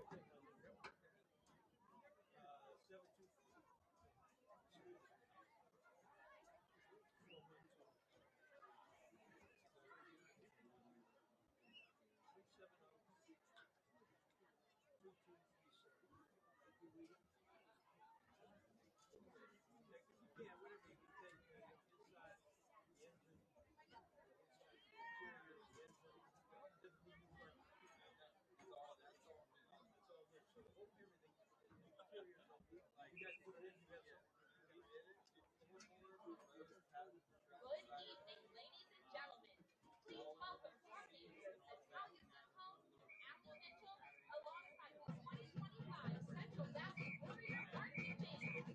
Good evening, ladies and gentlemen. Please welcome to our stage Italian at home, Apple Mitchell, alongside the 2025 Central Valley Warrior Marching Band.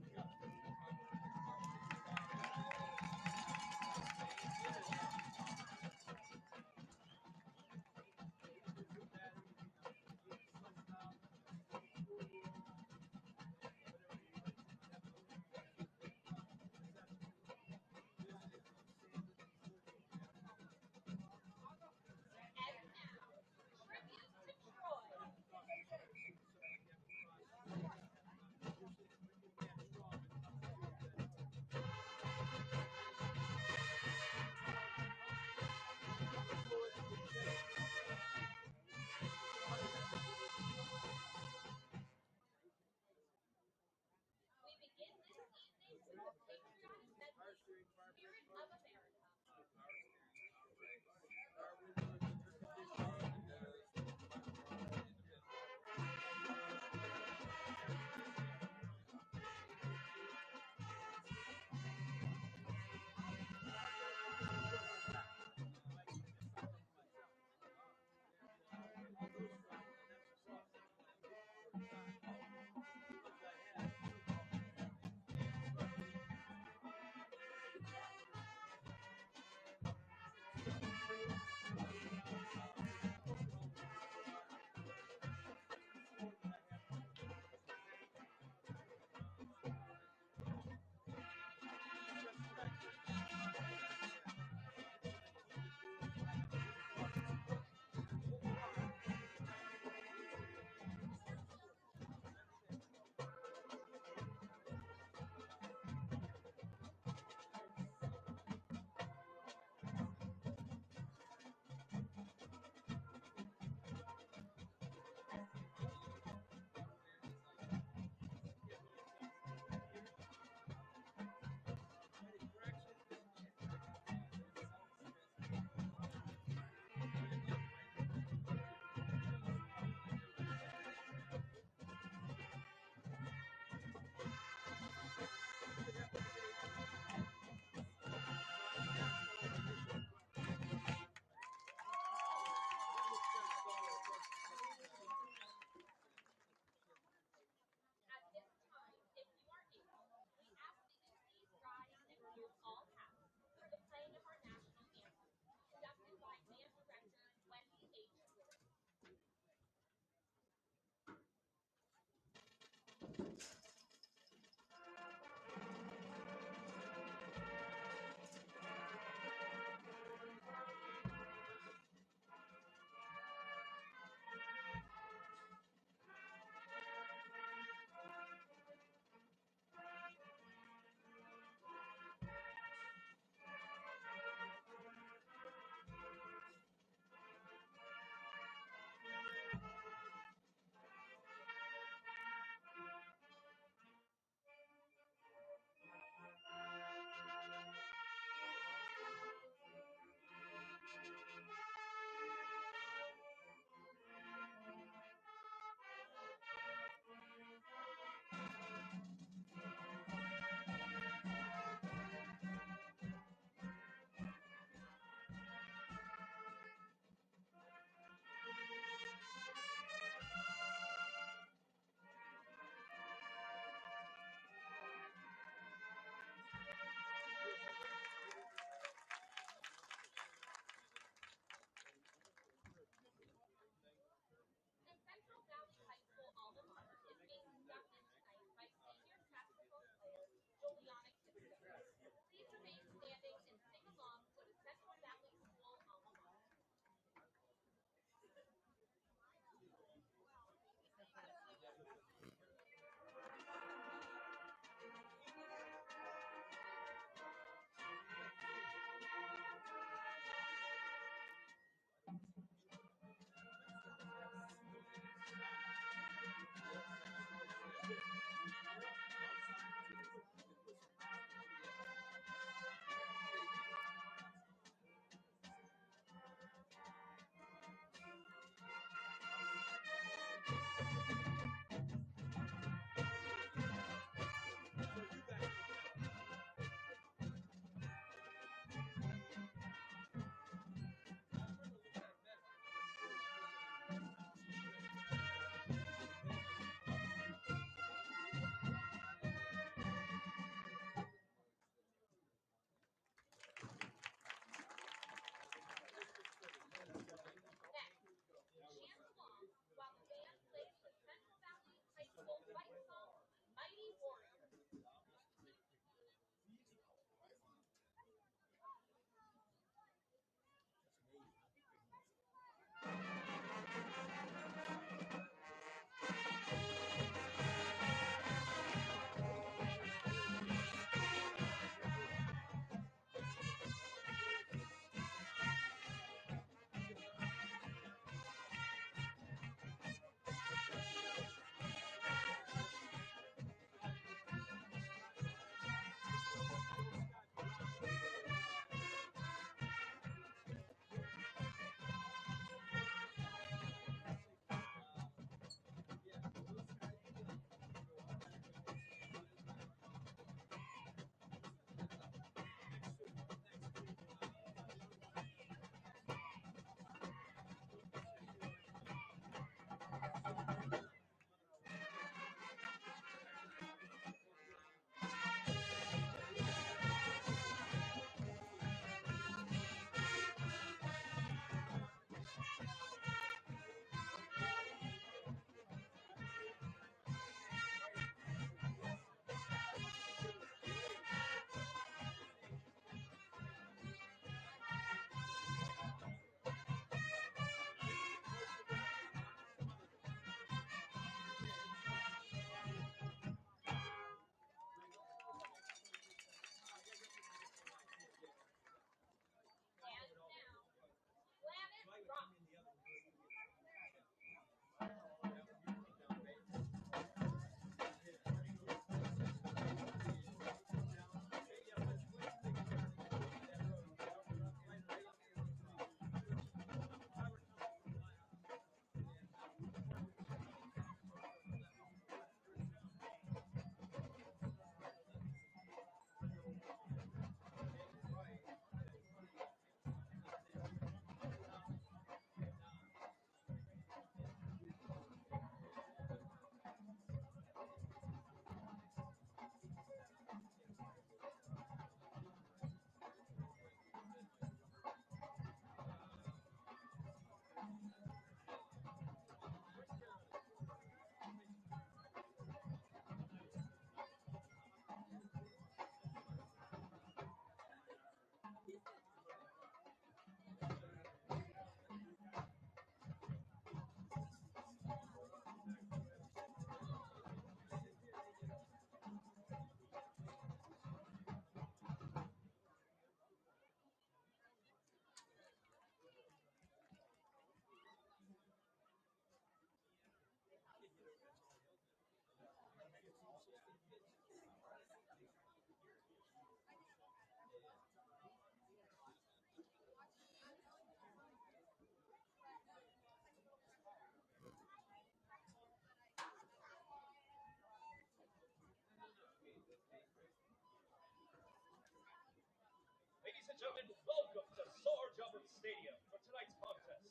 gentlemen, welcome to Sarge Albert Stadium for tonight's contest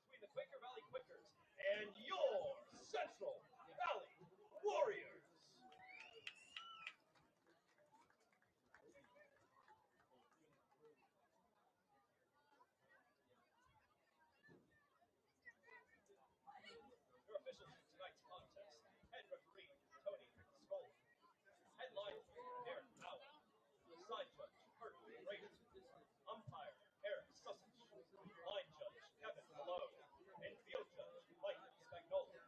between the Quaker Valley Quakers and your Central Valley Warriors. Your officials for tonight's contest: head referee Tony Scully, headline Derek Howell, side judge Kurt Brady, umpire Eric Sussex, line judge Kevin Malone, and field judge Mike Spagnola.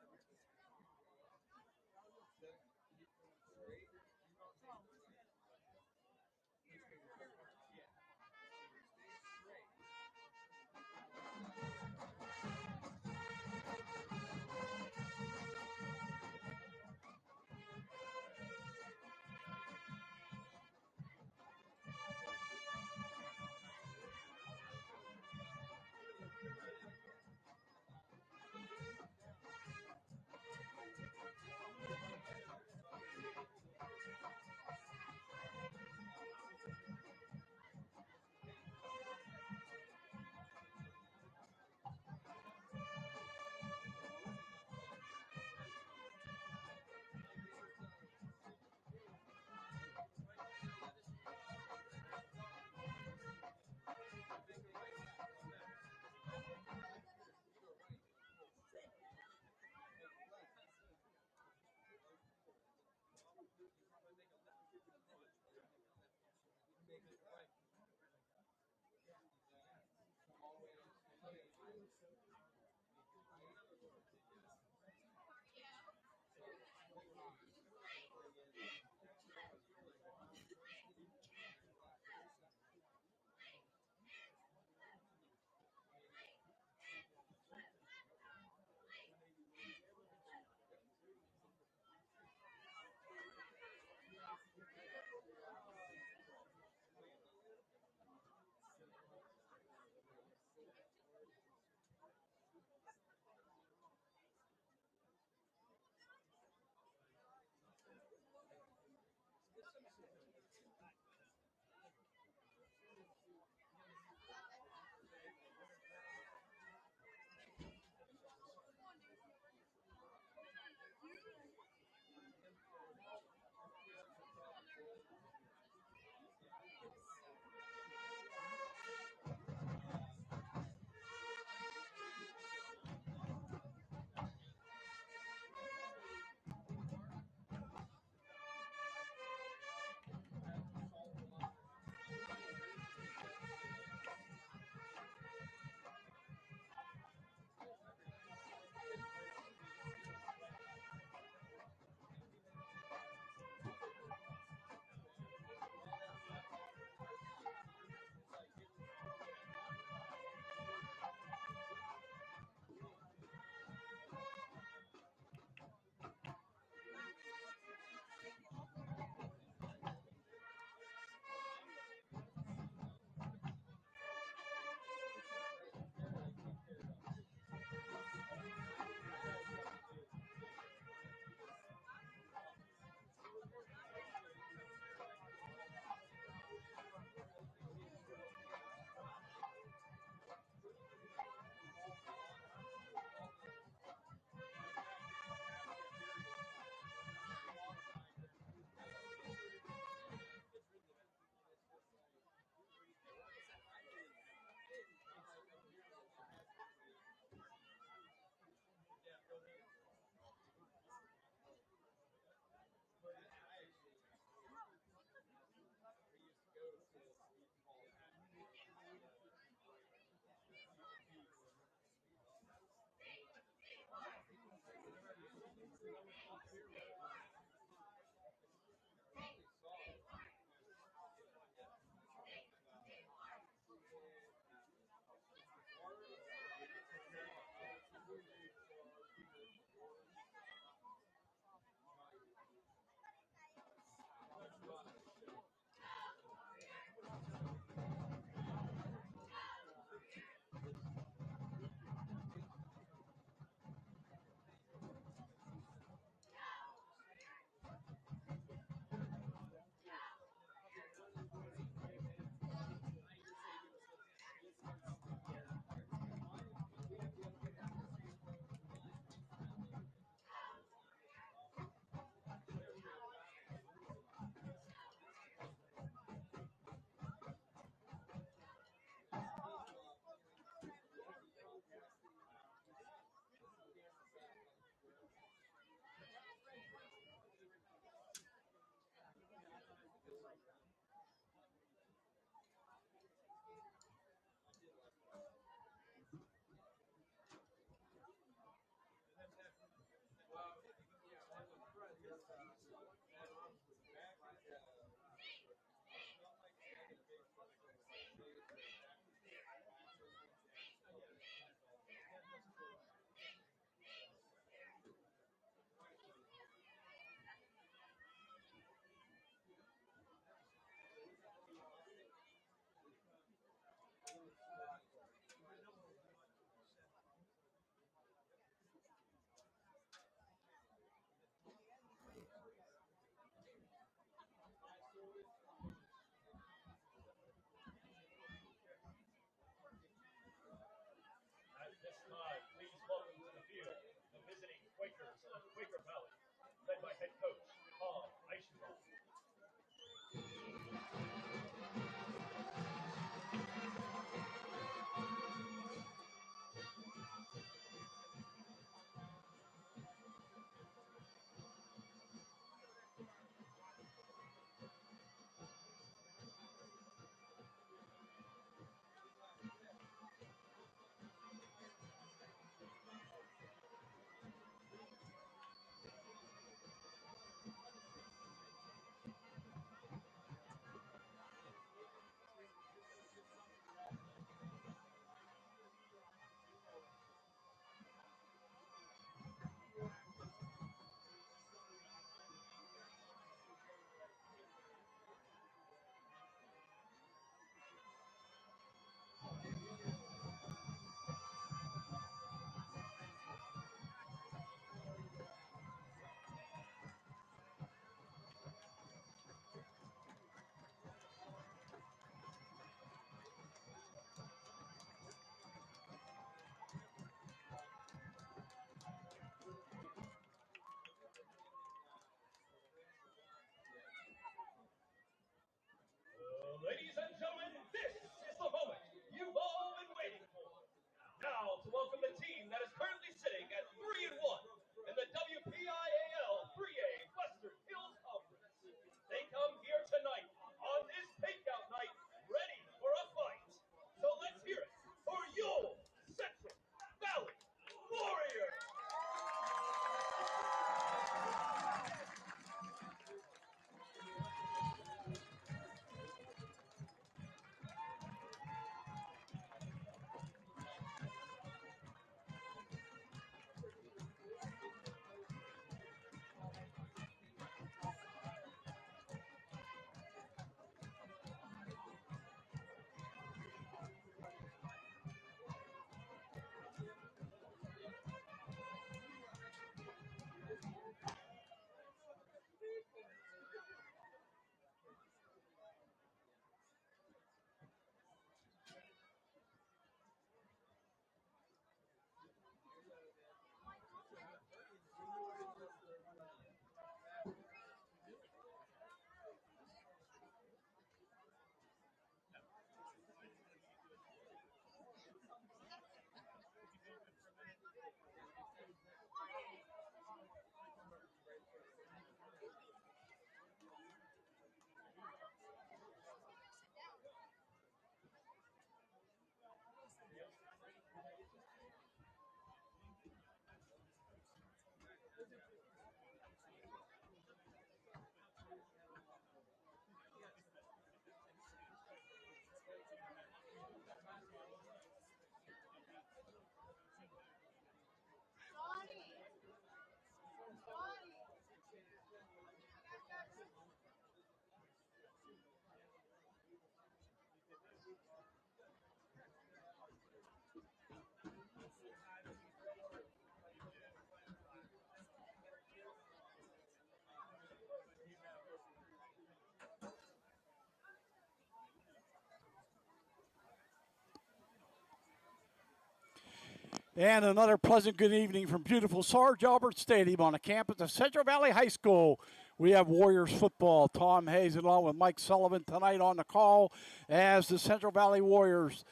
And another pleasant good evening from beautiful Sarge Albert Stadium on the campus of Central Valley High School. We have Warriors football. Tom Hayes along with Mike Sullivan tonight on the call as the Central Valley Warriors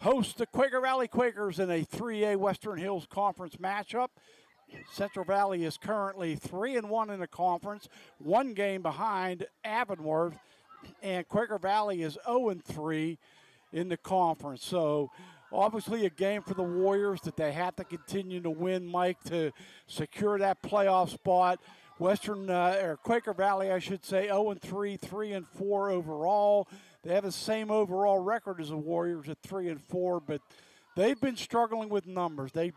host the Quaker Valley Quakers in a 3A Western Hills Conference matchup. Central Valley is currently 3-1 in the conference, one game behind Avonworth, and Quaker Valley is 0-3 in the conference. So obviously a game for the Warriors that they have to continue to win, Mike, to secure that playoff spot. Quaker Valley, I should say, 0-3, 3-4 overall. They have the same overall record as the Warriors at 3-4, but they've been struggling with numbers. They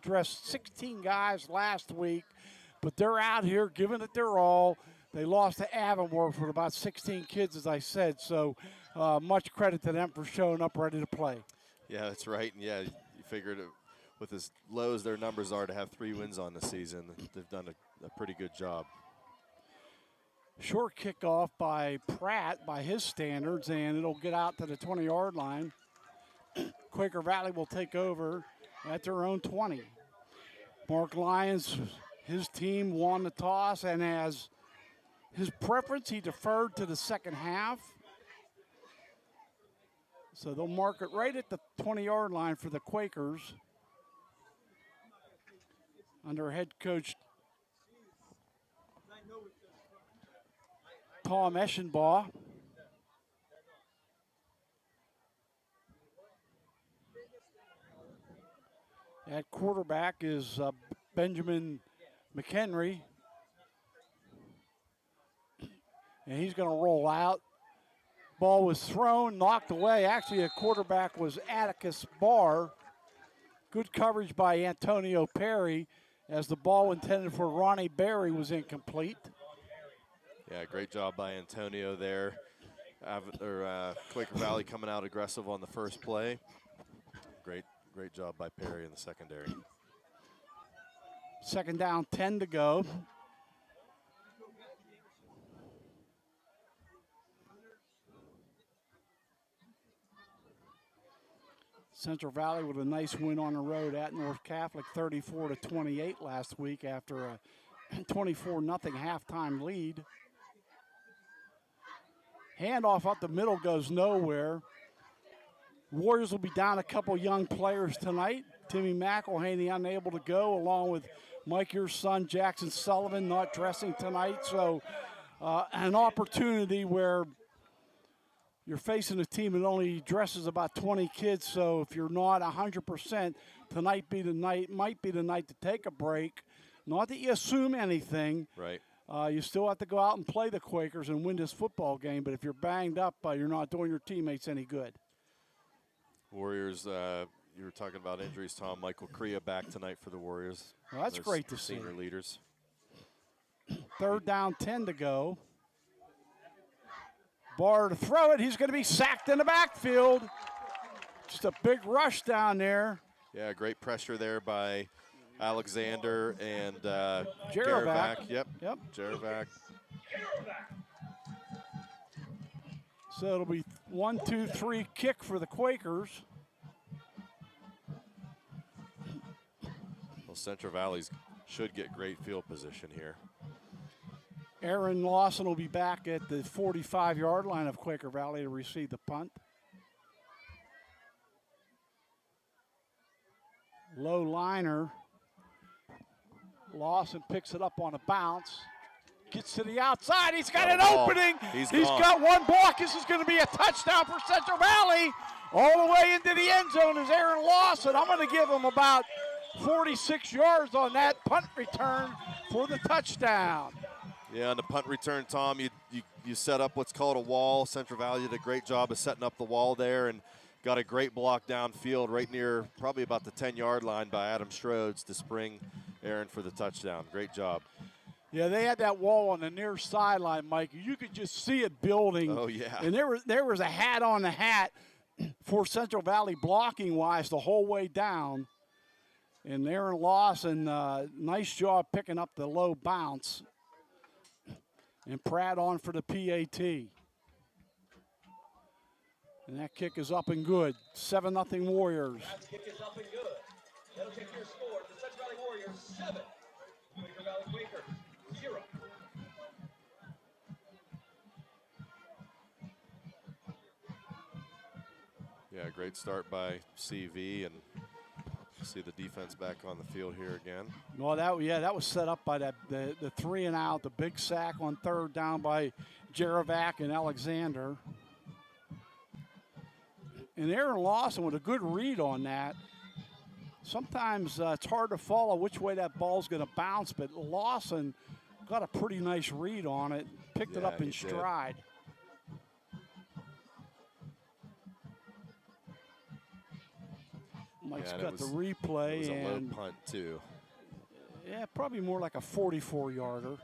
dressed 16 guys last week, but they're out here giving it their all. They lost to Avonworth with about 16 kids, as I said, so much credit to them for showing up ready to play. Yeah, that's right. And, yeah, you figured with as low as their numbers are to have 3 wins on the season, they've done a pretty good job. Short kickoff by Pratt by his standards, and it'll get out to the 20-yard line. Quaker Valley will take over at their own 20. Mark Lyons, his team won the toss, and as his preference, he deferred to the second half. So they'll mark it right at the 20-yard line for the Quakers under head coach Tom Eschenbaugh. At quarterback is Benjamin McHenry. And he's going to roll out. Ball was thrown, knocked away. Actually, a quarterback was Atticus Barr. Good coverage by Antonio Perry as the ball intended for Ronnie Berry was incomplete. Yeah, great job by Antonio there. Quaker Valley coming out aggressive on the first play. Great job by Perry in the secondary. Second down, 10 to go. Central Valley with a nice win on the road at North Catholic, 34-28 last week after a 24-0 halftime lead. Handoff up the middle goes nowhere. Warriors will be down a couple young players tonight. Timmy McElhaney unable to go, along with Mike, your son, Jackson Sullivan, not dressing tonight. So an opportunity where you're facing a team that only dresses about 20 kids. So if you're not 100%, tonight might be the night to take a break. Not that you assume anything. Right. You still have to go out and play the Quakers and win this football game. But if you're banged up, you're not doing your teammates any good. Warriors, you were talking about injuries, Tom. Michael Crea back tonight for the Warriors. Well, that's great to see. Senior leaders. Third down, 10 to go. Barr to throw it. He's going to be sacked in the backfield. Just a big rush down there. Yeah, great pressure there by Alexander and Jarovac. Yep. Jarovac. So it'll be 1, 2, 3 kick for the Quakers. Well, Central Valley's should get great field position here. Aaron Lawson will be back at the 45-yard line of Quaker Valley to receive the punt. Low liner. Lawson picks it up on a bounce. Gets to the outside. He's got an opening. He's got one block. This is going to be a touchdown for Central Valley. All the way into the end zone is Aaron Lawson. I'm going to give him about 46 yards on that punt return for the touchdown. Yeah, on the punt return, Tom, you set up what's called a wall. Central Valley did a great job of setting up the wall there and got a great block downfield right near probably about the 10-yard line by Adam Strodes to spring Aaron for the touchdown. Great job. Yeah, they had that wall on the near sideline, Mike. You could just see it building. Oh, yeah. And there was a hat on the hat for Central Valley blocking-wise the whole way down. And Aaron Lawson, nice job picking up the low bounce. And Pratt on for the PAT. And that kick is up and good. 7-0 Warriors. That kick is up and good. That'll take your score to Central Valley Warriors 7, Quaker Valley Quakers 0. Yeah, great start by CV, and see the defense back on the field here again. Well, that was set up by the 3 and out, the big sack on third down by Jerevac and Alexander. And Aaron Lawson with a good read on that. Sometimes it's hard to follow which way that ball's going to bounce, but Lawson got a pretty nice read on it, picked it up in stride. Mike's got the replay. It was a low and punt, too. Yeah, probably more like a 44-yarder.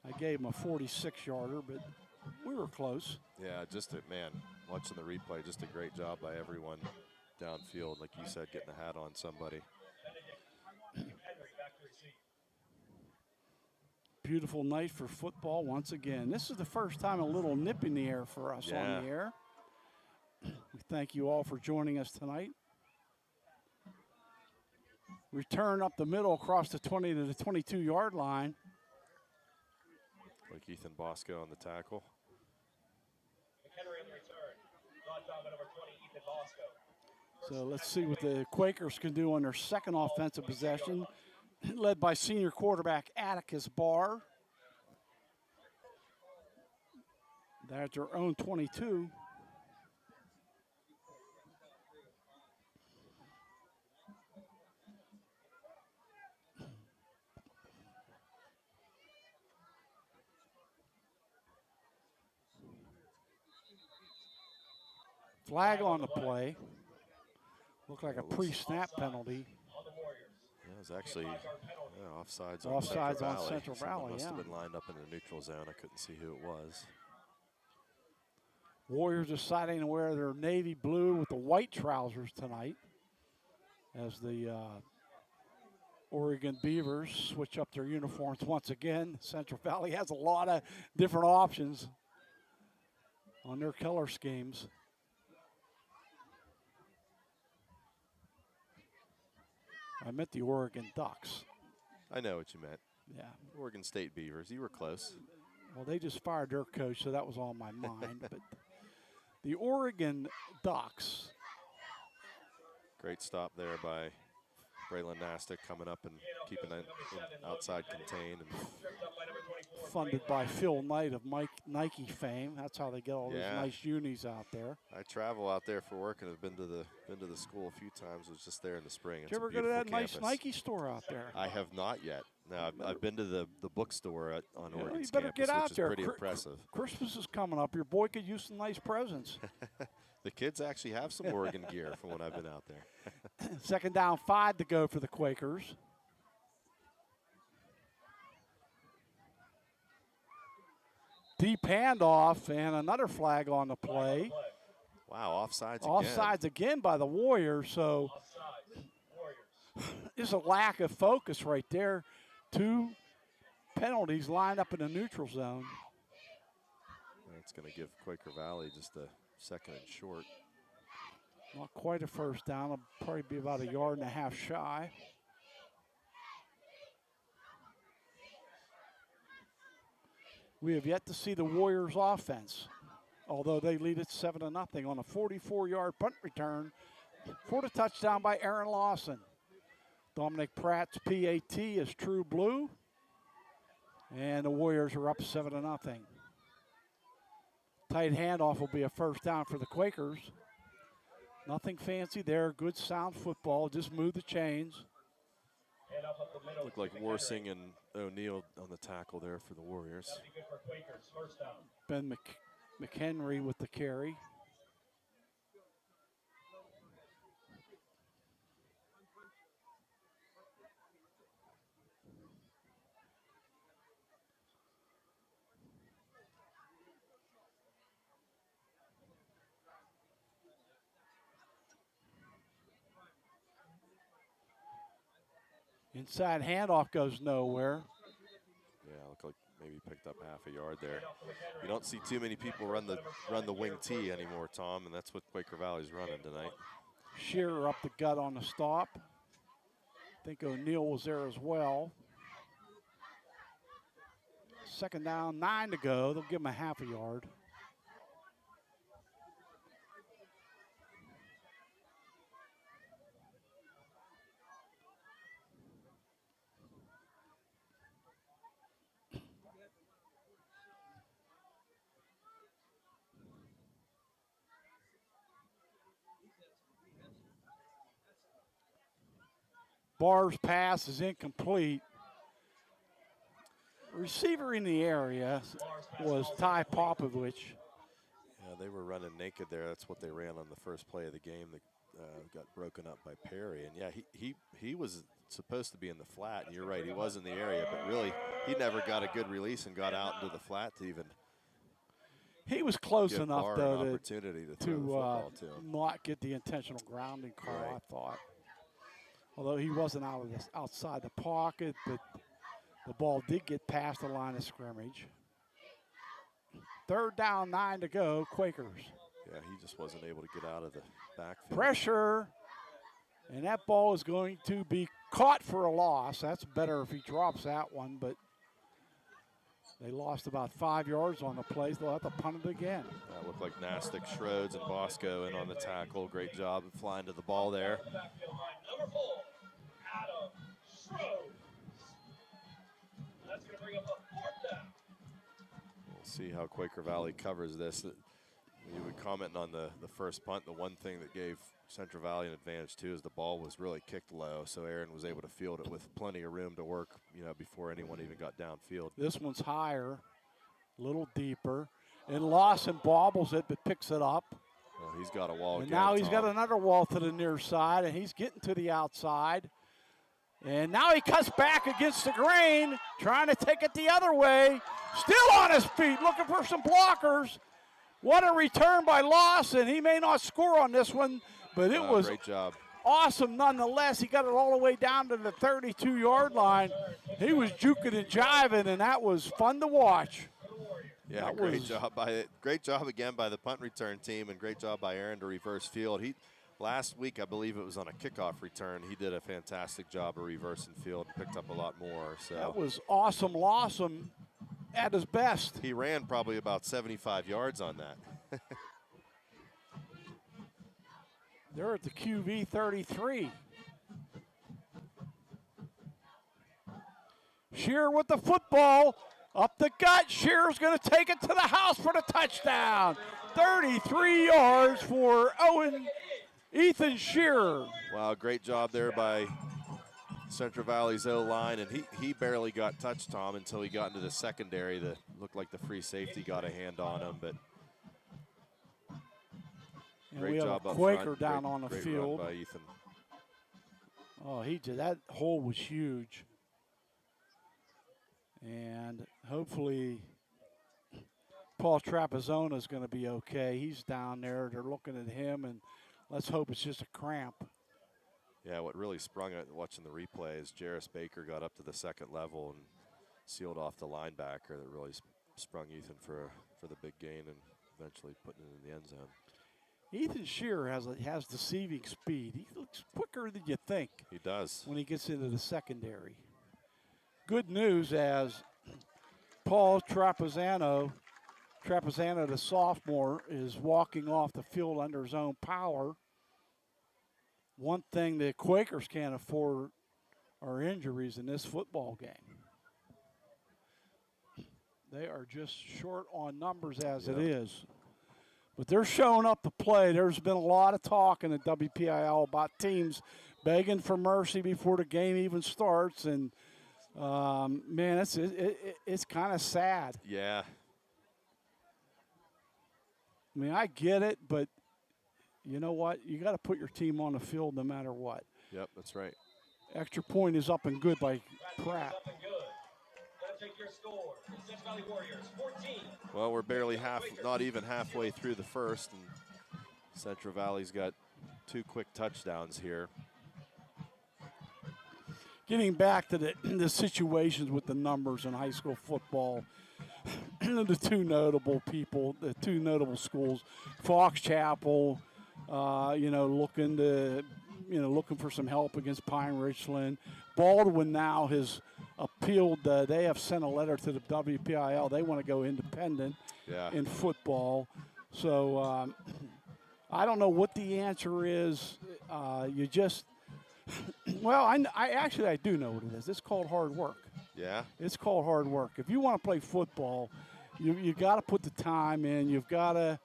I gave him a 46-yarder, but we were close. Yeah, watching the replay, just a great job by everyone downfield, like you said, getting a hat on somebody. Beautiful night for football once again. This is the first time a little nip in the air for us on the air. We thank you all for joining us tonight. Return up the middle across the 20 to the 22-yard line. Like Ethan Bosco on the tackle. McHenry on the return. Brought down by number 20, Ethan Bosco. So let's see what the Quakers can do on their second offensive possession, led by senior quarterback Atticus Barr. That's their own 22. Flag on the play. Looked like a pre-snap penalty. Yeah, it was actually offsides on Offsides on Central Central Valley. Valley, Must yeah. have been lined up in the neutral zone. I couldn't see who it was. Warriors deciding to wear their navy blue with the white trousers tonight as the Oregon Beavers switch up their uniforms once again. Central Valley has a lot of different options on their color schemes. I meant the Oregon Ducks. I know what you meant. Yeah. Oregon State Beavers. You were close. Well, they just fired their coach, so that was on my mind. But the Oregon Ducks. Great stop there by Braylon Nastic, coming up and keeping it outside contained. And funded by Phil Knight of Nike fame. That's how they get all those nice unis out there. I travel out there for work and have been to the school a few times. Was just there in the spring. Did you ever go to that nice Nike store out there? I have not yet. No, I've been to the bookstore on Oregon's you better campus, get out which is there. pretty impressive. Christmas is coming up. Your boy could use some nice presents. The kids actually have some Oregon gear from when I've been out there. Second down, 5 to go for the Quakers. Deep handoff and another flag on the play. Wow, offsides again. Offsides again by the Warriors. So there's a lack of focus right there. 2 penalties lined up in the neutral zone. That's going to give Quaker Valley just a second and short. Not quite a first down. It'll probably be about 1.5 yards shy. We have yet to see the Warriors offense, although they lead it 7-0 on a 44-yard punt return for the touchdown by Aaron Lawson. Dominic Pratt's PAT is true blue, and the Warriors are up 7-0. Tight handoff will be a first down for the Quakers. Nothing fancy there, good sound football, just move the chains. Looked like Warsing and O'Neal on the tackle there for the Warriors. Ben McHenry with the carry. Inside handoff goes nowhere. Yeah, looked like maybe picked up half a yard there. You don't see too many people run the wing T anymore, Tom, and that's what Quaker Valley's running tonight. Shearer up the gut on the stop. think O'Neill was there as well. Second down, 9 to go. They'll give him a half a yard. Barr's pass is incomplete. Receiver in the area was Ty Popovich. Yeah, they were running naked there. That's what they ran on the first play of the game. That got broken up by Perry. And yeah, he was supposed to be in the flat. And you're right, he was in the area, but really he never got a good release and got out into the flat to even. He was close give enough Barr though an opportunity to throw the football to him. not get the intentional grounding call. Right. I thought, although he wasn't outside the pocket, but the ball did get past the line of scrimmage. Third down, 9 to go, Quakers. Yeah, he just wasn't able to get out of the backfield. Pressure, and that ball is going to be caught for a loss. That's better if he drops that one, but they lost about 5 yards on the play. They'll have to punt it again. That looked like Nastic, Schroeds, and Bosco in on the tackle. Great job of flying to the ball there. Number 4, Adam Schroeds. That's going to bring up a 4th down. We'll see how Quaker Valley covers this. You were commenting on the first punt. The one thing that gave Central Valley an advantage too is the ball was really kicked low, so Aaron was able to field it with plenty of room to work, before anyone even got downfield. This one's higher, a little deeper, and Lawson bobbles it but picks it up. Well, he's got a wall And again, now he's Tom. got another wall to the near side, and he's getting to the outside. And now he cuts back against the grain, trying to take it the other way. Still on his feet, looking for some blockers. What a return by Lawson. He may not score on this one, but it was great job. Awesome nonetheless. He got it all the way down to the 32-yard line. He was juking and jiving, and that was fun to watch. Yeah, great job again by the punt return team, and great job by Aaron to reverse field. Last week, I believe it was on a kickoff return, he did a fantastic job of reversing field and picked up a lot more. So that was awesome, Lawson at his best. He ran probably about 75 yards on that. They're at the QV 33. Shearer with the football. Up the gut. Shearer's going to take it to the house for the touchdown. 33 yards for Ethan Shearer. Wow, great job there by Central Valley's O-line, and he barely got touched, Tom, until he got into the secondary. That looked like the free safety got a hand on him, but and great we have job a up Quaker front. down Great- on the great field. run by Ethan. Oh, he did. That hole was huge. And hopefully Paul Trapezzona is going to be okay. He's down there. They're looking at him, and let's hope it's just a cramp. Yeah, what really sprung it watching the replay is Jarris Baker got up to the second level and sealed off the linebacker that really sprung Ethan for the big gain and eventually putting it in the end zone. Ethan Shearer has deceiving speed. He looks quicker than you think. He does. When he gets into the secondary. Good news as Paul Trapezzano, the sophomore, is walking off the field under his own power. One thing the Quakers can't afford are injuries in this football game. They are just short on numbers as it is. But they're showing up to play. There's been a lot of talk in the WPIL about teams begging for mercy before the game even starts. And, man, it's kind of sad. Yeah. I mean, I get it, but you know what? You got to put your team on the field no matter what. Yep, that's right. Extra point is up and good by Pratt. Take your score. Central Valley Warriors 14. Well, we're barely not even halfway through the first, and Central Valley's got 2 quick touchdowns here. Getting back to the situations with the numbers in high school football, the two notable schools, Fox Chapel, looking to looking for some help against Pine Richland. Baldwin now has appealed. They have sent a letter to the WPIL. They want to go independent in football. So I don't know what the answer is. You just well, I do know what it is. It's called hard work. Yeah. It's called hard work. If you want to play football, you got to put the time in. You got to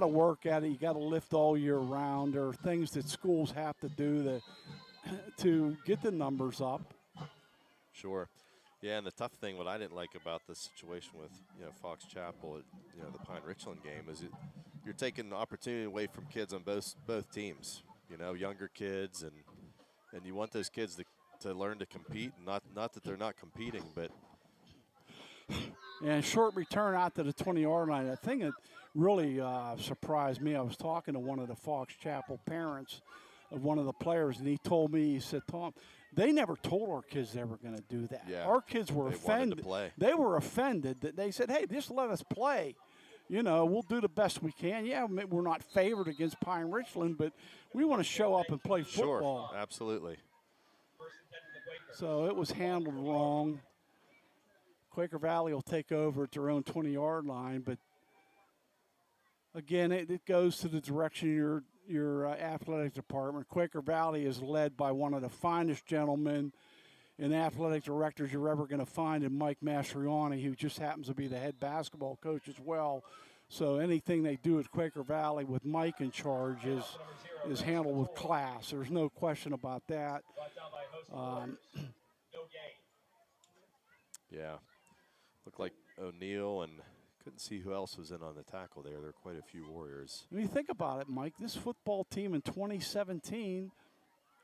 work at it. You got to lift all year round. There are things that schools have to do to get the numbers up. Sure. Yeah, and the tough thing, what I didn't like about the situation with Fox Chapel, the Pine Richland game, is you're taking the opportunity away from kids on both teams. Younger kids, and you want those kids to learn to compete. Not that they're not competing, but and short return out to the 20-yard line. The thing that really surprised me, I was talking to one of the Fox Chapel parents of one of the players, and he told me, he said, Tom, they never told our kids they were going to do that. Yeah, our kids were offended. To play. They were offended that they said, hey, just let us play. We'll do the best we can. Yeah, we're not favored against Pine Richland, but we want to show up and play football. Sure, absolutely. So it was handled wrong. Quaker Valley will take over at their own 20-yard line, but again, it goes to the direction of your athletic department. Quaker Valley is led by one of the finest gentlemen and athletic directors you're ever going to find in Mike Mastriani, who just happens to be the head basketball coach as well. So anything they do at Quaker Valley with Mike in charge is handled with class. There's no question about that. Yeah. Looked like O'Neill, and couldn't see who else was in on the tackle there. There are quite a few Warriors. When you think about it, Mike, this football team in 2017,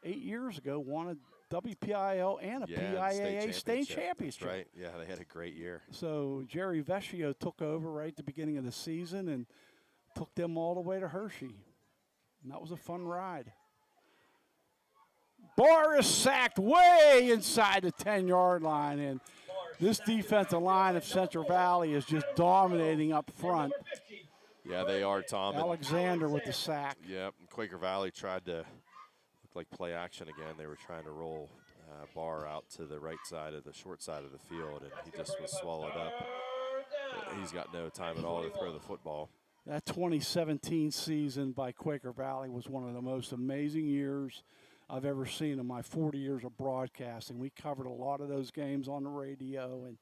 8 years ago, won a WPIL and a PIAA state championship. That's right. Yeah, they had a great year. So Jerry Vecchio took over right at the beginning of the season and took them all the way to Hershey. And that was a fun ride. Barr is sacked way inside the 10-yard line, and this defensive line of Central Valley is just dominating up front. Yeah, they are, Tom. Alexander with the sack. Yep, and Quaker Valley tried to look like play action again. They were trying to roll Barr out to the right side of the short side of the field, and he just was swallowed up. He's got no time at all to throw the football. That 2017 season by Quaker Valley was one of the most amazing years I've ever seen in my 40 years of broadcasting. We covered a lot of those games on the radio, and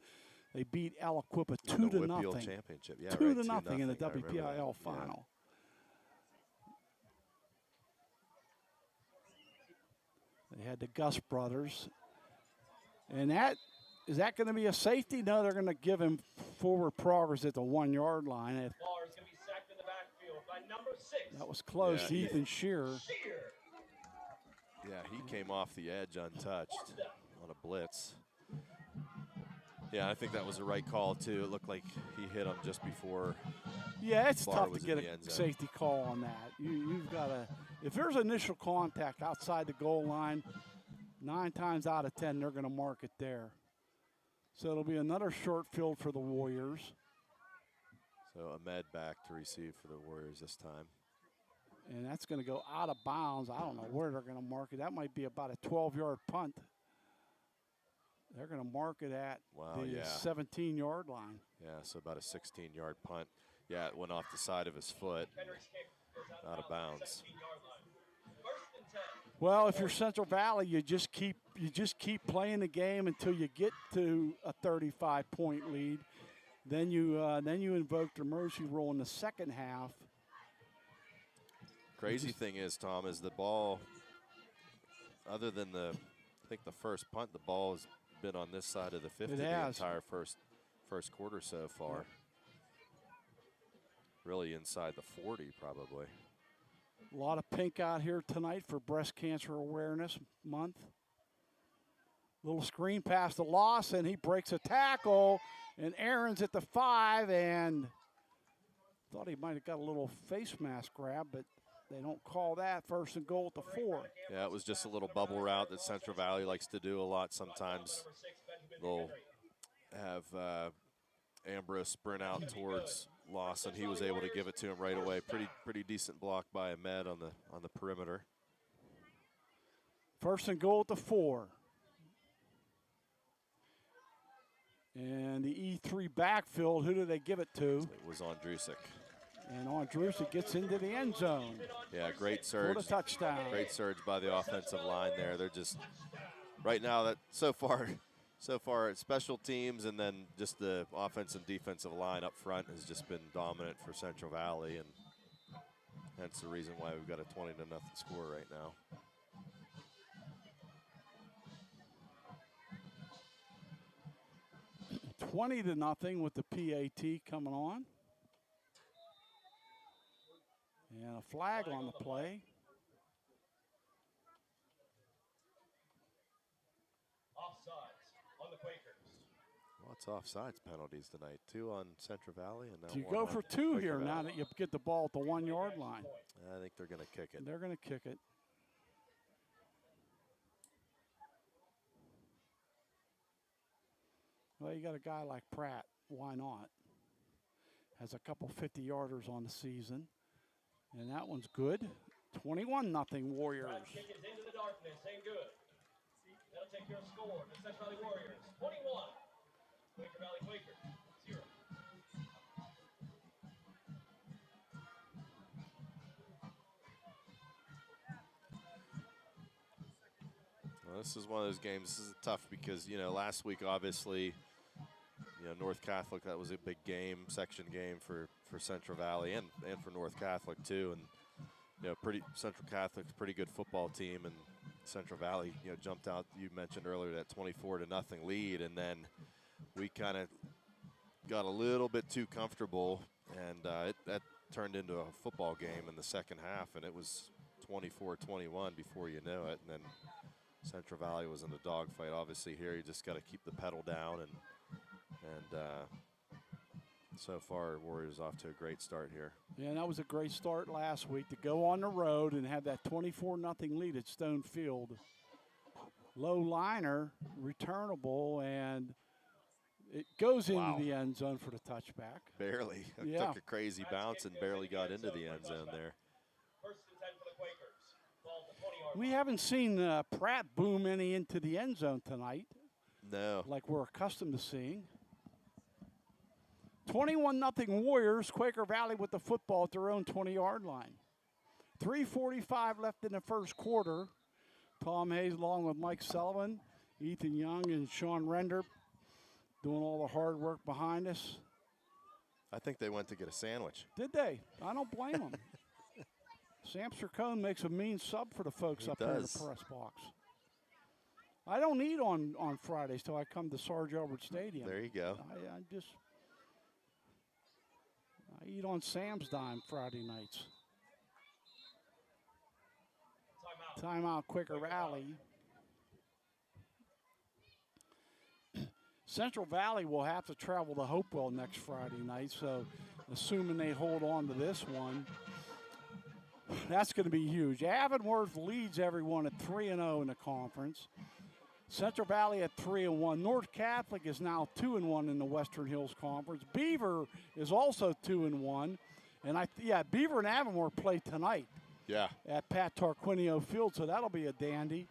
they beat Aliquippa 2-0. Championship. Yeah, 2-0 in the WPIL final. Yeah. They had the Gus brothers. And is that going to be a safety? No, they're going to give him forward progress at the 1-yard line. Ball is going to be sacked in the backfield by number 6. That was close, yeah, Ethan Shearer. Yeah, he came off the edge untouched on a blitz. Yeah, I think that was the right call, too. It looked like he hit him just before. Yeah, it's tough to get a safety call on that. You've got to – if there's initial contact outside the goal line, 9 times out of 10 they're going to mark it there. So it'll be another short field for the Warriors. So Ahmed back to receive for the Warriors this time. And that's going to go out of bounds. I don't know where they're going to mark it. That might be about a 12-yard punt. They're going to mark it at the 17-yard line. Yeah, so about a 16-yard punt. Yeah, it went off the side of his foot, out of bounds. Well, if you're Central Valley, you just keep playing the game until you get to a 35-point lead. Then you invoke the mercy rule in the second half. Crazy thing is, Tom, is the ball, other than I think the first punt, the ball has been on this side of the 50 the entire first quarter so far. Really inside the 40 probably. A lot of pink out here tonight for Breast Cancer Awareness Month. Little screen pass to Lawson. He breaks a tackle, and Aaron's at the 5, and thought he might have got a little face mask grab, but they don't call that. First and goal at the 4. Yeah, it was just a little bubble route that Central Valley likes to do a lot sometimes. They'll have Ambrose sprint out towards Lawson. He was able to give it to him right away. Pretty decent block by Ahmed on the perimeter. First and goal at the 4. And the E3 backfield, who do they give it to? It was Andrusic. And Andrusic gets into the end zone. Yeah, great For surge. the touchdown. Great surge by the offensive line there. They're just, right now, that so far, it's special teams and then just the offensive and defensive line up front has just been dominant for Central Valley, and that's the reason why we've got a 20-0 score right now. 20-0 with the PAT coming on. And a flag on the play. Offsides on the Quakers. Lots of offsides penalties tonight. 2 on Central Valley, and now So you 1 go on for 2 Quaker here Valley. now that you get the ball at the 1-yard line. I think they're going to kick it. They're going to kick it. Well, you got a guy like Pratt. Why not? Has a couple 50-yarders on the season. And that one's good. 21-0 Warriors. Pratt kick is into the darkness, ain't good. That'll take your score. The Central Valley Warriors, 21. Quaker Valley Quakers, 0. Well, this is one of those games. This is tough because, you know, last week, obviously, you know, North Catholic, that was a big game, section game for Central Valley and for North Catholic, too. And, you know, Central Catholic's pretty good football team, and Central Valley, you know, jumped out. You mentioned earlier that 24-0 lead, and then we kind of got a little bit too comfortable, and that turned into a football game in the second half, and it was 24-21 before you know it. And then Central Valley was in a dogfight. Obviously, here you just got to keep the pedal down, and so far, Warriors off to a great start here. Yeah, and that was a great start last week to go on the road and have that 24-0 lead at Stone Field. Low liner, returnable, and it goes into the end zone for the touchback. Barely. It Yeah. took a crazy bounce and barely got into the end zone there. First and 10 for the Quakers. Ball at the 20-yard We line. haven't seen Pratt boom any into the end zone tonight No. like we're accustomed to seeing. 21-0 Warriors, Quaker Valley with the football at their own 20-yard line. 3:45 left in the first quarter. Tom Hayes along with Mike Sullivan, Ethan Young, and Sean Render doing all the hard work behind us. I think they went to get a sandwich. Did they? I don't blame them. Sam Sircone makes a mean sub for the folks He up there in the does. press box. I don't eat on Fridays till I come to Sarge Albert Stadium. There you go. I eat on Sam's dime Friday nights. Timeout, Quaker Valley. Central Valley will have to travel to Hopewell next Friday night, so assuming they hold on to this one, that's going to be huge. Avonworth leads everyone at 3-0 in the conference. Central Valley at 3-1. North Catholic is now 2-1 in the Western Hills Conference. Beaver is also 2-1, and Beaver and Avonworth play tonight. Yeah. At Pat Tarquinio Field, so that'll be a dandy.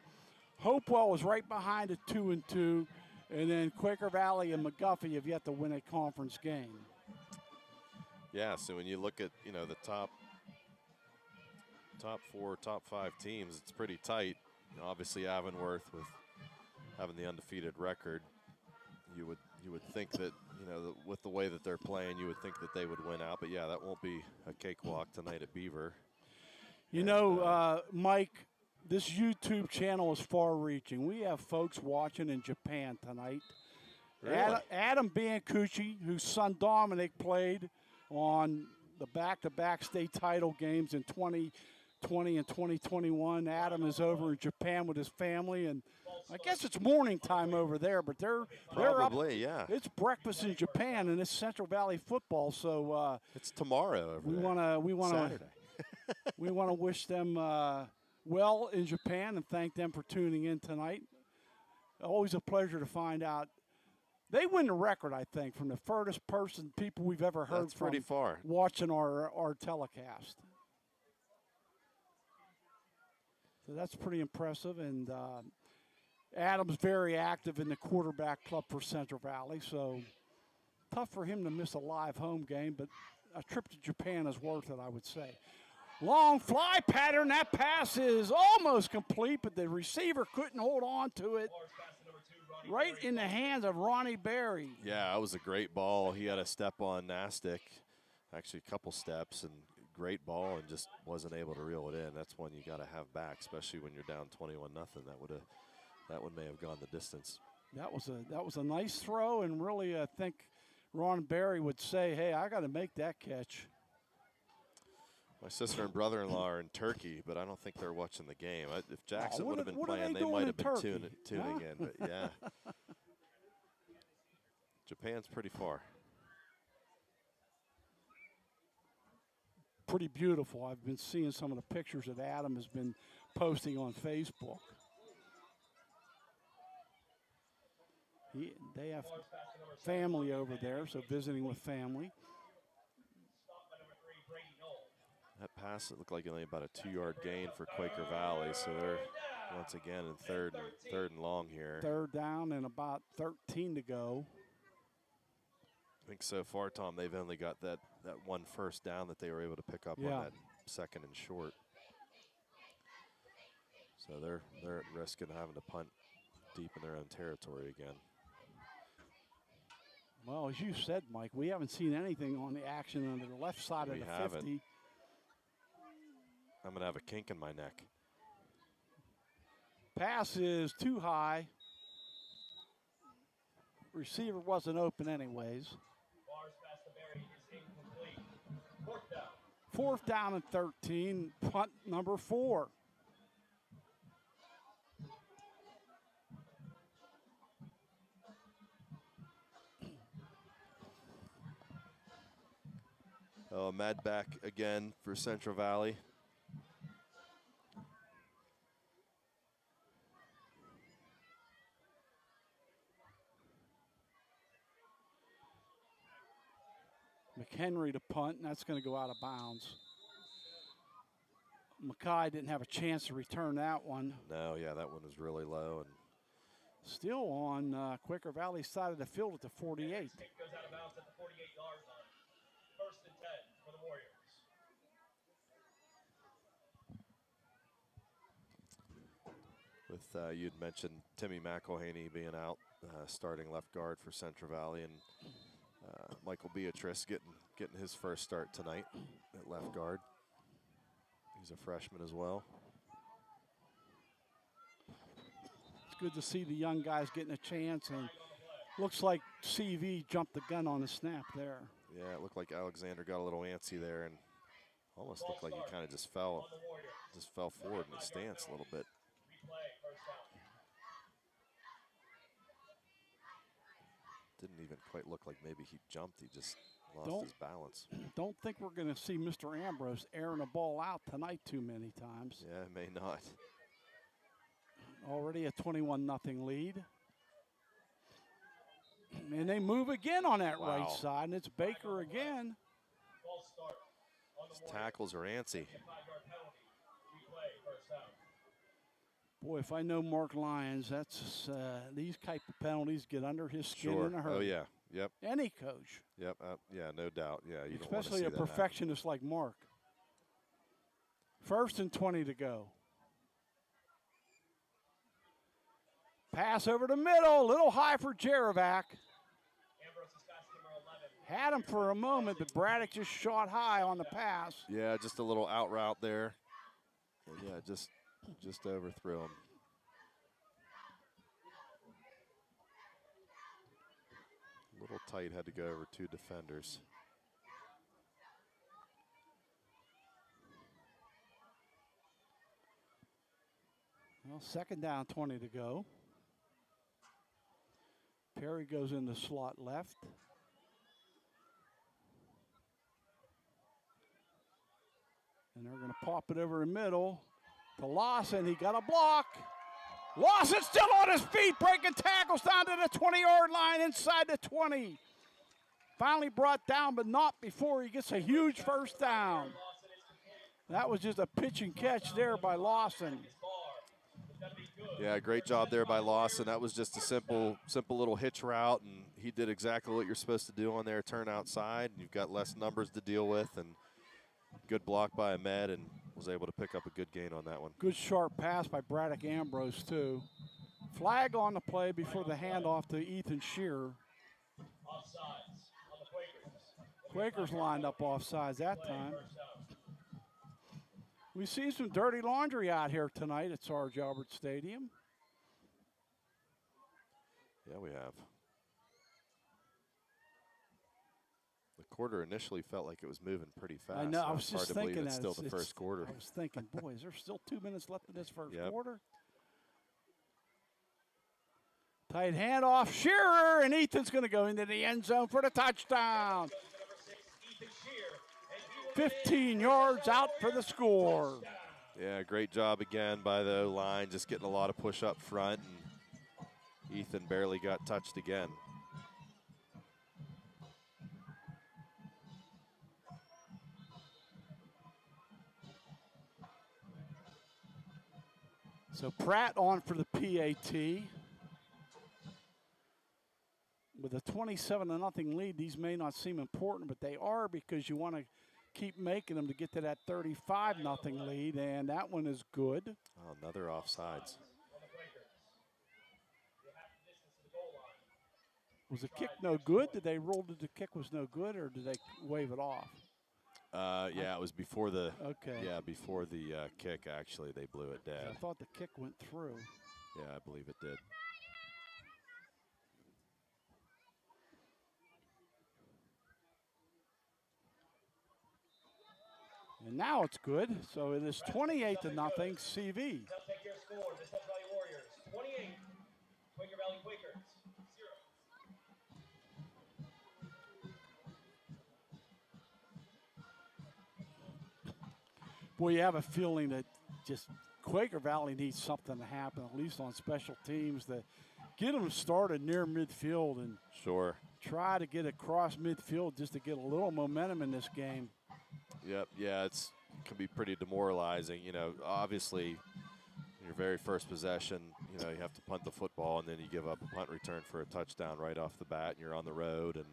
Hopewell is right behind at 2-2, and then Quaker Valley and McGuffey have yet to win a conference game. Yeah, so when you look at, you know, the top 4, top 5 teams, it's pretty tight. You know, obviously Avonworth with having the undefeated record, you would think that, you know, with the way that they're playing, you would think that they would win out. But yeah, that won't be a cakewalk tonight at Beaver. You know, Mike, this YouTube channel is far-reaching. We have folks watching in Japan tonight. Really? Adam Biancucci, whose son Dominic played on the back-to-back state title games in 2020 and 2021. Adam is over in Japan with his family, and I guess it's morning time over there, but they're Probably, up. yeah. It's breakfast in Japan, and it's Central Valley football, so It's tomorrow over we there. want Saturday. we want to wish them well in Japan and thank them for tuning in tonight. Always a pleasure to find out. They win the record, I think, from the furthest people we've ever heard That's from pretty far. watching our telecast. So that's pretty impressive. And Adams very active in the quarterback club for Central Valley. So tough for him to miss a live home game, but a trip to Japan is worth it, I would say. Long fly pattern. That pass is almost complete, but the receiver couldn't hold on to it. Right in the hands of Ronnie Berry. Yeah, that was a great ball. He had a step on Nastic, actually a couple steps, and great ball, and just wasn't able to reel it in. That's one you got to have back, especially when you're down 21-0. That one may have gone the distance. That was a nice throw, and really I think Ron Berry would say, "Hey, I got to make that catch." My sister and brother-in-law are in Turkey, but I don't think they're watching the game. If Jackson would have been what are playing, they they might doing have in been Turkey? tuning in. But yeah, Japan's pretty far. Pretty beautiful. I've been seeing some of the pictures that Adam has been posting on Facebook. They have family over there, so visiting with family. That pass, it looked like only about a 2-yard gain for Quaker Valley, so they're once again in third and long here. Third down and about 13 to go. I think so far, Tom, they've only got that one first down that they were able to pick up on that second and short. So they're at risk of having to punt deep in their own territory again. Well, as you said, Mike, we haven't seen anything on the action on the left side of the 50. I'm going to have a kink in my neck. Pass is too high. Receiver wasn't open anyways. Fourth down and 13, punt number 4. Oh, Mad back again for Central Valley. McHenry to punt, and that's going to go out of bounds. Mackay didn't have a chance to return that one. No, yeah, that one was really low. And still on Quaker Valley side of the field at the 48. Goes out of bounds at the 48-yard line. First and 10 for the Warriors. with you'd mentioned Timmy McElhaney being out, starting left guard for Central Valley, and Michael Beatrice getting his first start tonight at left guard. He's a freshman as well. It's good to see the young guys getting a chance, and looks like CV jumped the gun on the snap there. Yeah, it looked like Alexander got a little antsy there, and almost looked like he kind of just fell forward in his stance a little bit. Didn't even quite look like maybe he jumped. He just lost his balance. Don't think we're going to see Mr. Ambrose airing a ball out tonight too many times. Yeah, may not. Already a 21-0 lead. And they move again on that right side, and it's Baker again. His tackles are antsy. Boy, if I know Mark Lyons, that's these type of penalties get under his skin in a hurry. Oh, yeah. Yep. Any coach. Yep. Yeah, no doubt. Yeah, you especially don't a perfectionist like Mark. First and 20 to go. Pass over the middle, a little high for Jerevac. Had him for a moment, but Braddock just shot high on the pass. Yeah, just a little out route there. And yeah, just overthrew him. A little tight, had to go over 2 defenders. Well, second down, 20 to go. Perry goes in the slot left. And they're going to pop it over the middle to Lawson. He got a block. Lawson still on his feet, breaking tackles down to the 20-yard line inside the 20. Finally brought down, but not before he gets a huge first down. That was just a pitch and catch there by Lawson. Yeah, great job there by Lawson. That was just a simple little hitch route, and he did exactly what you're supposed to do on there, turn outside, and you've got less numbers to deal with, and good block by Ahmed, and was able to pick up a good gain on that one. Good sharp pass by Braddock Ambrose, too. Flag on the play before the handoff to Ethan Shearer. Offsides on the Quakers. Quakers lined up offsides that time. We see some dirty laundry out here tonight at Sarge Albert Stadium. Yeah, we have. The quarter initially felt like it was moving pretty fast. I know. I was It's hard just to believe thinking it's that. still the first quarter. I was thinking, boy, is there still 2 minutes left in this first Yep. quarter? Tight handoff, Shearer, and Ethan's going to go into the end zone for the touchdown. 15 yards out for the score. Yeah, great job again by the O-line, just getting a lot of push up front, and Ethan barely got touched again. So Pratt on for the PAT. With a 27-0 lead, these may not seem important, but they are because you want to keep making them to get to that 35-0 lead, and that one is good. Oh, another offsides. Was the kick no good? Did they rule that the kick was no good, or did they wave it off? Yeah, it was before the Okay. Yeah, before the kick. Actually, they blew it dead. I thought the kick went through. Yeah, I believe it did. And now it's good. So it is 28-0 CV. Now take your score. The Central Valley Warriors 28, Quaker Valley Quakers 0. Boy, you have a feeling that just Quaker Valley needs something to happen, at least on special teams, to get them started near midfield and Sure. try to get across midfield just to get a little momentum in this game. Yep. Yeah, it can be pretty demoralizing. You know, obviously, your very first possession, you know, you have to punt the football, and then you give up a punt return for a touchdown right off the bat, and you're on the road, and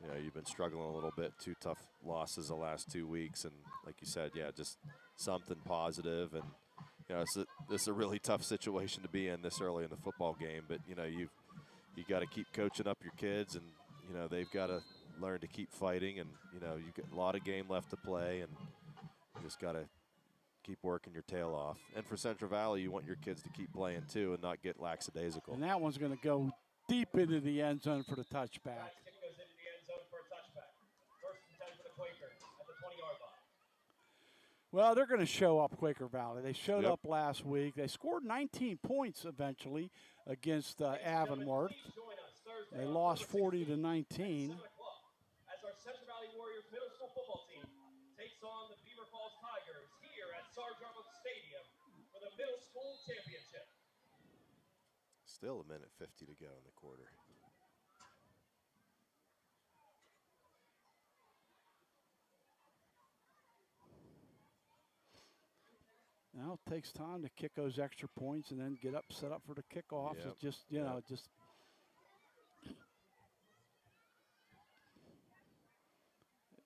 you know, you've been struggling a little bit. 2 tough losses the last 2 weeks, and like you said, yeah, just something positive. And you know, this is a really tough situation to be in this early in the football game. But you know, you got to keep coaching up your kids, and you know, they've got to learn to keep fighting. And you know, you've got a lot of game left to play, and you just got to keep working your tail off. And for Central Valley, you want your kids to keep playing too and not get lackadaisical. And that one's going to go deep into the end zone for the touchback. Kick goes into the end zone for a touchback. 1st and 10 for the Quakers at the 20-yard line. Well, they're going to show up, Quaker Valley. They showed Yep. up last week. They scored 19 points eventually against Avonworth. Please join us Thursday, They October lost 40 to 16th at 19. 7 o'clock as our Central Valley Warriors middle school football team takes on the Beaver Falls Tigers here at Sarge Arbuthnot Stadium for the middle school championship. Still 1:50 to go in the quarter. Now it takes time to kick those extra points and then get up, set up for the kickoff. Yep. It's just, you know, just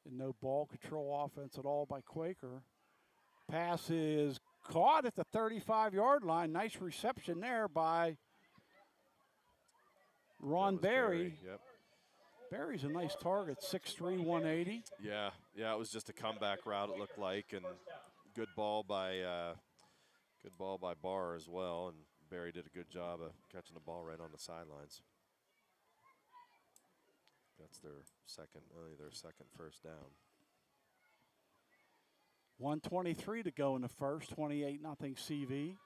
no ball control offense at all by Quaker. Pass is caught at the 35-yard line. Nice reception there by Ron That was Berry. Yep. Barry's a nice target, 6'3", 180. Yeah, it was just a comeback route, it looked like, and good ball by Barr as well, and Barry did a good job of catching the ball right on the sidelines. That's only their second first down. 1:23 to go in the first, 28-0 CV.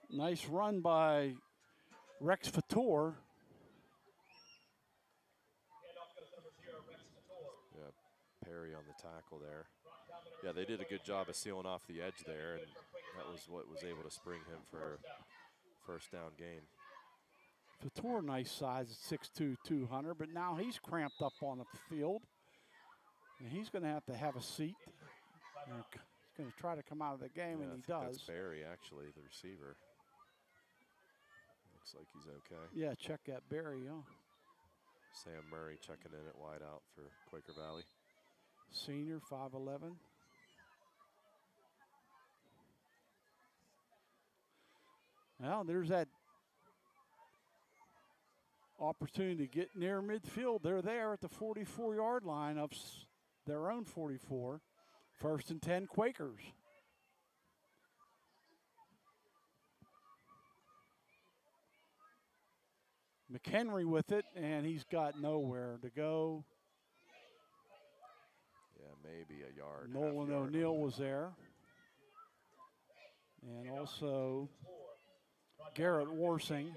Nice run by Rex Fator. Yeah, Perry on the tackle there. Yeah, they did a good job of sealing off the edge there, and that was what was able to spring him for a first down gain. Fator, nice size at 6'2", 200, but now he's cramped up on the field. And he's going to have a seat. He's going to try to come out of the game, and he does. That's Barry, actually, the receiver. Looks like he's okay. Yeah, check that Barry, yeah. Sam Murray checking in at wideout for Quaker Valley. Senior, 5'11". Well, there's that opportunity to get near midfield. They're there at the 44-yard line of their own 44. 1st and 10, Quakers. McHenry with it, and he's got nowhere to go. Yeah, maybe a yard. Nolan O'Neill was there. And also Garrett Warsing.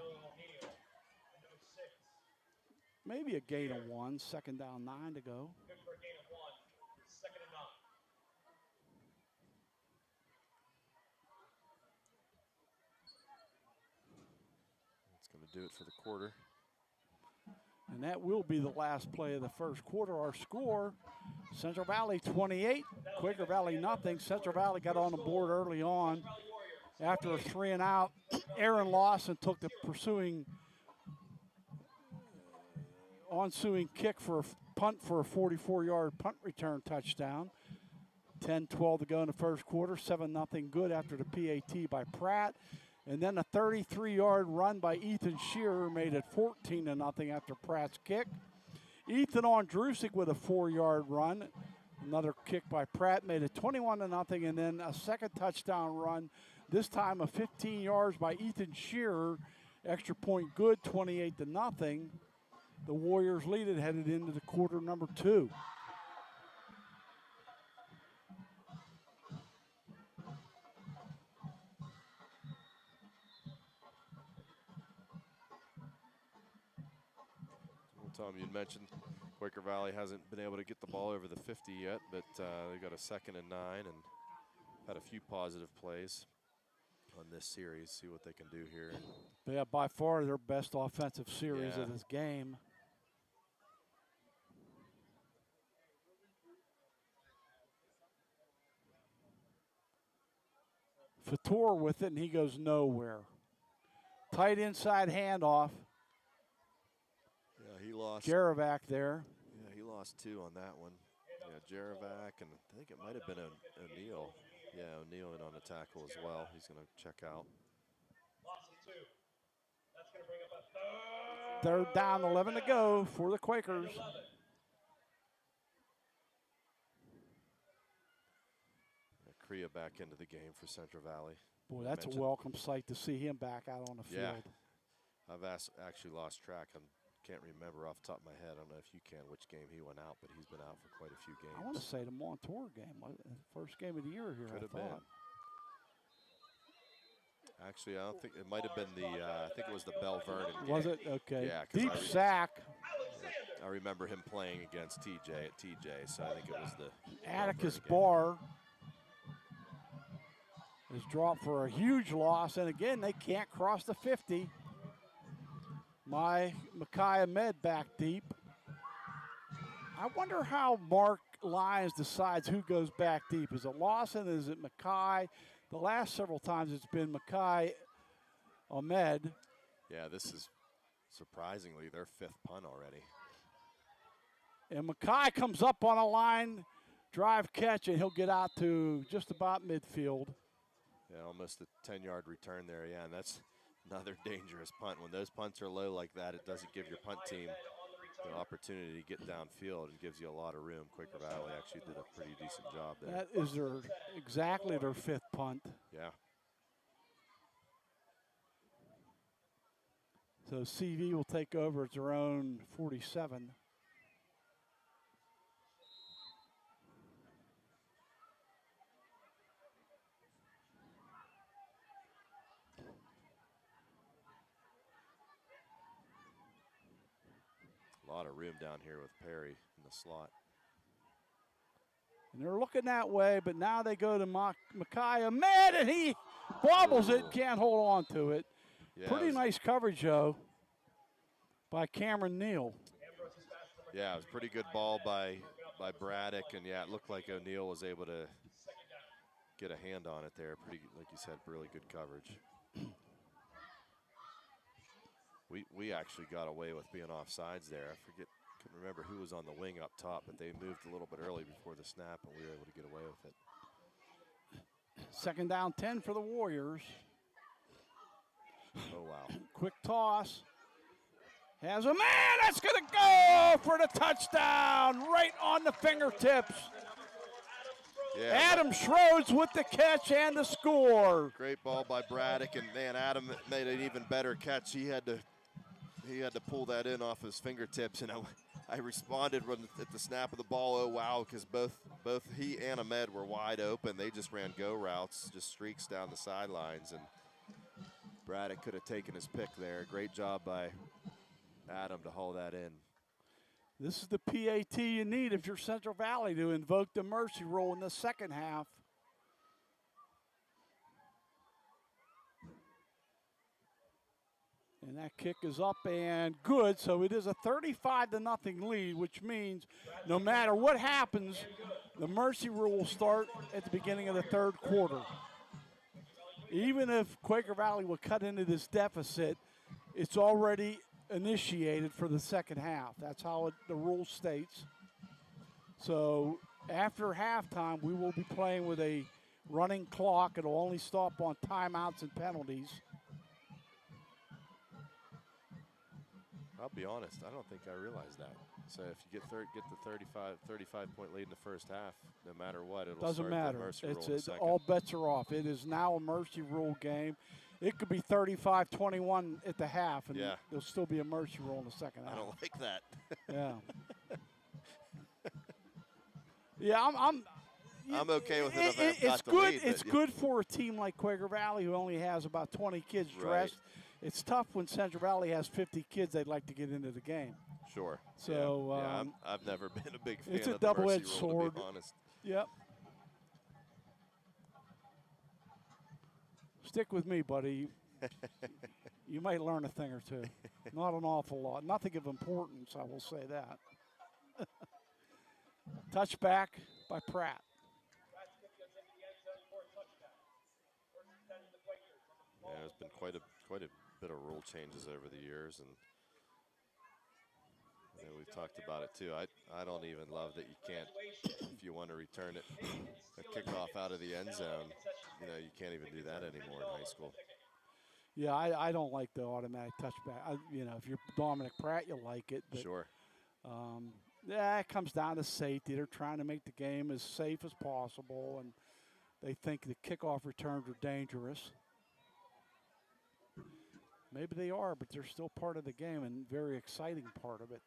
Maybe a gain of 1, 2nd down, 9 to go. Good for a gain of 1. 2nd and 9. That's going to do it for the quarter. And that will be the last play of the first quarter. Our score, Central Valley 28, Quaker Valley nothing. Central Valley got on the board early on. After a 3 and out, Aaron Lawson took the ensuing kick for a punt for a 44-yard punt return touchdown. 10-12 to go in the first quarter, 7-0 good after the PAT by Pratt. And then a 33-yard run by Ethan Shearer made it 14-0 after Pratt's kick. Ethan Ondrusik with a 4-yard run. Another kick by Pratt made it 21-0, and then a second touchdown run, this time of 15 yards by Ethan Shearer. Extra point good, 28-0. The Warriors lead it headed into the quarter number 2. Tom, you mentioned Quaker Valley hasn't been able to get the ball over the 50 yet, but they got a 2nd and 9 and had a few positive plays on this series. See what they can do here. Yeah, by far their best offensive series Yeah. of this game. Fator with it, and he goes nowhere. Tight inside handoff. Yeah, he lost. Jaravac there. Yeah, he lost 2 on that one. Yeah, Jaravac, and I think it might have been O'Neill. Yeah, O'Neill in on the tackle as well. He's going to check out. Loss of 2. That's going to bring up a 3rd down, 11 to go for the Quakers. Crea back into the game for Central Valley. Boy, that's a welcome sight to see him back out on the field. Yeah, I've actually lost track. I can't remember off the top of my head. I don't know if you can which game he went out, but he's been out for quite a few games. I want to say the Montour game, first game of the year here. Could have been. Actually, I don't think it might have been the. I think it was the Bell Vernon game. Was it? Okay. Yeah. Deep sack. I remember him playing against TJ at TJ, so I think it was the Atticus Barr is dropped for a huge loss, and again, they can't cross the 50. Makai Ahmed back deep. I wonder how Mark Lyons decides who goes back deep. Is it Lawson? Is it Makai? The last several times it's been Makai Ahmed. Yeah, this is surprisingly their 5th punt already. And Makai comes up on a line, drive catch, and he'll get out to just about midfield. Yeah, almost a 10-yard return there. Yeah, and that's another dangerous punt. When those punts are low like that, it doesn't give your punt team the opportunity to get downfield. It gives you a lot of room. Quaker Valley actually did a pretty decent job there. That is exactly their 5th punt. Yeah. So CV will take over at their own 47. A lot of room down here with Perry in the slot. And they're looking that way, but now they go to Makai Ahmed, and he bobbles it, can't hold on to it. Yeah, Pretty nice coverage, though. by Cameron Neal. Yeah, it was a pretty good ball by Braddock, and yeah, it looked like O'Neal was able to get a hand on it there. Pretty, like you said, really good coverage. We actually got away with being offsides there. Couldn't remember who was on the wing up top, but they moved a little bit early before the snap, and we were able to get away with it. 2nd down 10 for the Warriors. Oh, wow. Quick toss. Has a man that's going to go for the touchdown right on the fingertips. Yeah, Adam Schroeds with the catch and the score. Great ball by Braddock, and man, Adam made an even better catch. He had to pull that in off his fingertips, and I responded at the snap of the ball. Oh wow, because both he and Ahmed were wide open. They just ran go routes, just streaks down the sidelines, and Braddock could have taken his pick there. Great job by Adam to haul that in. This is the PAT you need if you're Central Valley to invoke the mercy rule in the second half. And that kick is up and good, so it is a 35-0 lead, which means no matter what happens, the mercy rule will start at the beginning of the 3rd quarter. Even if Quaker Valley will cut into this deficit, it's already initiated for the second half. That's how the rule states. So after halftime, we will be playing with a running clock. It'll only stop on timeouts and penalties. I'll be honest, I don't think I realized that. So if you get the 35-point lead in the first half, no matter what, it'll Doesn't start matter. the mercy rule in the second. All bets are off. It is now a mercy rule game. It could be 35-21 at the half, and there'll still be a mercy rule in the second half. I don't like that. Yeah. Yeah, I'm okay with it. It's good. It's good for a team like Quaker Valley, who only has about 20 kids dressed. Right. It's tough when Central Valley has 50 kids they'd like to get into the game. Sure. So I've never been a big fan. It's a of the double-edged mercy sword. Rule, to be honest. Yep. Stick with me, buddy. You might learn a thing or two. Not an awful lot. Nothing of importance, I will say that. Touchback by Pratt. Yeah, there's been quite a bit of rule changes over the years, and we've talked about it too. I don't even love that you can't, if you want to return it, a kickoff out of the end zone, you can't even do that anymore in high school. Yeah, I don't like the automatic touchback. If you're Dominic Pratt, you like it. But, sure. It comes down to safety. They're trying to make the game as safe as possible, and they think the kickoff returns are dangerous. Maybe they are, but they're still part of the game and very exciting part of it.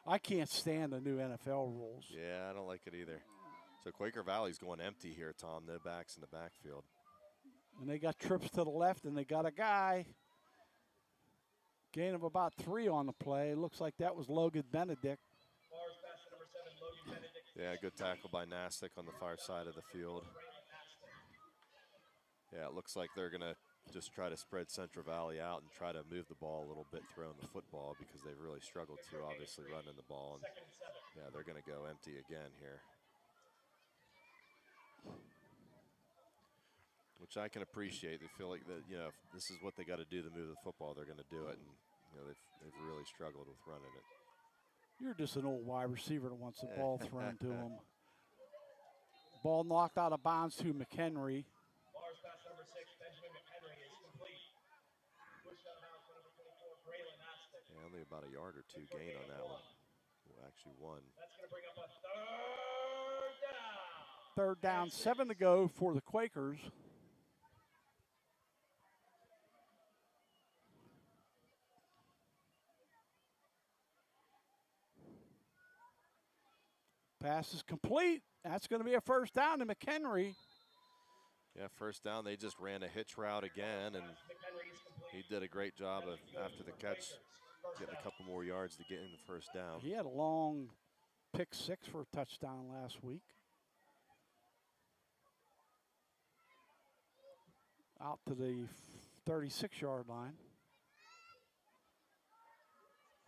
I can't stand the new NFL rules. Yeah, I don't like it either. So Quaker Valley's going empty here, Tom. No backs in the backfield. And they got trips to the left, and they got a guy. Gain of about 3 on the play. Looks like that was Logan Benedict. Yeah, good tackle by Nastic on the far side of the field. Yeah, it looks like they're going to just try to spread Central Valley out and try to move the ball a little bit throwing the football, because they've really struggled to obviously running the ball. And yeah, they're going to go empty again here, which I can appreciate. They feel like that, if this is what they got to do to move the football, they're going to do it. And they've really struggled with running it. You're just an old wide receiver that wants the ball thrown to him. Ball knocked out of bounds to McHenry. Yeah, only about a yard or 2 gain on that one. Well, actually 1. That's going to bring up a 3rd down, 7 to go for the Quakers. Pass is complete. That's going to be a 1st down to McHenry. Yeah, 1st down. They just ran a hitch route again, and he did a great job of, after the catch, getting a couple more yards to get in the 1st down. He had a long pick 6 for a touchdown last week. Out to the 36-yard line.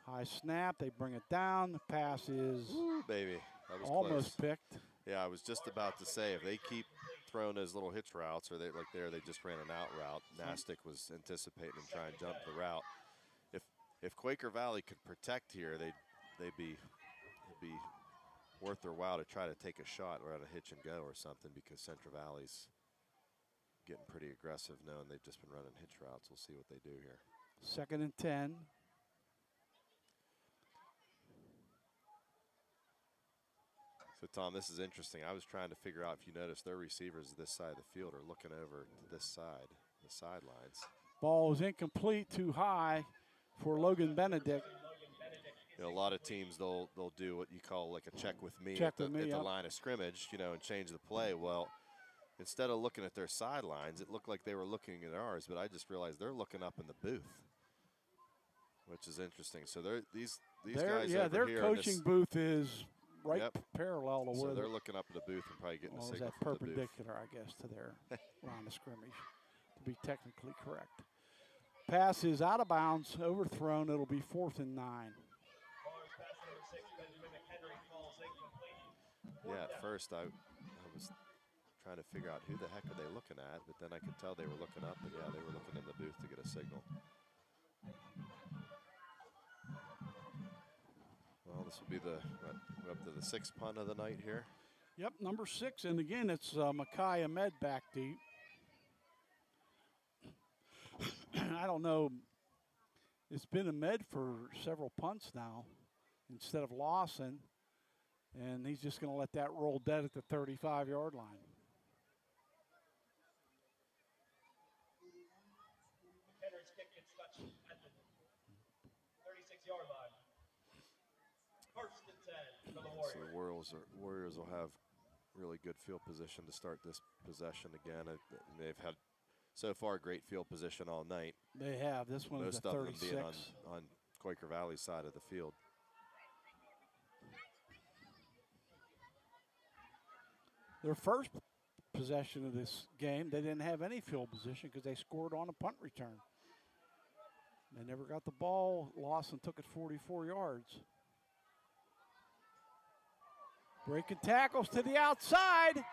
High snap, they bring it down. The pass is Ooh, baby, that was almost close. picked. Yeah, I was just about to say, if they keep throwing those little hitch routes, or they just ran an out route. Nastic was anticipating and trying to jump the route. If Quaker Valley could protect here, it'd be worth their while to try to take a shot or at a hitch and go or something, because Central Valley's getting pretty aggressive knowing they've just been running hitch routes. We'll see what they do here. 2nd and 10. So, Tom, this is interesting. I was trying to figure out if you notice their receivers this side of the field are looking over to this side, the sidelines. Ball is incomplete, too high for Logan Benedict. You know, a lot of teams, they'll do what you call like a check with me Check at the, with me, at the yep. line of scrimmage, you know, and change the play. Well, instead of looking at their sidelines, it looked like they were looking at ours, but I just realized they're looking up in the booth, which is interesting. So these guys over their here coaching booth is right Yep. parallel to So where they're looking up at the booth and probably getting a is signal that from the booth. perpendicular, I guess, to their line of scrimmage, to be technically correct. Pass is out of bounds, overthrown. It'll be 4th and 9. Yeah, at first I was trying to figure out who the heck are they looking at, but then I could tell they were looking up, and yeah, they were looking in the booth to get a signal. Well, this will be we're up to the 6th punt of the night here. Yep, number 6, and again, it's Makai Ahmed back deep. I don't know. It's been Ahmed for several punts now instead of Lawson, and he's just going to let that roll dead at the 35-yard line. Henry's kick gets touched at the 36-yard line. 1st and 10 for the Warriors. So the Warriors will have really good field position to start this possession again. And they've had so far great field position all night. They have. This one is Most a of them 36. being on Quaker Valley side of the field. Their first possession of this game, they didn't have any field position because they scored on a punt return. They never got the ball. Lawson took it 44 yards. Breaking tackles to the outside.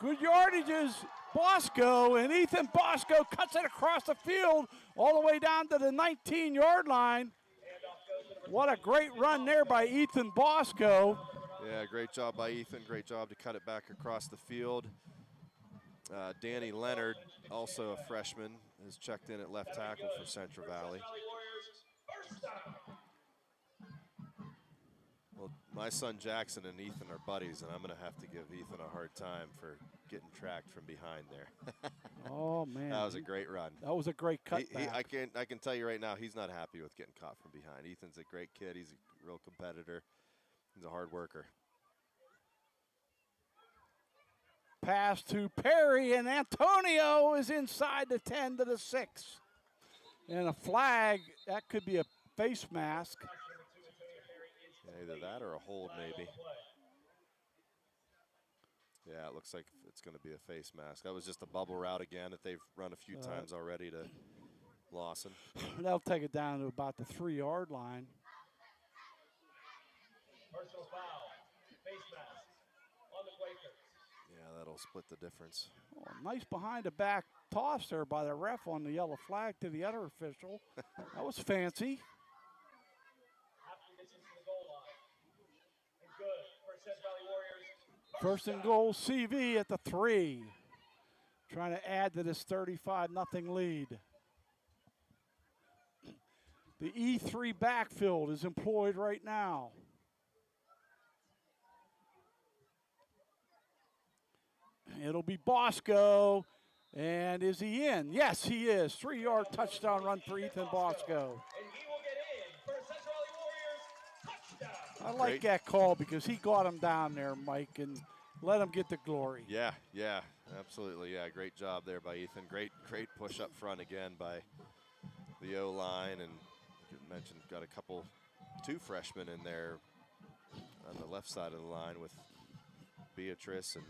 Good yardages. Bosco, and Ethan Bosco cuts it across the field all the way down to the 19-yard line. What a great run there by Ethan Bosco. Yeah, great job by Ethan. Great job to cut it back across the field. Danny Leonard, also a freshman, has checked in at left tackle for Central Valley. Well, my son Jackson and Ethan are buddies, and I'm going to have to give Ethan a hard time for getting tracked from behind there. Oh, man. That was a great run. That was a great cutback. I can tell you right now, he's not happy with getting caught from behind. Ethan's a great kid. He's a real competitor. He's a hard worker. Pass to Perry, and Antonio is inside the 10 to the 6. And a flag, that could be a face mask. Yeah, either that or a hold, maybe. Yeah, it looks like it's going to be a face mask. That was just a bubble route again that they've run a few times already to Lawson. They'll take it down to about the 3-yard line. Personal foul. Face mask on the Quakers. Yeah, that'll split the difference. Oh, nice behind-the-back toss there by the ref on the yellow flag to the other official. That was fancy. Half the distance to the goal line. And good for Central Valley Warriors. 1st and goal, CV at the 3. Trying to add to this 35-0 lead. The E3 backfield is employed right now. It'll be Bosco. And is he in? Yes, he is. 3-yard touchdown run for Ethan Bosco. And he will get in for a Central Valley Warriors touchdown. I like that call because he got him down there, Mike, and let him get the glory. Yeah, absolutely. Yeah, great job there by Ethan. Great push up front again by the O-line. And you mentioned got two freshmen in there on the left side of the line with Beatrice and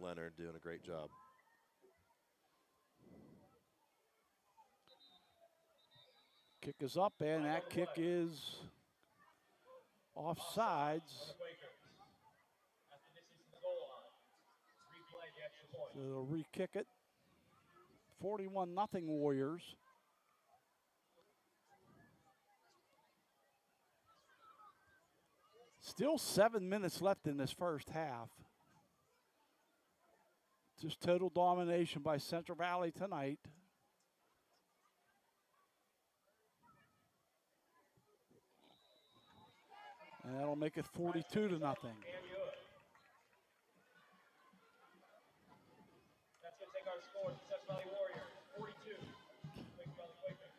Leonard doing a great job. Kick is up, and that kick is offsides. After this is the goal line. Replay the extra point. So they'll re-kick it. 41-0 Warriors. Still 7 minutes left in this first half. Just total domination by Central Valley tonight. And that'll make it 42-0. That's going to take our score to Central Valley Warriors. 42. Quaker Valley Quaker.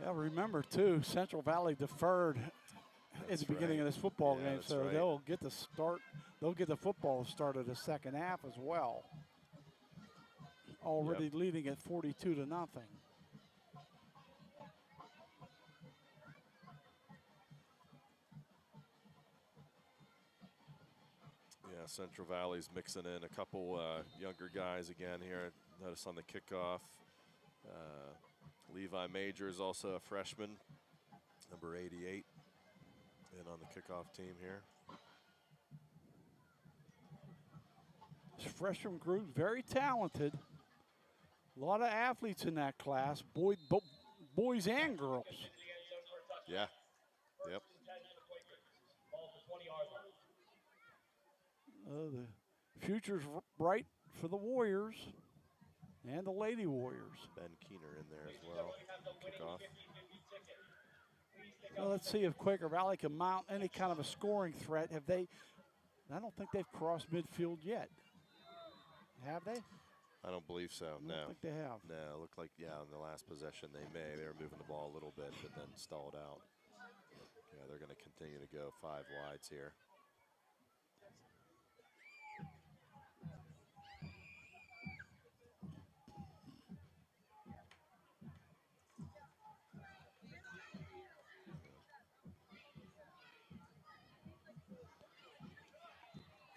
Yeah, remember too, Central Valley deferred at the beginning of this football game, so they'll get the start. They'll get the football start of the second half as well. Already leading at 42-0. Yeah, Central Valley's mixing in a couple younger guys again here. Notice on the kickoff, Levi Major is also a freshman, number 88, in on the kickoff team here. This freshman group, very talented. A lot of athletes in that class, boys and girls. Yeah. Yep. The future's bright for the Warriors and the Lady Warriors. Ben Keener in there as well. Kickoff. Well, let's see if Quaker Valley can mount any kind of a scoring threat. Have they? I don't think they've crossed midfield yet. Have they? I don't believe so. I don't think they have. No, it looked like, yeah, in the last possession they may. They were moving the ball a little bit, but then stalled out. Yeah, they're going to continue to go 5 wides here.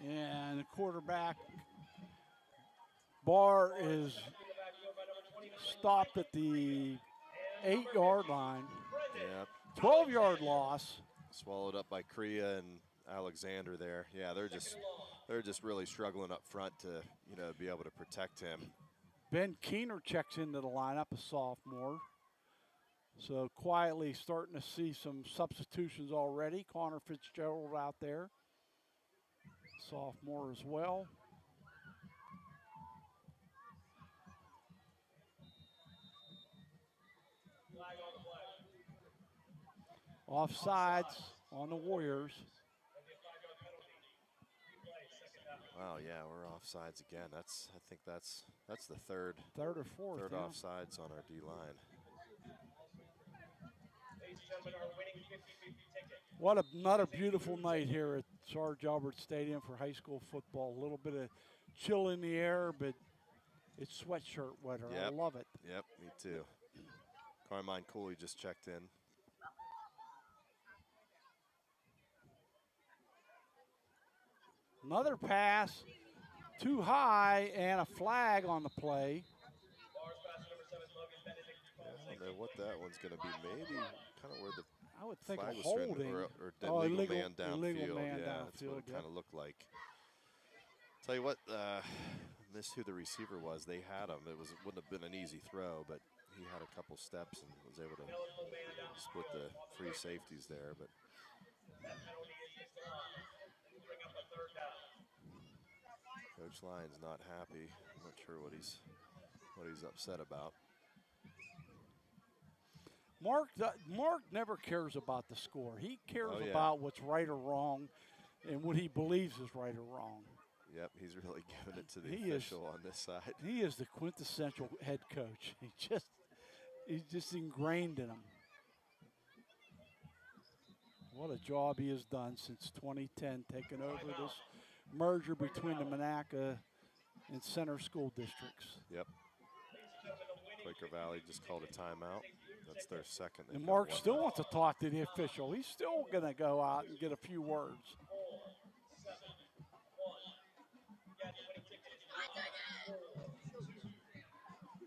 And the quarterback, Barr, is stopped at the 8-yard line. Yeah. 12-yard loss. Swallowed up by Kriya and Alexander there. Yeah, they're just really struggling up front to, be able to protect him. Ben Keener checks into the lineup, a sophomore. So quietly starting to see some substitutions already. Connor Fitzgerald out there, sophomore as well. Offsides on the Warriors. Wow, yeah, we're offsides again. I think that's the third or fourth. Third offsides on our D line. What another beautiful night here at Sarge Albert Stadium for high school football. A little bit of chill in the air, but it's sweatshirt weather. Yep. I love it. Yep, me too. Carmine Cooley just checked in. Another pass, too high, and a flag on the play. I don't know what that one's going to be. Maybe kind of where the I would think flag a was holding. or illegal man downfield. Illegal man yeah, downfield, that's what it kind of looked like. Tell you what, missed who the receiver was. They had him. Wouldn't have been an easy throw, but he had a couple steps and was able to split the free safeties there. But Coach Lyon's not happy. I'm not sure what he's upset about. Mark never cares about the score. He cares yeah. about what's right or wrong and what he believes is right or wrong. Yep, he's really giving it to the official on this side. He is the quintessential head coach. He's just ingrained in him. What a job he has done since 2010, taking over this merger between the Monaca and Center school districts. Yep. Quaker Valley just called a timeout. That's their second. They've And got Mark one still left. wants to talk to the official. He's still going to go out and get a few words. 4, 7, 1. Get winning ticket is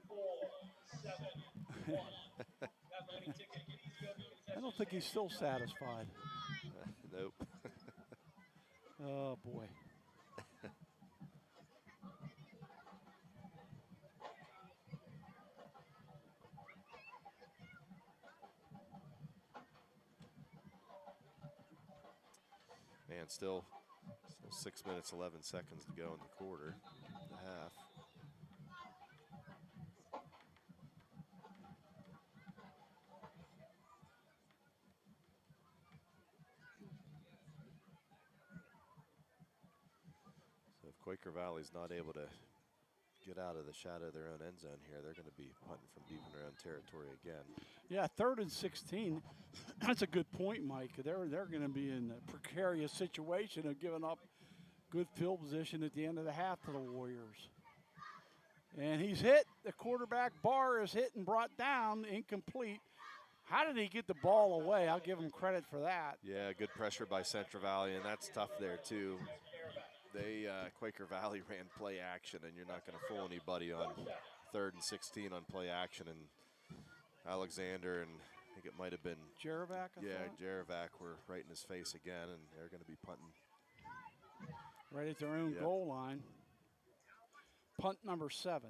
4, 7, 1. That winning ticket, please go to the I don't concession think he's still satisfied. Nope. Oh, boy. Man, still 6 minutes, 11 seconds to go in the quarter, the half. So if Quaker Valley's not able to get out of the shadow of their own end zone here, they're going to be punting from deep in their own territory again. Yeah, 3rd and 16. That's a good point, Mike. They're going to be in a precarious situation of giving up good field position at the end of the half to the Warriors. And he's hit. The quarterback Barr is hit and brought down, incomplete. How did he get the ball away? I'll give him credit for that. Yeah, good pressure by Central Valley, and that's tough there too. They Quaker Valley ran play action, and you're not going to fool anybody on 3rd and 16 on play action. And Alexander and I think it might have been Jerevac, I thought. Jerevac were right in his face again, and they're going to be punting. Right at their own goal line. Punt number 7.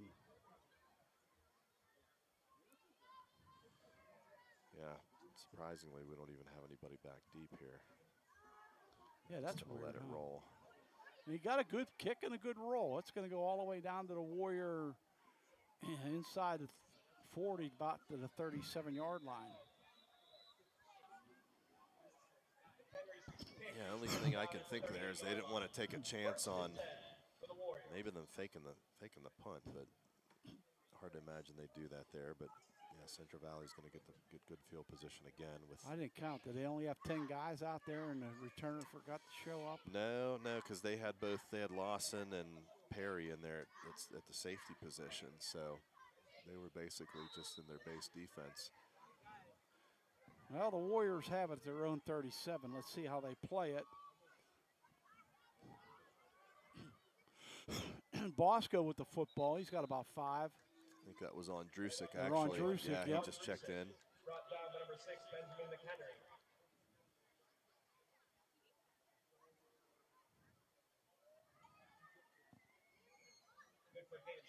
Yeah, surprisingly, we don't even have anybody back deep here. Yeah, that's Just gonna weird. let it roll. He got a good kick and a good roll. It's going to go all the way down to the Warrior inside the 40, about to the 37-yard line. Yeah, only thing I can think there is they didn't want to take a chance on maybe them faking the punt, but hard to imagine they do that there. But yeah, Central Valley's going to get the good field position again. With I didn't count. Did they only have 10 guys out there and the returner forgot to show up? No, because they had Lawson and Perry in there at the safety position, so they were basically just in their base defense. Well, the Warriors have it at their own 37. Let's see how they play it. Bosco with the football. He's got about 5. I think that was on Drusick, They're actually. on Drusick, yeah, yep. He just checked in. Brought down by number 6, Benjamin McHenry. Good for gain of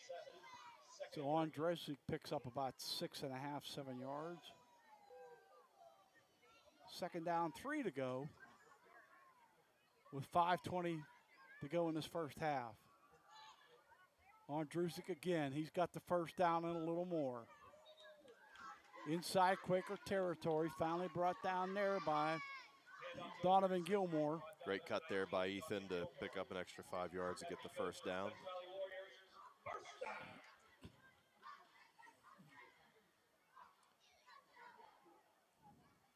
7. So Andresic picks up about 6.5, 7 yards. 2nd down, 3 to go with 5:20 to go in this first half. Andresic again. He's got the first down and a little more. Inside Quaker territory, finally brought down there by Donovan Gilmore. Great cut there by Ethan to pick up an extra 5 yards to get the first down.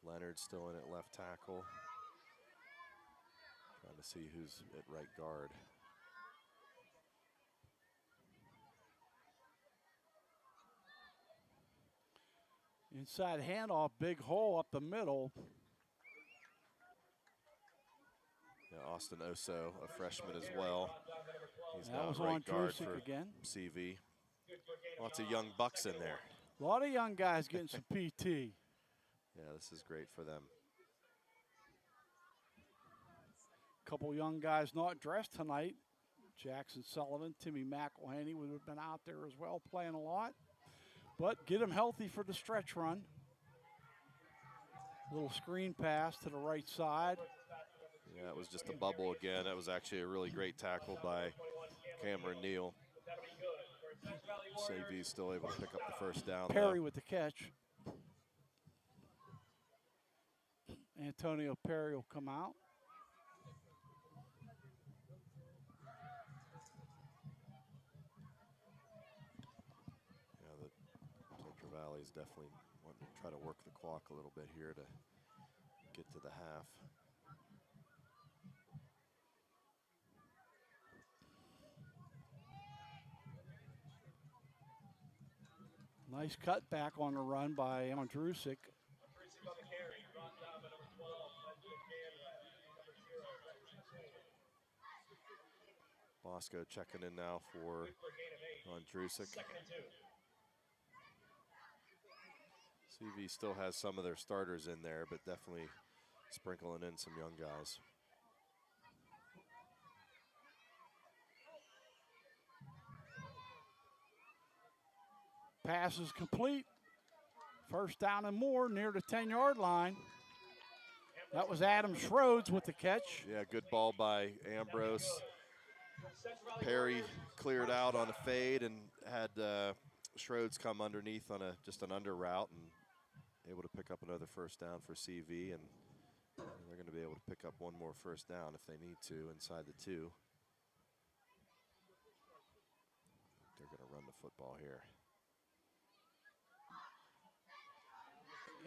Leonard still in at left tackle. Trying to see who's at right guard. Inside handoff, big hole up the middle. Yeah, Austin Oso, a freshman as well. He's That now was right on guard Trusick for again. CV. Lots of young bucks in there. A lot of young guys getting some PT. Yeah, this is great for them. Couple young guys not dressed tonight. Jackson Sullivan, Timmy McElhaney would have been out there as well, playing a lot. But get him healthy for the stretch run. Little screen pass to the right side. Yeah, it was just a bubble again. That was actually a really great tackle by Cameron Neal. CV's still able to pick up the first down. Perry with the catch. Antonio Perry will come out. Yeah, the Central Valley is definitely wanting to try to work the clock a little bit here to get to the half. Nice cut back on the run by Andrusik. Andrusik on the carry, brought down by number 12, number 0. Bosco checking in now for Quaker gain of 8. Andrusik. 2nd and 2. CV still has some of their starters in there, but definitely sprinkling in some young guys. Pass is complete. First down and more near the 10-yard line. That was Adam Schroeds with the catch. Yeah, good ball by Ambrose. Perry cleared out on a fade and had Schroeds come underneath on just an under route and able to pick up another first down for CV, and they're going to be able to pick up one more first down if they need to inside the 2. They're going to run the football here.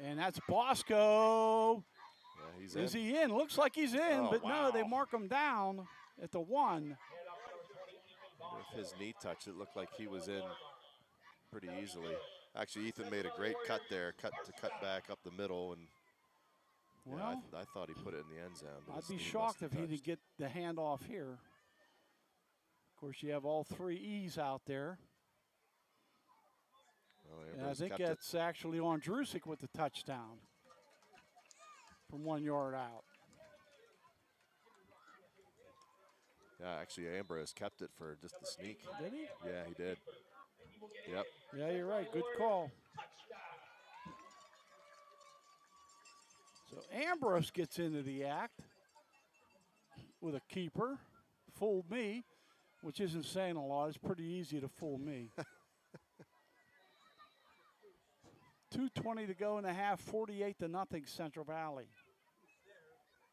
And that's Bosco. Yeah, he's Is in. he in? Looks like he's in, Oh, but no, they wow. mark him down at the 1. With his knee touch, it looked like he was in pretty easily. Actually, Ethan made a great cut there, cut back up the middle, and well, yeah, I thought he put it in the end zone. But I'd his be knee shocked must if have he didn't touched. get the handoff here. Of course, you have all 3 E's out there. Well, And I think that's actually Andrusik with the touchdown from 1 yard out. Yeah, actually, Ambrose kept it for just the sneak. Did he? Yeah, he did. Yep. Yeah, you're right. Good call. So Ambrose gets into the act with a keeper. Fooled me, which isn't saying a lot. It's pretty easy to fool me. 2:20 to go in the half, 48-0 Central Valley.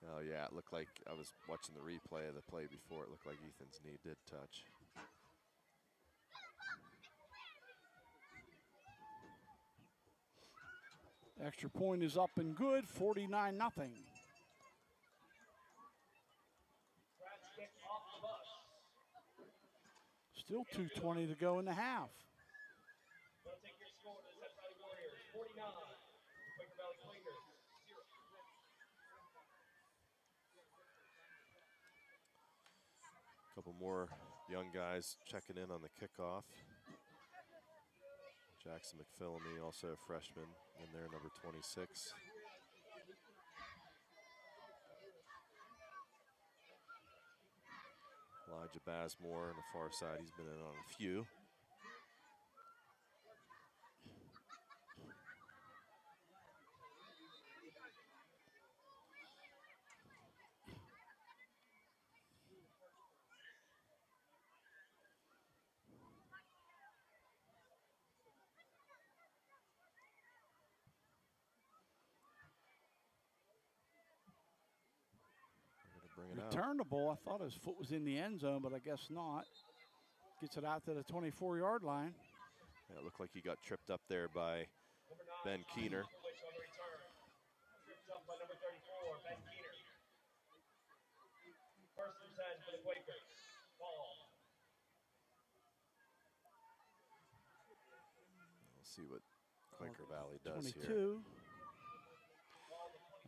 Oh, yeah, it looked like I was watching the replay of the play before. It looked like Ethan's knee did touch. Extra point is up and good, 49-0. Still 2:20 to go in the half. Going to take your score to the Central Valley Warriors, 49. Quaker Valley Quakers, 0. A couple more young guys checking in on the kickoff. Jackson McPhillamy, also a freshman, in there, number 26. Elijah Basmore on the far side. He's been in on a few. Bring it out. Returnable. I thought his foot was in the end zone, but I guess not. Gets it out to the 24-yard line. Yeah, it looked like he got tripped up there by Ben Keener. Tripped up by number 34, Ben Keener. First and 10 for the Quakers. Ball. We'll see what Quaker Valley does 22.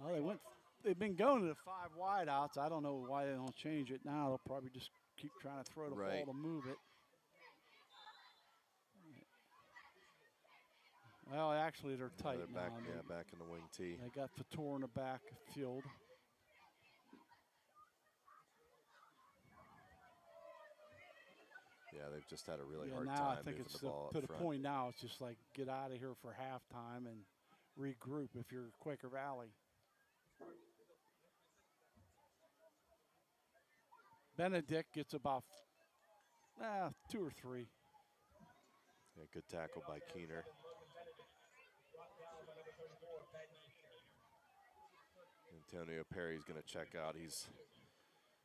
here. Well, they've been going to the 5 wideouts. I don't know why they don't change it now. They'll probably just keep trying to throw the ball to move it. Well, actually, they're tight They're back, now. back in the wing tee. They got Fator in the back field. Yeah, they've just had a really hard now time I think moving it's the ball to up the front. point now. It's just like get out of here for halftime and regroup if you're Quaker Valley. Benedict gets about 2 or 3. Yeah, good tackle by Keener. Antonio Perry's going to check out. He's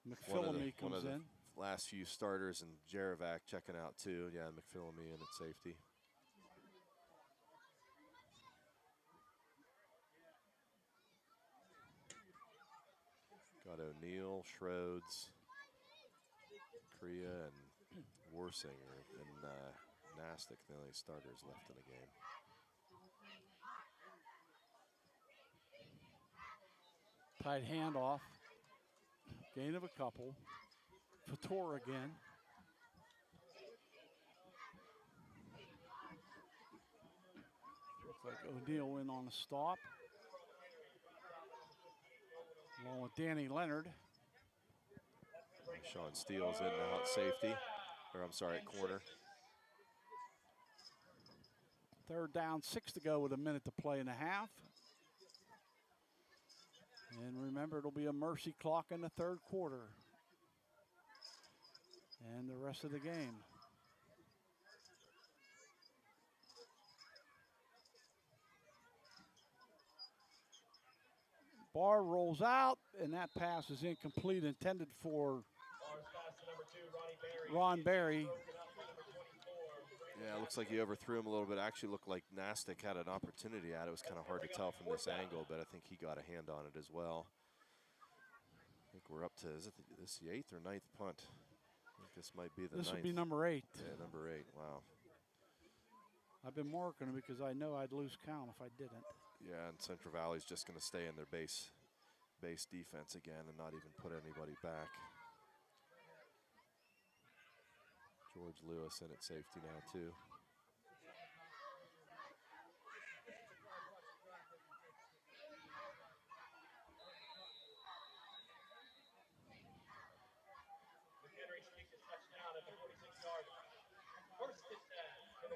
McPhillamy one comes of the in. last few starters, and Jerevac checking out too. Yeah, McPhillamy in at safety. Got O'Neill, Schroeds, Korea, and Warsinger. And Nastic, the only starters left in the game. Tight handoff. Gain of a couple. Fator again. Looks like O'Neal in on a stop. Along with Danny Leonard. Sean Steele's in now at safety. Or I'm sorry, at corner. 3rd down, 6 to go with a minute to play and a half. And remember, it'll be a mercy clock in the 3rd quarter. And the rest of the game. Barr rolls out, and that pass is incomplete, intended for Ron Berry. Yeah, it looks like he overthrew him a little bit. Actually looked like Nastic had an opportunity at it. It was kind of hard to tell from this angle, but I think he got a hand on it as well. I think we're up to, is it this the 8th or 9th punt? I think this might be the 9th. This would be number 8. Yeah, number 8, wow. I've been marking it because I know I'd lose count if I didn't. Yeah, and Central Valley's just going to stay in their base defense again and not even put anybody back. George Lewis in at safety now too.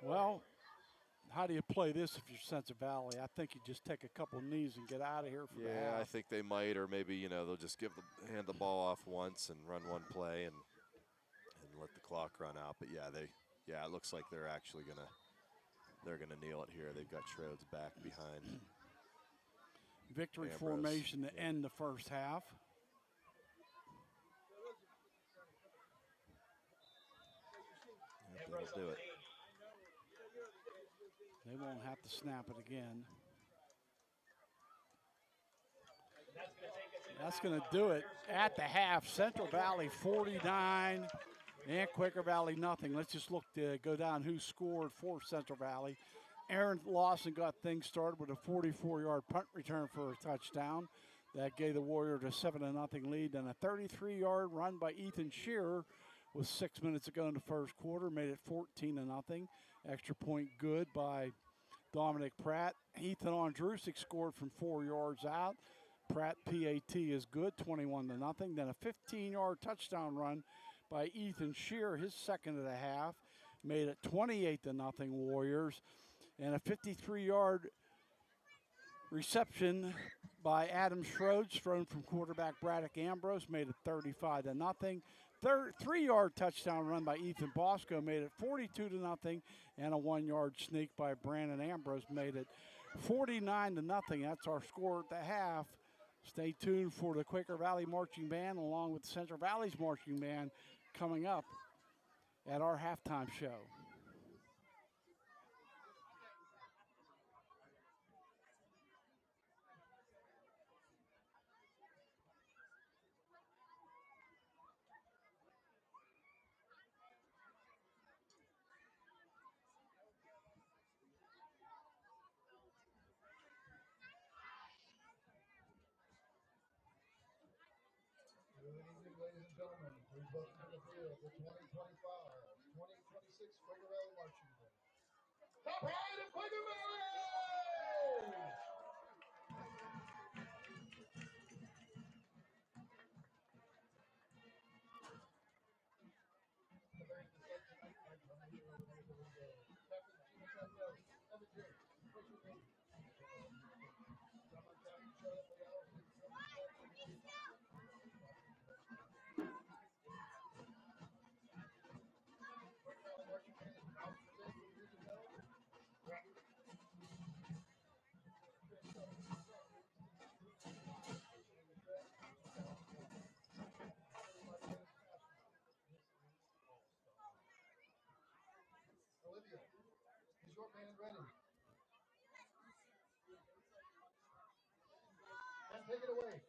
Well, how do you play this if you're Central Valley? I think you just take a couple knees and get out of here for the half. Yeah, I think they might, or maybe they'll just hand the ball off once and run one play and let the clock run out. But yeah, it looks like they're actually gonna kneel it here. They've got Schroed's back behind. Victory Ambrose. formation to end the first half. Yep, that'll do it. They won't have to snap it again. That's going to do it at the half. Central Valley 49 and Quaker Valley nothing. Let's just look to go down who scored for Central Valley. Aaron Lawson got things started with a 44-yard punt return for a touchdown. That gave the Warriors a 7-0 lead. And a 33-yard run by Ethan Shearer with 6 minutes to go in the first quarter made it 14-0. Extra point good by Dominic Pratt. Ethan Andrusik scored from 4 yards out. Pratt PAT is good, 21-0. Then a 15-yard touchdown run by Ethan Shearer, his second of the half, made it 28-0 Warriors. And a 53-yard reception by Adam Schroed, thrown from quarterback Braddock Ambrose, made it 35-0. 3-yard touchdown run by Ethan Bosco made it 42-0, and a 1-yard sneak by Brandon Ambrose made it 49-0. That's our score at the half. Stay tuned for the Quaker Valley Marching Band along with Central Valley's Marching Band coming up at our halftime show. Good evening, ladies and gentlemen. Please welcome to the field the 2025-2026 Quaker Valley Marching Band. Top right of Quaker Valley! Olivia, is your band ready? And take it away.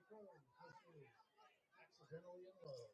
Pros. This is Accidentally in Love.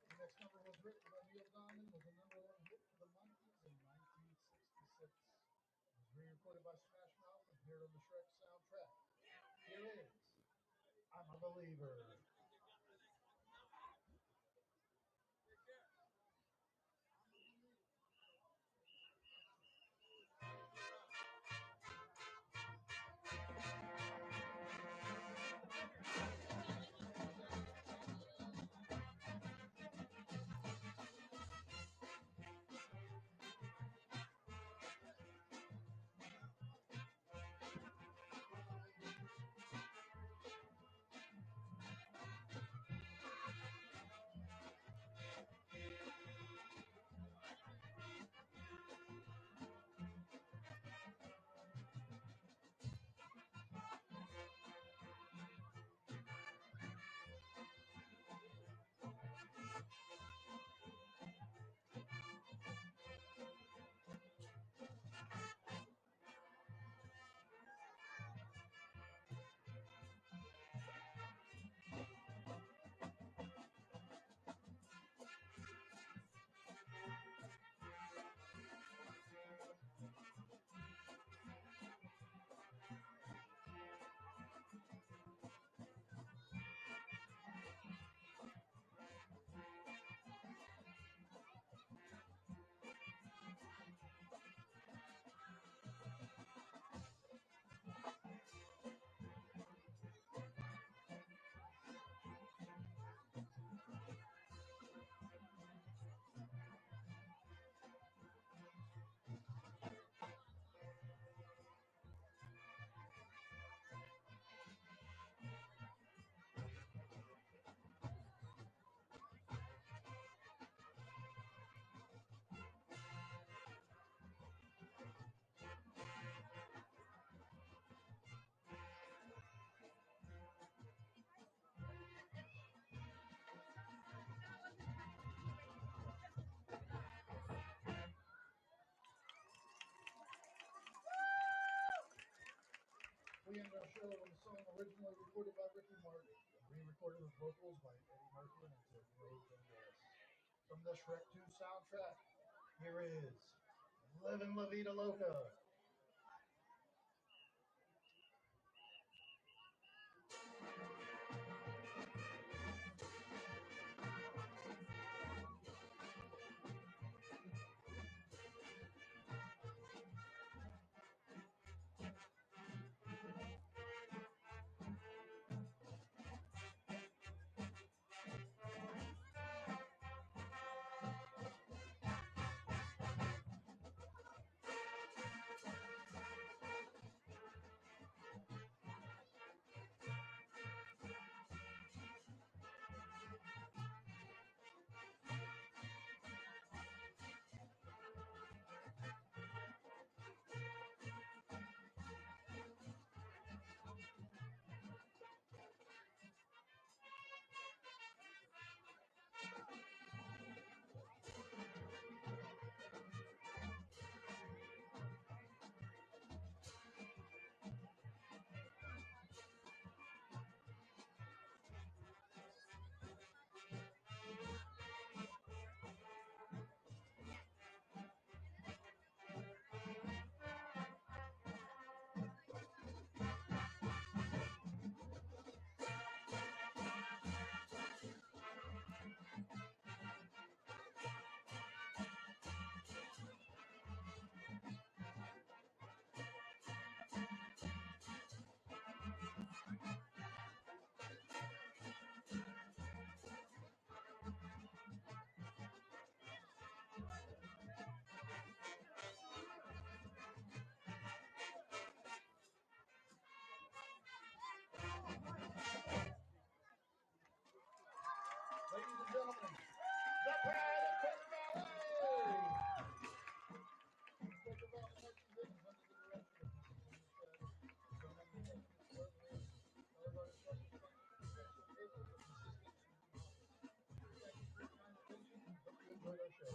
The next number was written by Neil Diamond, was a number one hit for the Monkees in 1966. It was re-recorded by Smash Mouth and appeared on the Shrek soundtrack. Here is I'm a Believer. We end our show with a song originally recorded by Ricky Martin and re-recorded with vocals by Eddie Murphy and Antonio Banderas. From the Shrek 2 soundtrack, here is Livin' La Vida Loca. Ladies and gentlemen, the pride of Quaker Valley. Quaker Valley marches in under the direction of Mr. Jimmy Shadid, the member of Miss Beverly, our instructor, special vocals, and assistant Susan Hopper. Thank you for your kind attention and hope you enjoyed our show.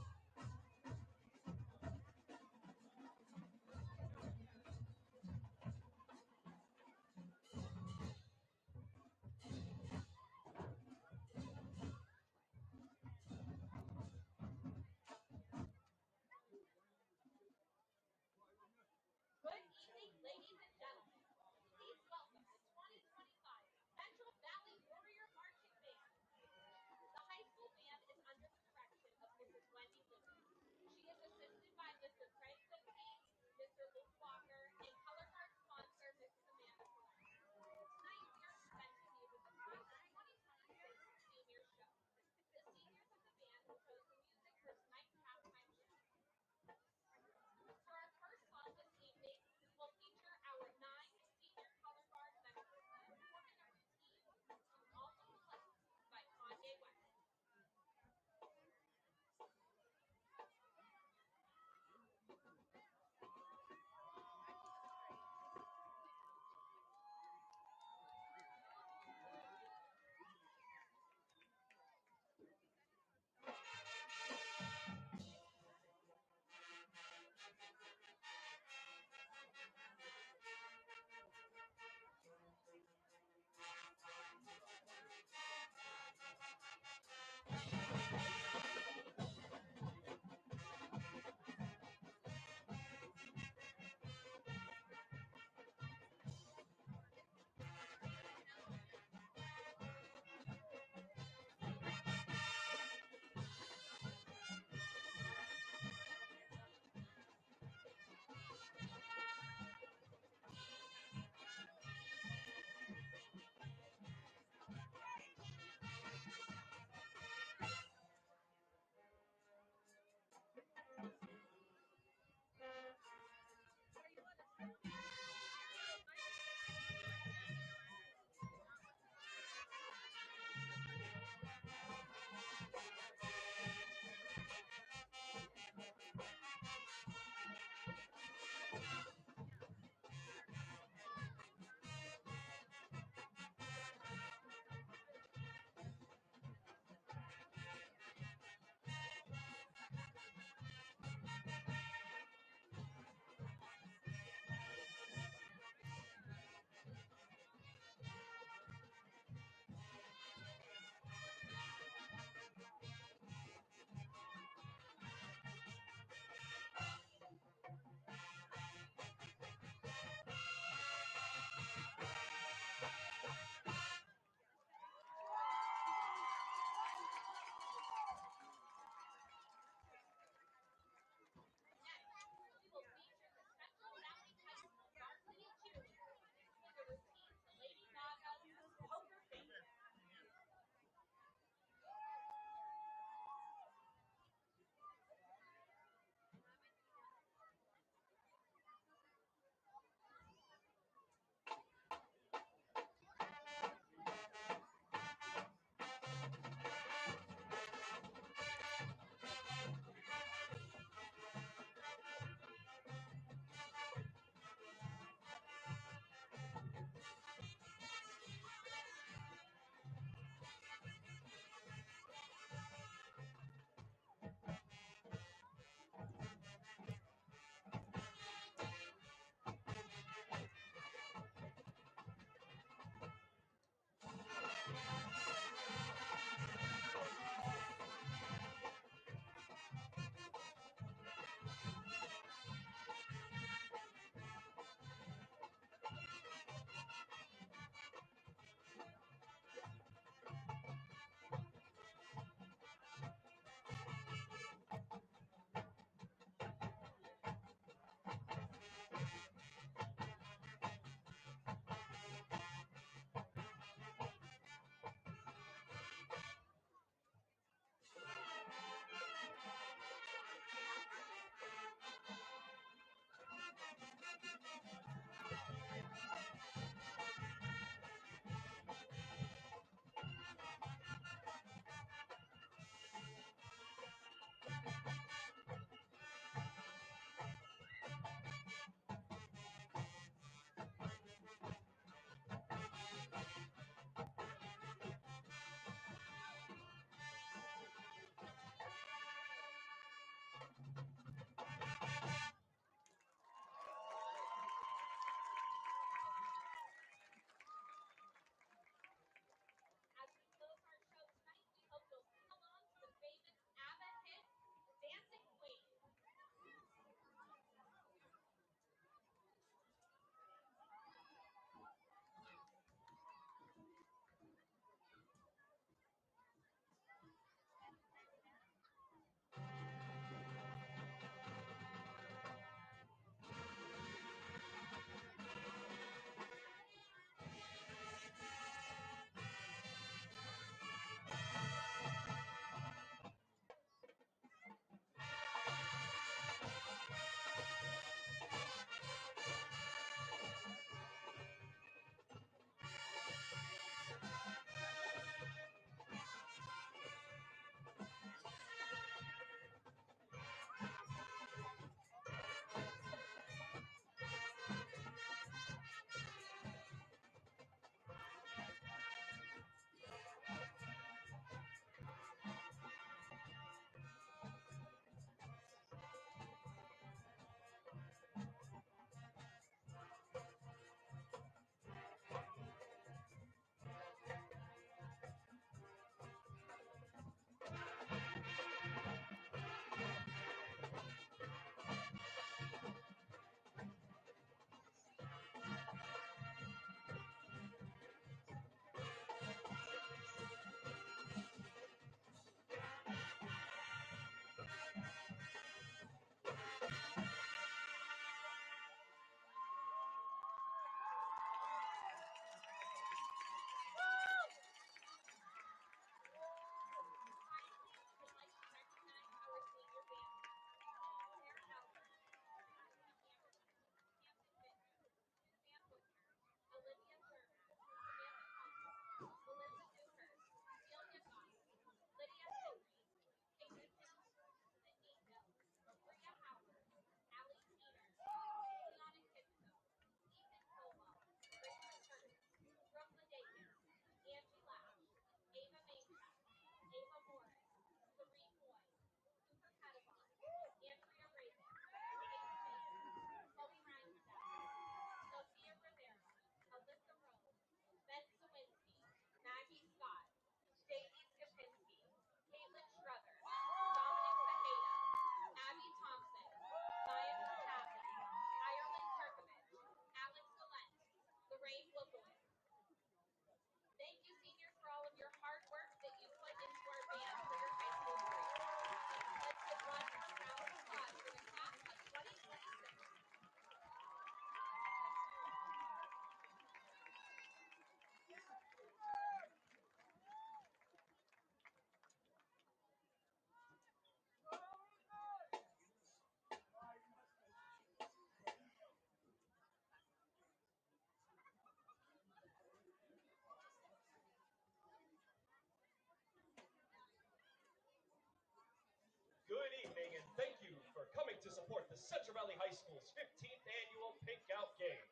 the Central Valley High School's 15th annual Pink Out Game.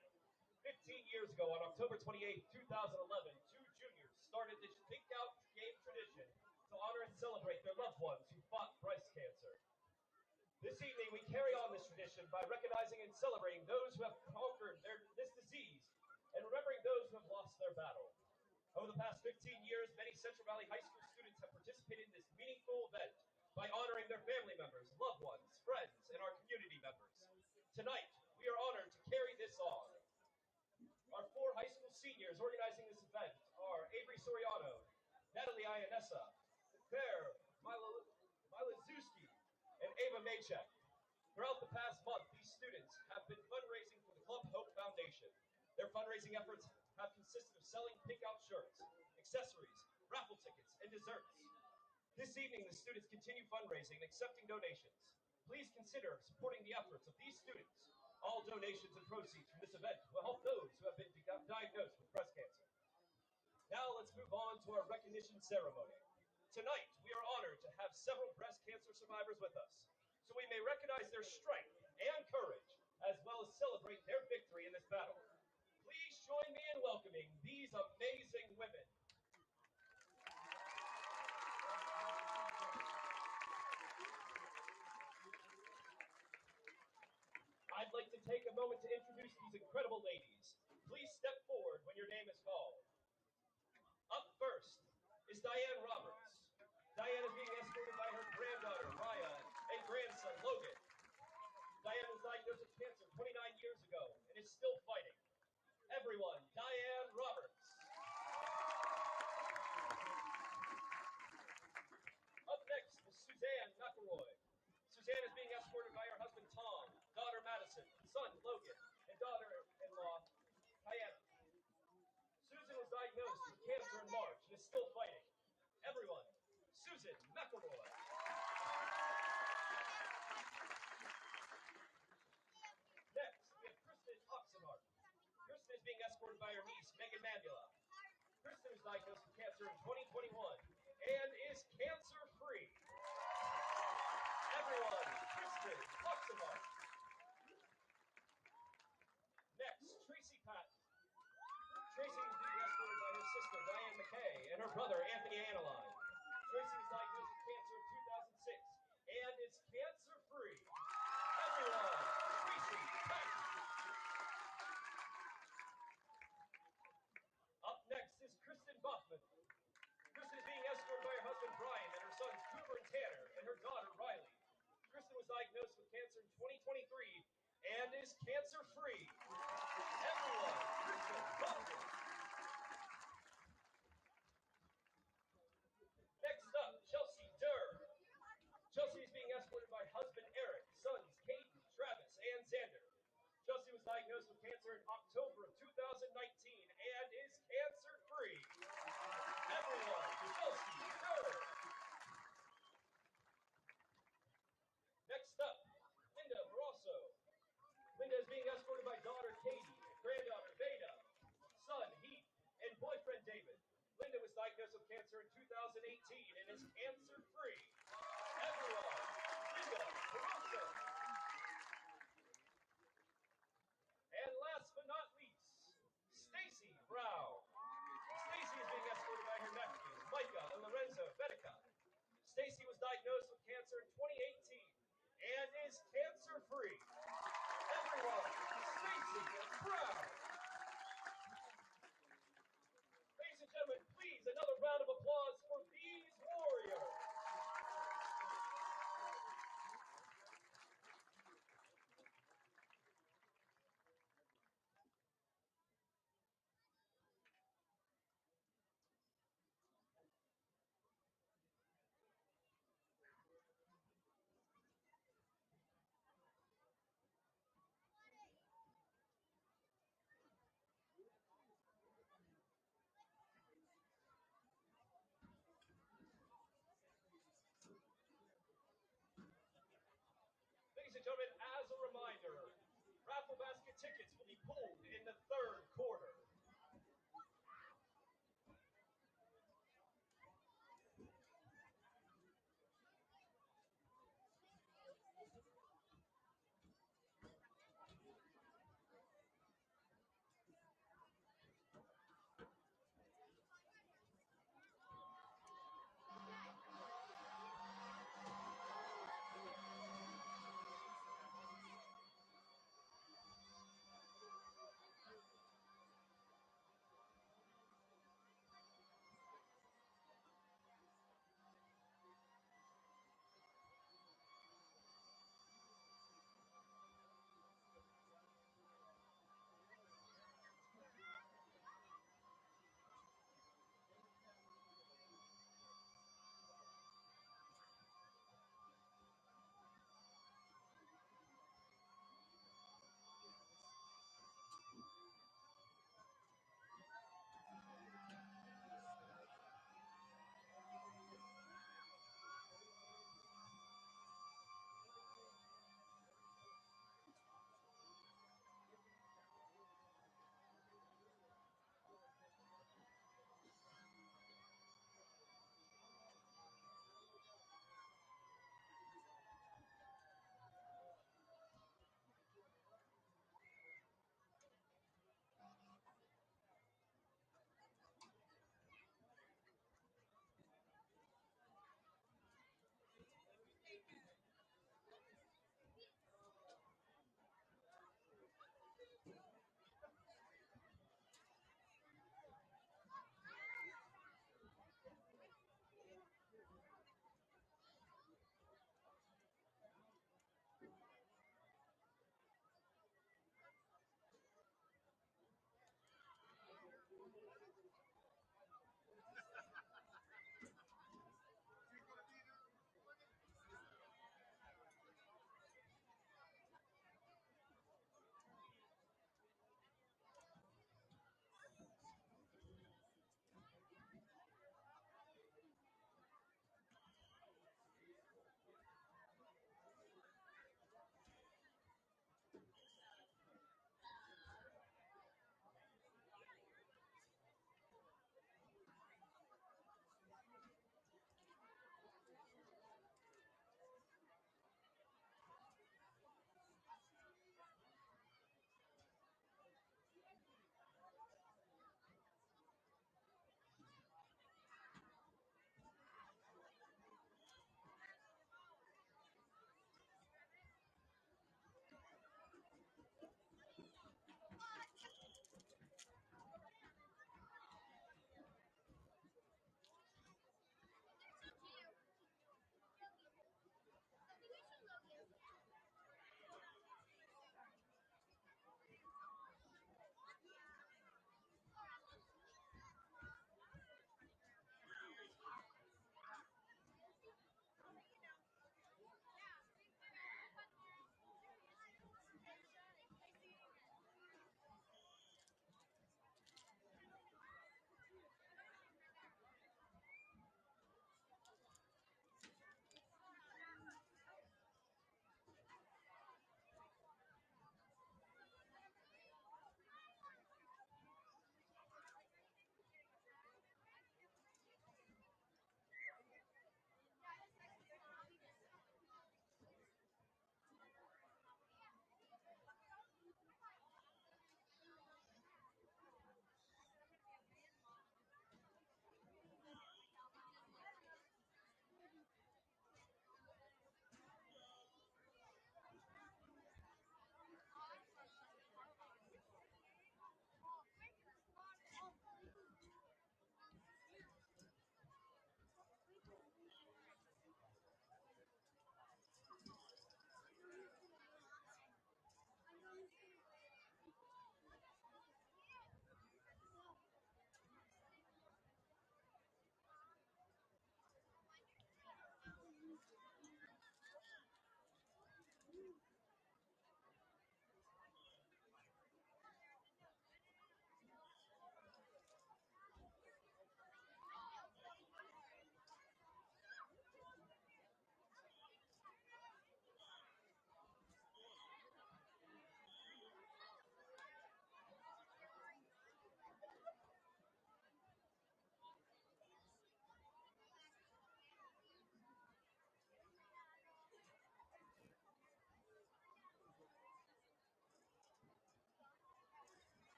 15 years ago, on October 28, 2011, two juniors started this Pink Out Game tradition to honor and celebrate their loved ones who fought breast cancer. This evening, we carry on this tradition by recognizing and celebrating those who have conquered this disease and remembering those who have lost their battle. Over the past 15 years, many Central Valley High School students have participated in this meaningful event by honoring their family members, loved ones, friends, and our community members. Tonight, we are honored to carry this on. Our four high school seniors organizing this event are Avery Soriano, Natalie Ianessa, Claire Milazewski, and Ava Maychek. Throughout the past month, these students have been fundraising for the Club Hope Foundation. Their fundraising efforts have consisted of selling Pink Out shirts, accessories, raffle tickets, and desserts. This evening, the students continue fundraising and accepting donations. Please consider supporting the efforts of these students. All donations and proceeds from this event will help those who have been diagnosed with breast cancer. Now let's move on to our recognition ceremony. Tonight, we are honored to have several breast cancer survivors with us, so we may recognize their strength and courage, as well as celebrate their victory in this battle. Please join me in welcoming these amazing women. I'd like to take a moment to introduce these incredible ladies. Please step forward when your name is called. Up first is Diane Roberts. Diane is being escorted by her granddaughter, Raya, and grandson, Logan. Diane was diagnosed with cancer 29 years ago and is still fighting. Everyone, Diane Roberts. Up next is Suzanne McElroy. Suzanne is being escorted by her husband, Tom, daughter, Madison, son, Logan, and daughter-in-law, Diana. Susan was diagnosed with cancer in March and is still fighting. Everyone, Susan McElroy. Next, we have Kristen Oxenhart. Kristen is being escorted by her niece, Megan Mamula. Kristen was diagnosed with cancer in 2021 and is cancer-free. Everyone, Kristen Oxenhart. Next, Tracy Patton. Tracy is being escorted by her sister, Diane McKay, and her brother, Anthony Analine. Tracy was diagnosed with cancer in 2006 and is cancer-free. Everyone, Tracy Patton. Up next is Kristen Buffman. Kristen is being escorted by her husband, Brian, and her sons, Cooper and Tanner, and her daughter, Riley. Kristen was diagnosed with cancer in 2023 and is cancer-free. Everyone, Kristen Buffman. Next up, Chelsea Durr. Chelsea is being escorted by husband Eric, sons Caden, Travis, and Xander. Chelsea was diagnosed with cancer in October of 2019 and is cancer-free. Everyone, Chelsea Durr. Next up, Linda Barroso. Linda is being escorted by daughter Katie, granddaughter Veda, son Heath, and boyfriend David. Linda was diagnosed with cancer in 2018 and is cancer-free. Everyone, Linda Barroso. And last but not least, Stacy Brown. Stacy is being escorted by her nephews, Micah and Lorenzo Bedeca. Stacy was diagnosed with cancer in 2018 and is cancer-free. Everyone, Stacy Brown. Ladies and gentlemen, please, another round of applause for these warriors. Ladies and gentlemen, as a reminder, raffle basket tickets will be pulled in the third quarter.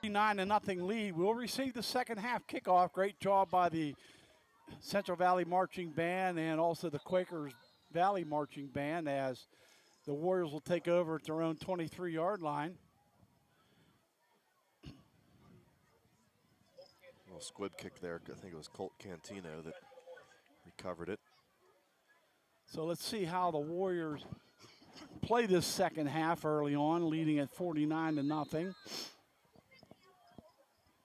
9-0 lead. We'll receive the second half kickoff. Great job by the Central Valley Marching Band and also the Quakers Valley Marching Band as the Warriors will take over at their own 23-yard line. Little squib kick there. I think it was Colt Cantino that recovered it. So let's see how the Warriors play this second half early on, leading at 49-0.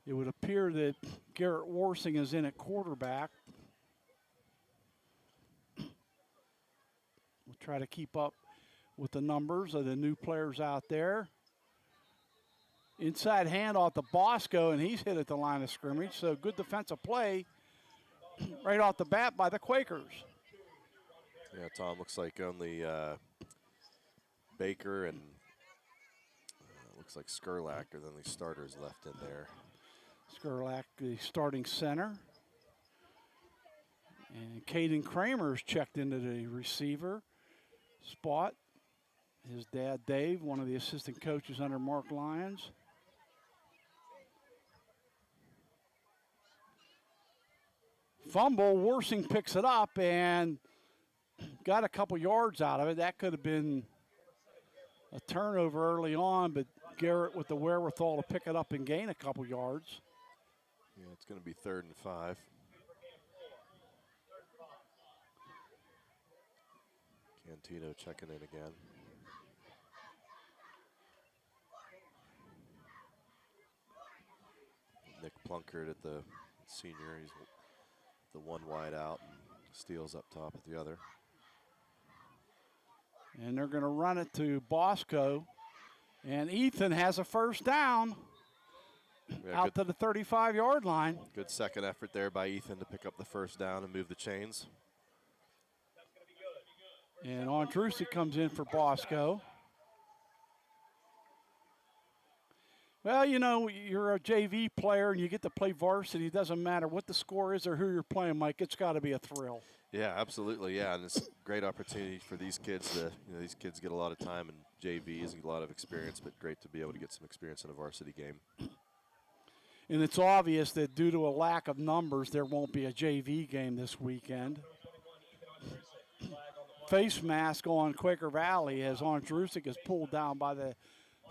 It would appear that Garrett Warsing is in at quarterback. We'll try to keep up with the numbers of the new players out there. Inside handoff to Bosco, and he's hit at the line of scrimmage. So good defensive play right off the bat by the Quakers. Yeah, Tom, looks like only Baker and looks like Skurlak are the only starters left in there. Skurlak, the starting center. And Caden Kramer's checked into the receiver spot. His dad, Dave, one of the assistant coaches under Mark Lyons. Fumble, Warsing picks it up and got a couple yards out of it. That could have been a turnover early on, but Garrett with the wherewithal to pick it up and gain a couple yards. Yeah, it's going to be 3rd and 5. Cantino checking in again. Nick Plunkert at the senior. He's the one wide out and Steele's up top at the other. And they're going to run it to Bosco. And Ethan has a first down out to the 35-yard line. Good second effort there by Ethan to pick up the first down and move the chains. And Andrusi comes in for Bosco. Well, you know, you're a JV player and you get to play varsity. It doesn't matter what the score is or who you're playing, Mike. It's got to be a thrill. Yeah, absolutely. Yeah, and it's a great opportunity for these kids to, these kids get a lot of time in JVs and a lot of experience, but great to be able to get some experience in a varsity game. And it's obvious that due to a lack of numbers, there won't be a JV game this weekend. Face mask on Quaker Valley as Andrusic is pulled down by the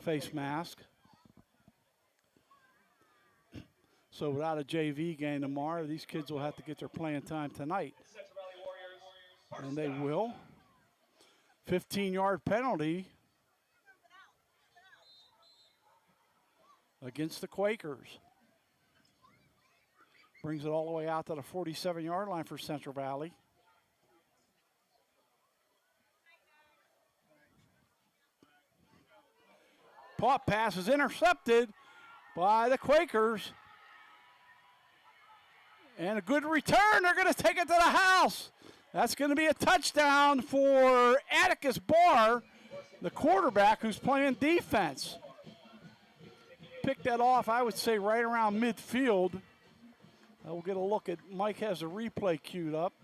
face mask. So without a JV game tomorrow, these kids will have to get their playing time tonight. And they will. 15-yard penalty against the Quakers. Brings it all the way out to the 47-yard line for Central Valley. Pop pass is intercepted by the Quakers. And a good return. They're going to take it to the house. That's going to be a touchdown for Atticus Barr, the quarterback who's playing defense. Picked that off, I would say, right around midfield. We'll get a look at, Mike has a replay queued up.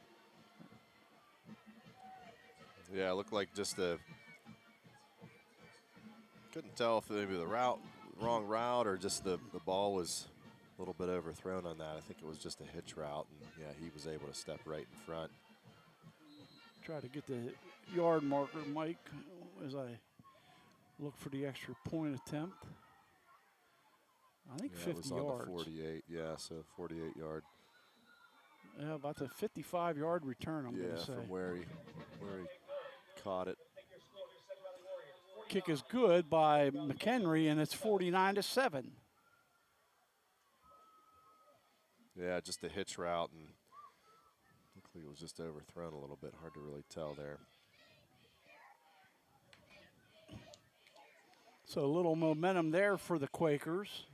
Yeah, it looked like just a, couldn't tell if maybe the wrong route or just the ball was a little bit overthrown on that. I think it was just a hitch route, and yeah, he was able to step right in front. Try to get the yard marker, Mike, as I look for the extra point attempt. I think 50 it was yards. On the 48, yeah, so 48-yard. Yeah, about the 55-yard return, I'm going to say. From where he caught it. Kick is good by McHenry, and it's 49-7. Yeah, just a hitch route, and looked like it was just overthrown a little bit. Hard to really tell there. So a little momentum there for the Quakers.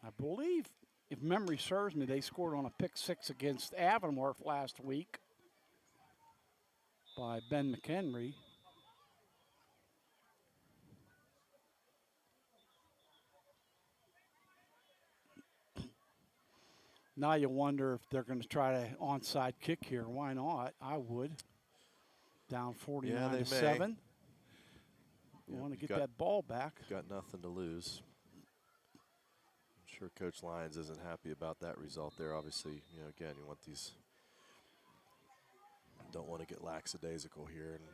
I believe, if memory serves me, they scored on a pick six against Avonworth last week by Ben McHenry. Now you wonder if they're going to try to onside kick here. Why not? I would. Down 49-7. You want to get that ball back. Got nothing to lose. Sure, Coach Lyons isn't happy about that result there. Obviously, you know, again, you want these, don't want to get lackadaisical here and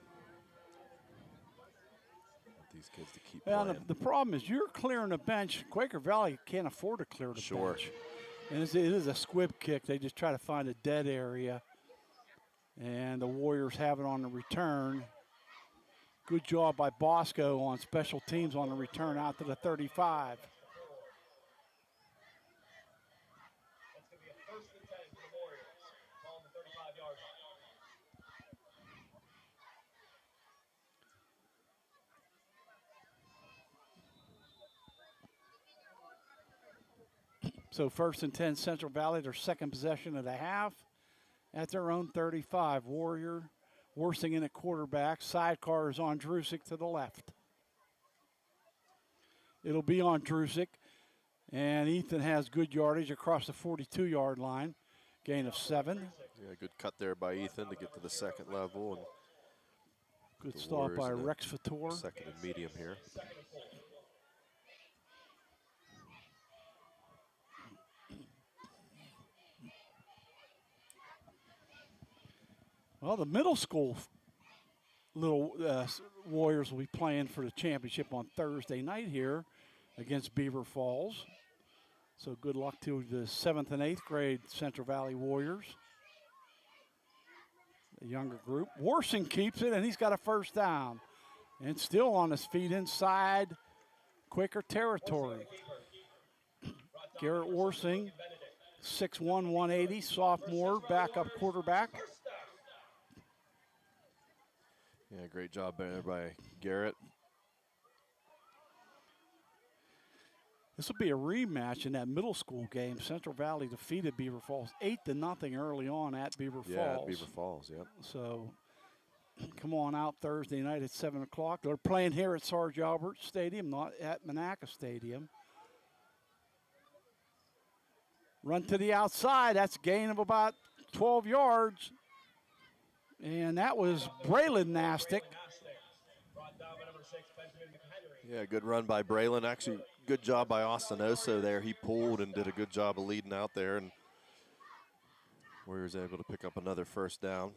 want these kids to keep Well, playing. the problem is you're clearing the bench. Quaker Valley can't afford to clear the Sure. bench. And it is a squib kick. They just try to find a dead area. And the Warriors have it on the return. Good job by Bosco on special teams on the return out to the 35. That's going to be a 1st and 10 for the Warriors. Ball on the 35-yard line. So 1st and 10 Central Valley, their second possession of the half at their own 35. Warrior, Worsing at quarterback. Sidecar is on Drusick to the left. It'll be on Drusick. And Ethan has good yardage across the 42-yard line. Gain of 7. Yeah, good cut there by Ethan to get to the second level. And good the stop Warriors by in the Rex Fator. second and medium here. Well, the middle school little Warriors will be playing for the championship on Thursday night here against Beaver Falls. So good luck to the 7th and 8th grade Central Valley Warriors. The younger group. Worsing keeps it, and he's got a first down. And still on his feet inside Quaker territory. Garrett Worsing, 6'1", 180, sophomore, backup quarterback. Yeah, great job there by Garrett. This will be a rematch in that middle school game. Central Valley defeated Beaver Falls 8-0 early on at Beaver Falls. Yeah, at Beaver Falls, yep. So come on out Thursday night at 7 o'clock. They're playing here at Sarge Albert Stadium, not at Monaca Stadium. Run to the outside. That's a gain of about 12 yards. And that was Braylon Nastic. Yeah, good run by Braylon. Actually, good job by Austin Oso there. He pulled and did a good job of leading out there. And Warriors able to pick up another first down.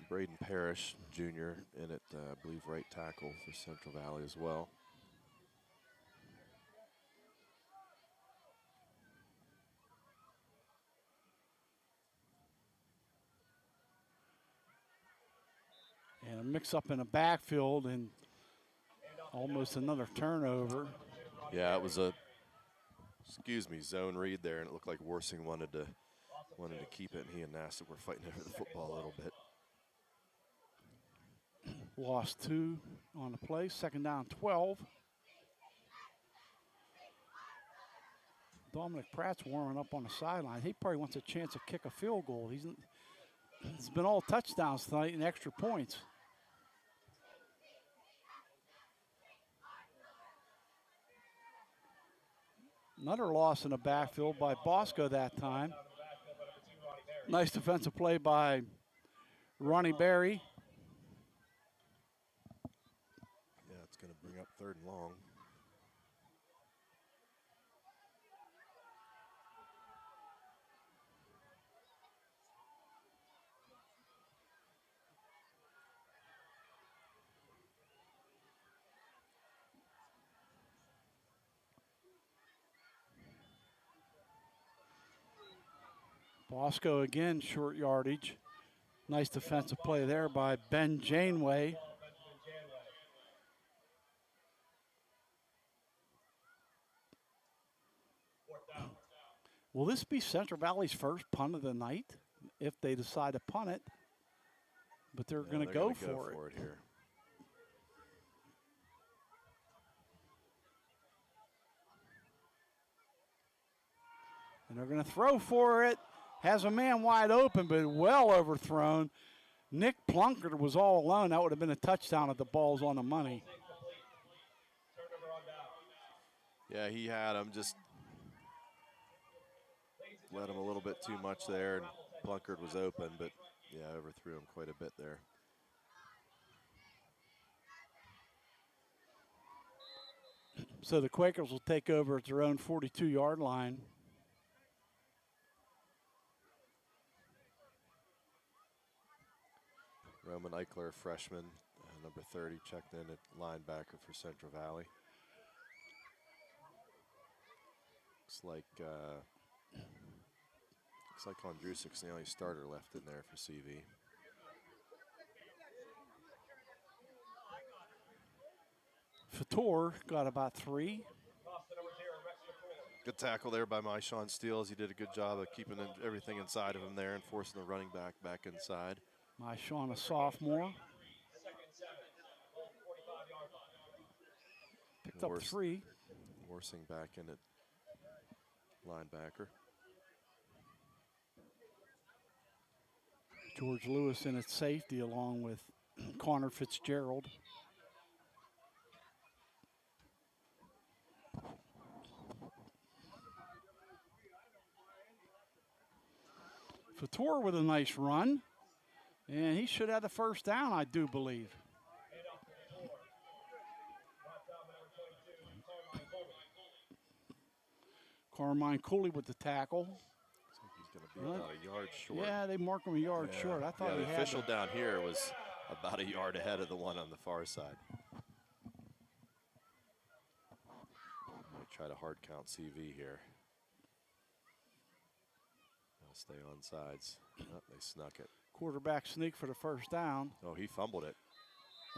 Braden Parrish, Jr., in at, I believe, right tackle for Central Valley as well. And a mix-up in the backfield and almost another turnover. Yeah, it was a, zone read there, and it looked like Worsing wanted to keep it, and he and Nastic were fighting over the football a little bit. Lost 2 on the play, 2nd down 12. Dominic Pratt's warming up on the sideline. He probably wants a chance to kick a field goal. It's been all touchdowns tonight and extra points. Another loss in the backfield by Bosco that time. Nice defensive play by Ronnie Berry. Yeah, it's going to bring up 3rd and long. Bosco again, short yardage. Nice defensive play there by Ben Janeway. Will this be Central Valley's first punt of the night if they decide to punt it? But they're going to go for it here. And they're going to throw for it. Has a man wide open, but well overthrown. Nick Plunkett was all alone. That would have been a touchdown if the ball's on the money. Yeah, he had him, just led him a little bit too much there, and Plunkett was open, but yeah, overthrew him quite a bit there. So the Quakers will take over at their own 42-yard line. Roman Eichler, freshman, number 30, checked in at linebacker for Central Valley. Looks like Ondrusic's the only starter left in there for CV. Fator got about 3. Good tackle there by Maishawn Steele. He did a good job of keeping everything inside of him there and forcing the running back inside. Maishawn, a sophomore. Picked up 3. Worsing back in at linebacker. George Lewis in at safety along with Connor Fitzgerald. Fator with a nice run. And he should have the first down, I do believe. Carmine Cooley with the tackle. Looks like he's going to be about a yard short. Yeah, they marked him a yard short. I thought the he official had down here was about a yard ahead of the one on the far side. Might try to hard count CV here. I'll stay on sides. Oh, they snuck it. Quarterback sneak for the first down. Oh, he fumbled it.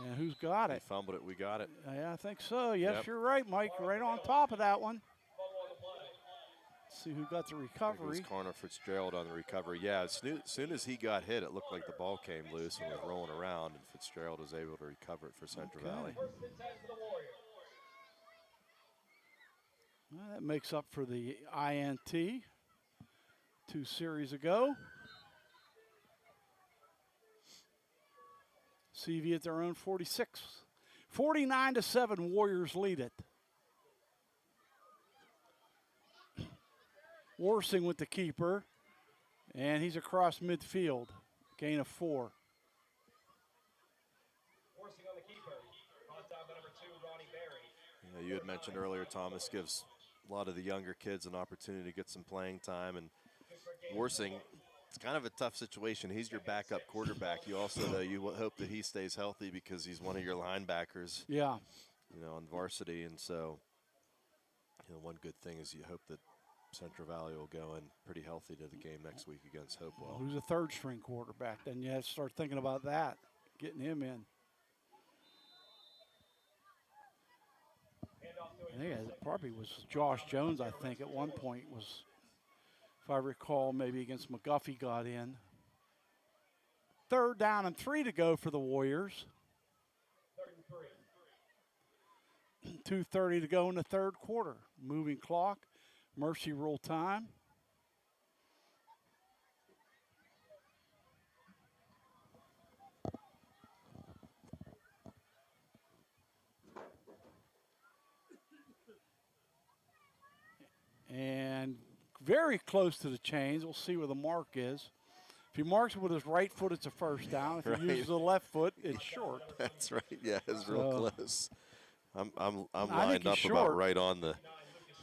And who's got He it? fumbled it. We got it. Yeah, I think so. Yes, Yep. You're right, Mike. Right on top of that one. Let's see who got the It recovery. was Connor Fitzgerald on the recovery. Yeah, as soon as he got hit, it looked like the ball came loose and was rolling around, and Fitzgerald was able to recover it for Central Valley. Well, that makes up for the INT 2 series ago. CV at their own 46. 49-7, Warriors lead it. Worsing with the keeper, and he's across midfield. Gain of 4. Forcing on the keeper. On top of number 2, Ronnie Berry. Yeah, you had mentioned earlier, Thomas gives a lot of the younger kids an opportunity to get some playing time, and Worsing, it's kind of a tough situation. He's your backup quarterback. You also, though, you hope that he stays healthy because he's one of your linebackers. Yeah. On varsity, and so, one good thing is you hope that Central Valley will go in pretty healthy to the game next week against Hopewell. Who's a third-string quarterback? Then you have to start thinking about that, getting him in. I think it probably was Josh Jones, I think, at one point was, if I recall, maybe against McGuffey got in. 3rd down and 3 to go for the Warriors. 2:30 to go in the 3rd quarter. Moving clock, mercy rule time. And very close to the chains. We'll see where the mark is. If he marks it with his right foot, it's a first down. If he uses the left foot, it's short. That's right. Yeah, it's real close. I'm lined up short. about right on the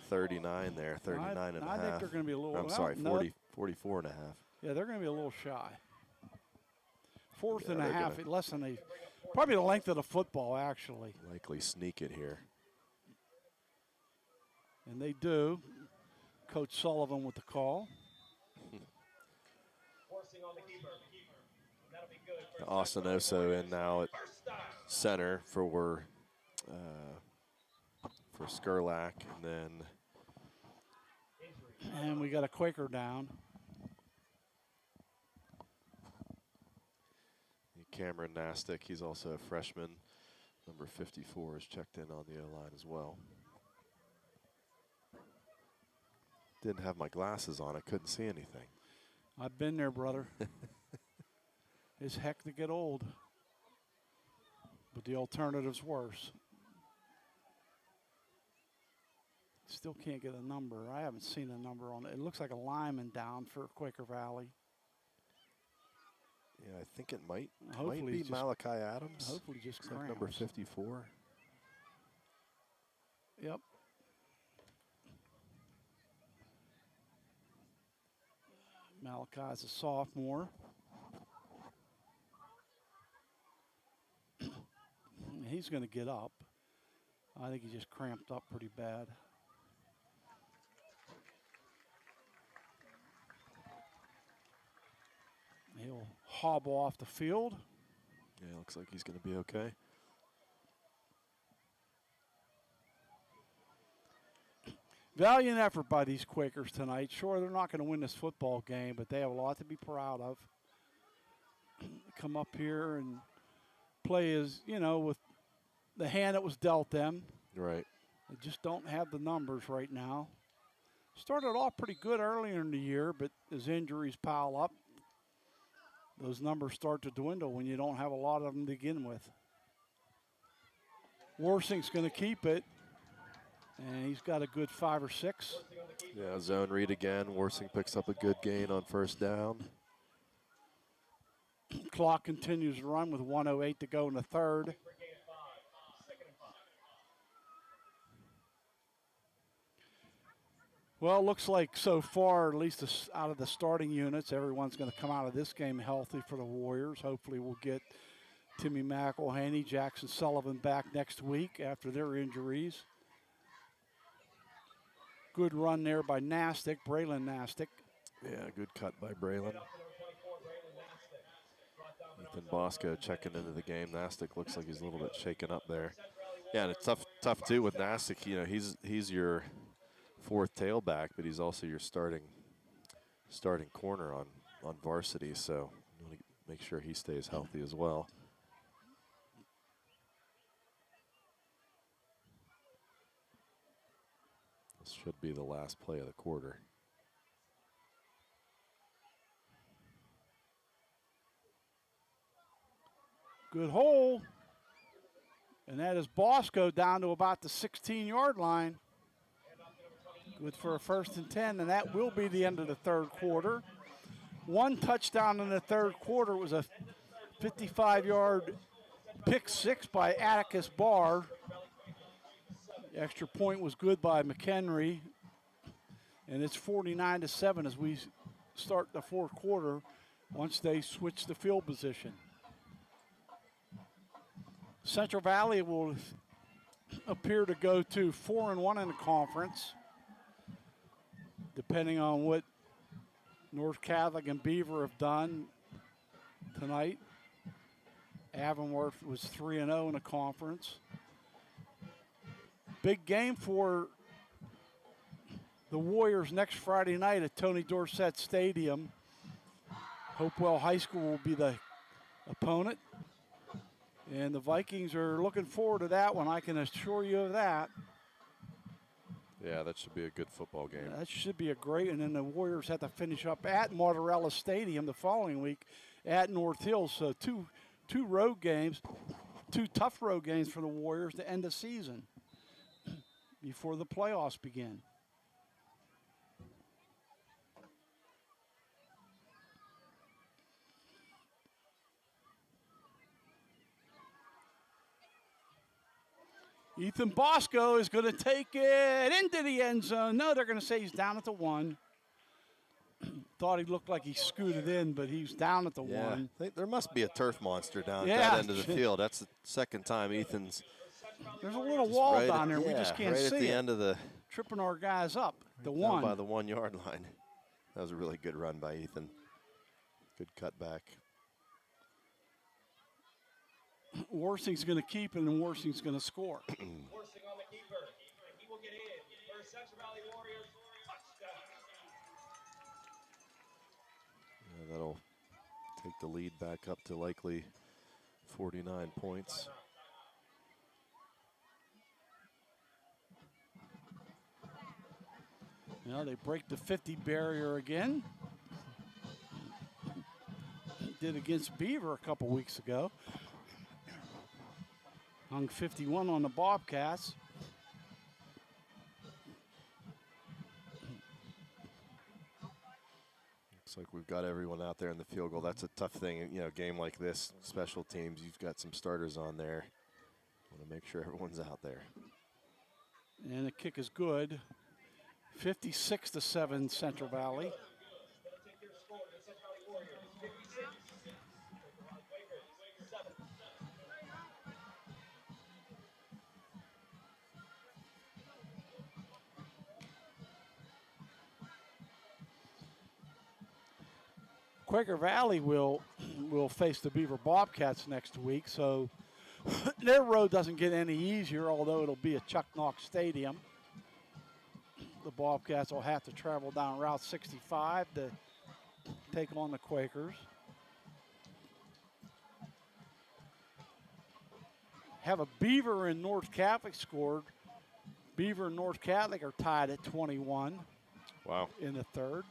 39 there, 39 and a half. I think they're going to be a little. I'm sorry, 44 and a half. Yeah, they're going to be a little shy. 4th Yeah, and a they're half, gonna- less than probably the length of the football, actually. Likely sneak it here. And they do. Coach Sullivan with the call. Forcing on the keeper. That'll be good. Austin Oso in now at center for Skurlak, and then And we got a Quaker down. Cameron Nastic, he's also a freshman. Number 54 is checked in on the O-line as well. Didn't have my glasses on, I couldn't see anything. I've been there, brother. It's heck to get old. But the alternative's worse. Still can't get a number. I haven't seen a number on it. It looks like a lineman down for Quaker Valley. Yeah, I think it might Hopefully be just- Malachi Adams. Hopefully just Looks like number Crowns. 54. Yep. Malachi's a sophomore. He's going to get up. I think he just cramped up pretty bad. He'll hobble off the field. Yeah, looks like he's going to be okay. Valiant effort by these Quakers tonight. Sure, they're not going to win this football game, but they have a lot to be proud of. Come up here and play as, with the hand that was dealt them. Right. They just don't have the numbers right now. Started off pretty good earlier in the year, but as injuries pile up, those numbers start to dwindle when you don't have a lot of them to begin with. Worsing's going to keep it, and he's got a good 5 or 6. Yeah, zone read again. Worsing picks up a good gain on first down. Clock continues to run with 1:08 to go in the third. Well, it looks like so far, at least out of the starting units, everyone's going to come out of this game healthy for the Warriors. Hopefully we'll get Timmy McElhaney, Jackson Sullivan back next week after their injuries. Good run there by Nastic, Braylon Nastic. Yeah, good cut by Braylon. Ethan Bosco checking into the game. Nastic looks like he's a little bit shaken up there. Yeah, and it's tough too with Nastic. He's your fourth tailback, but he's also your starting corner on varsity. So you want to make sure he stays healthy as well. This should be the last play of the quarter. Good hole. And that is Bosco down to about the 16-yard line. Good for a 1st and 10, and that will be the end of the third quarter. One touchdown in the third quarter was a 55-yard pick 6 by Atticus Barr. The extra point was good by McHenry. And it's 49-7 as we start the fourth quarter once they switch the field position. Central Valley will appear to go to 4-1 in the conference, depending on what North Catholic and Beaver have done tonight. Avonworth was 3-0 in the conference. Big game for the Warriors next Friday night at Tony Dorsett Stadium. Hopewell High School will be the opponent. And the Vikings are looking forward to that one, I can assure you of that. Yeah, that should be a good football game. Yeah, that should be a great, and then the Warriors have to finish up at Martorella Stadium the following week at North Hills. So two road games, 2 tough road games for the Warriors to end the season before the playoffs begin. Ethan Bosco is going to take it into the end zone. No, they're going to say he's down at the 1. Thought he looked like he scooted in, but he's down at the 1. There must be a turf monster down at that end of the field. That's the second time Ethan's. There's a little wall down there. We just can't see it. Right at the end of the. Tripping our guys up. The down 1. by the 1-yard line. That was a really good run by Ethan. Good cutback. Worsing's going to keep it, and Worsing's going to score. Worsing on the keeper, and he will get in for a Central Valley Warriors touchdown. Yeah, that'll take the lead back up to likely 49 points. They break the 50 barrier again. Did against Beaver a couple weeks ago. Hung 51 on the Bobcats. Looks like we've got everyone out there in the field goal. That's a tough thing, game like this, special teams, you've got some starters on there. Want to make sure everyone's out there. And the kick is good. 56-7 Central Valley. Take your score Quaker Valley will face the Beaver Bobcats next week, so their road doesn't get any easier, although it'll be at Chuck Knox Stadium. The Bobcats will have to travel down Route 65 to take on the Quakers. Have a Beaver and North Catholic scored. Beaver and North Catholic are tied at 21. Wow. In the third.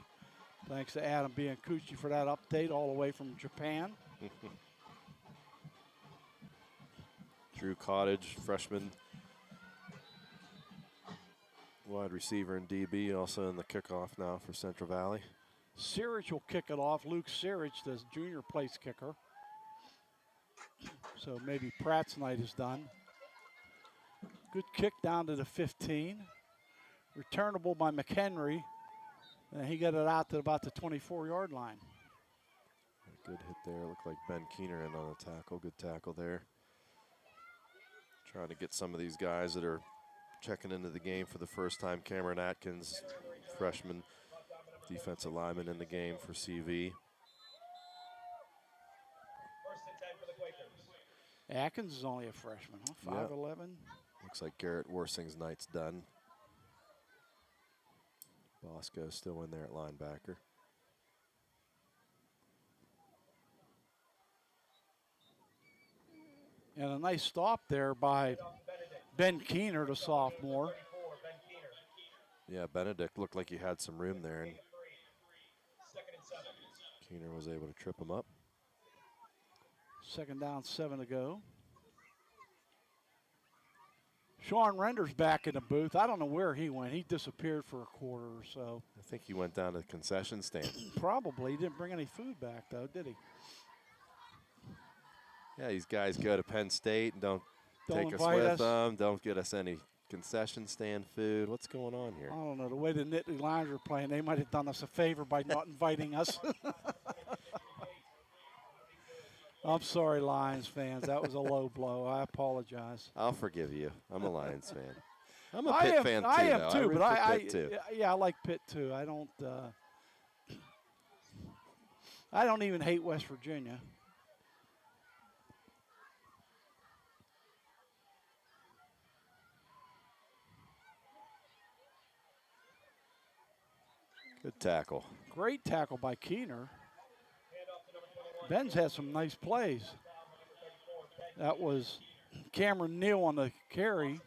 Thanks to Adam Biancucci for that update all the way from Japan. Drew Cottage, freshman wide receiver and DB, also in the kickoff now for Central Valley. Sirich will kick it off. Luke Sirich, the junior place kicker. So maybe Pratt's night is done. Good kick down to the 15. Returnable by McHenry. And he got it out to about the 24-yard line. A good hit there. Looked like Ben Keener in on the tackle. Good tackle there. Trying to get some of these guys that are checking into the game for the first time. Cameron Atkins, freshman defensive lineman in the game for CV. First and 10 for the Quakers. Atkins is only a freshman, huh? 5'11". Yep. Looks like Garrett Worsing's night's done. Bosco still in there at linebacker. And a nice stop there by Ben Keener, the sophomore. Yeah, Benedict looked like he had some room there, and Keener was able to trip him up. Second down, 7 to go. Sean Render's back in the booth. I don't know where he went. He disappeared for a quarter or so. I think he went down to the concession stand. Probably. He didn't bring any food back, though, did he? Yeah, these guys go to Penn State and don't take us invite with us. them, don't get us any concession stand food. What's going on here? I don't know. The way the Nittany Lions are playing, they might have done us a favor by not inviting us. I'm sorry, Lions fans. That was a low blow. I apologize. I'll forgive you. I'm a Lions fan. I'm a Pitt fan too. I am though. too, root but for Pitt too. I like Pitt too. I don't even hate West Virginia. Good tackle. Great tackle by Keener. Ben's had some nice plays. That was Cameron Neal on the carry.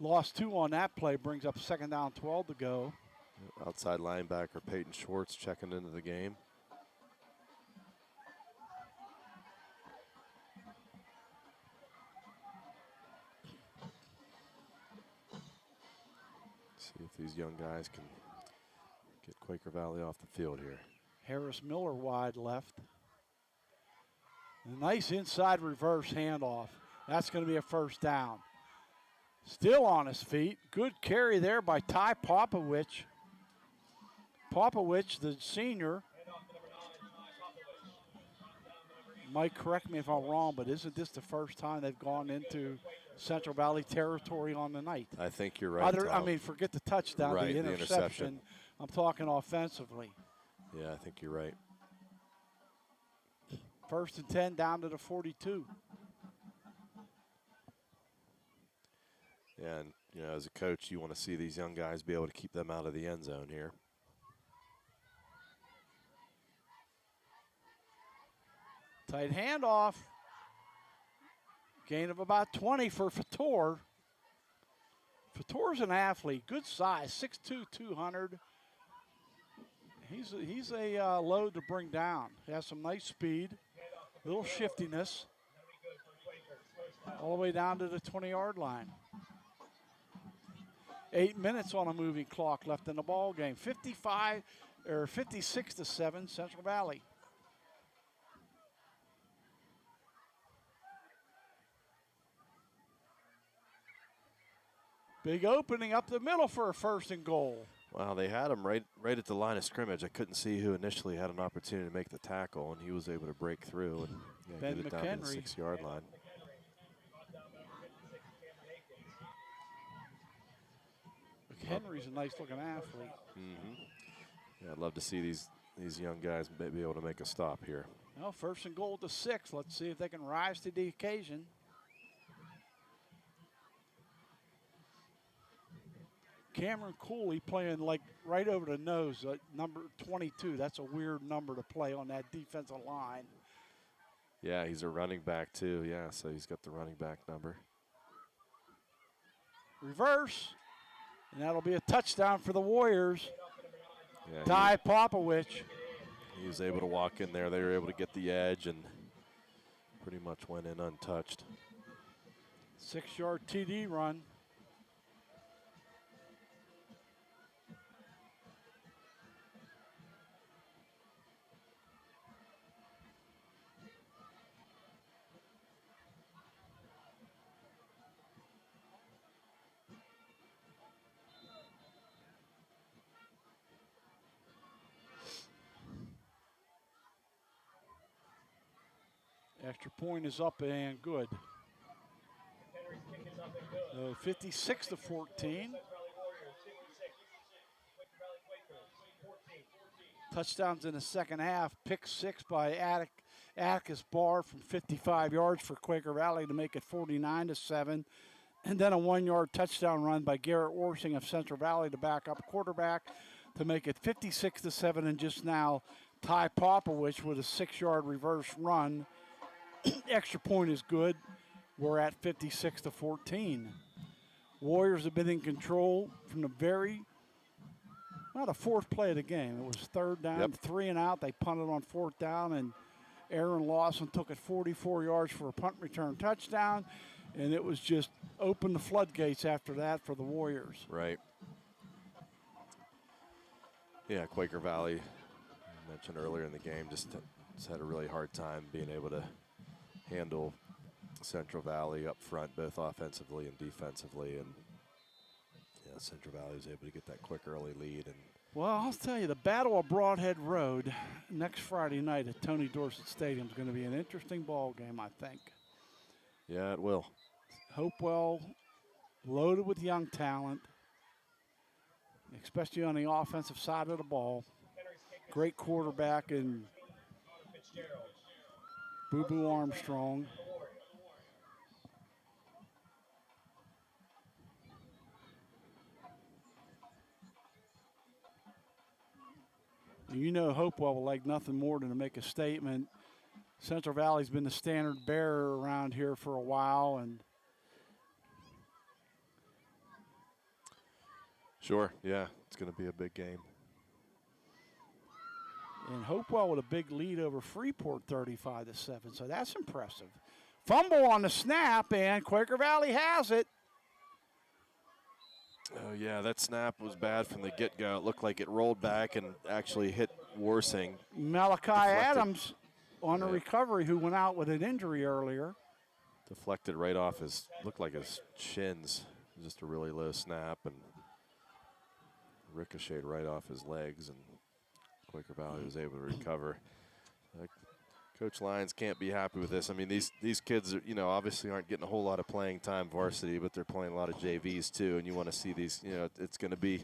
Lost 2 on that play, brings up second down, 12 to go. Outside linebacker Peyton Schwartz checking into the game. See if these young guys can get Quaker Valley off the field here. Harris Miller wide left. A nice inside reverse handoff. That's going to be a first down. Still on his feet. Good carry there by Ty Popovich. Popovich, the senior. Mike, correct me if I'm wrong, but isn't this the first time they've gone into Central Valley territory on the night? I think you're right, Tom. Forget the touchdown, Right, the the interception. interception. I'm talking offensively. Yeah, I think you're right. First and 10 down to the 42. Yeah, and as a coach, you want to see these young guys be able to keep them out of the end zone here. Tight handoff. Gain of about 20 for Fator. Fator's an athlete, good size, 6'2", 200. He's a load to bring down. He has some nice speed, little shiftiness, all the way down to the 20-yard line. 8 minutes on a moving clock left in the ball game. 56-7, Central Valley. Big opening up the middle for a first and goal. Wow, they had him right at the line of scrimmage. I couldn't see who initially had an opportunity to make the tackle, and he was able to break through and Ben get it down to the McHenry. 6-yard line. Henry's a nice-looking athlete. Yeah, I'd love to see these young guys be able to make a stop here. Well, 1st and goal to 6. Let's see if they can rise to the occasion. Cameron Cooley playing like right over the nose, number 22. That's a weird number to play on that defensive line. Yeah, he's a running back too. Yeah, so he's got the running back number. Reverse, and that'll be a touchdown for the Warriors. Yeah, Ty Popovich. he was able to walk in there. They were able to get the edge and pretty much went in untouched. 6-yard TD run. Extra point is up and good. 56 to 14. Touchdowns in the second half. Pick 6 by Atticus Barr from 55 yards for Quaker Valley to make it 49 to 7. And then a 1-yard touchdown run by Garrett Worsing of Central Valley to back up quarterback to make it 56 to 7. And just now, Ty Popovich with a 6-yard reverse run. Extra point is good. We're at 56 to 14. Warriors have been in control from the the 4th play of the game. It was 3rd down, 3 and out. They punted on 4th down, and Aaron Lawson took it 44 yards for a punt return touchdown, and it was just open the floodgates after that for the Warriors. Right. Yeah, Quaker Valley, I mentioned earlier in the game, just had a really hard time being able to handle Central Valley up front, both offensively and defensively, and yeah, Central Valley was able to get that quick early lead. And well, I'll tell you, the Battle of Broadhead Road next Friday night at Tony Dorsett Stadium is going to be an interesting ball game, I think. yeah, it will. Hopewell loaded with young talent, especially on the offensive side of the ball. Great quarterback in Boo Boo Armstrong. You know Hopewell would like nothing more than to make a statement. Central Valley's been the standard bearer around here for a while, and Sure, yeah, it's going to be a big game. And Hopewell with a big lead over Freeport 35 to 7, so that's impressive. Fumble on the snap, and Quaker Valley has it. Oh, yeah, that snap was bad from the get-go. It looked like it rolled back and actually hit Worsing. Malachi Adams on a recovery, who went out with an injury earlier. Deflected right off looked like his shins. Just a really low snap and ricocheted right off his legs, and Quaker Valley was able to recover. Coach Lyons can't be happy with this. I mean, these kids are, obviously aren't getting a whole lot of playing time varsity, but they're playing a lot of JVs too. And you want to see these. It's going to be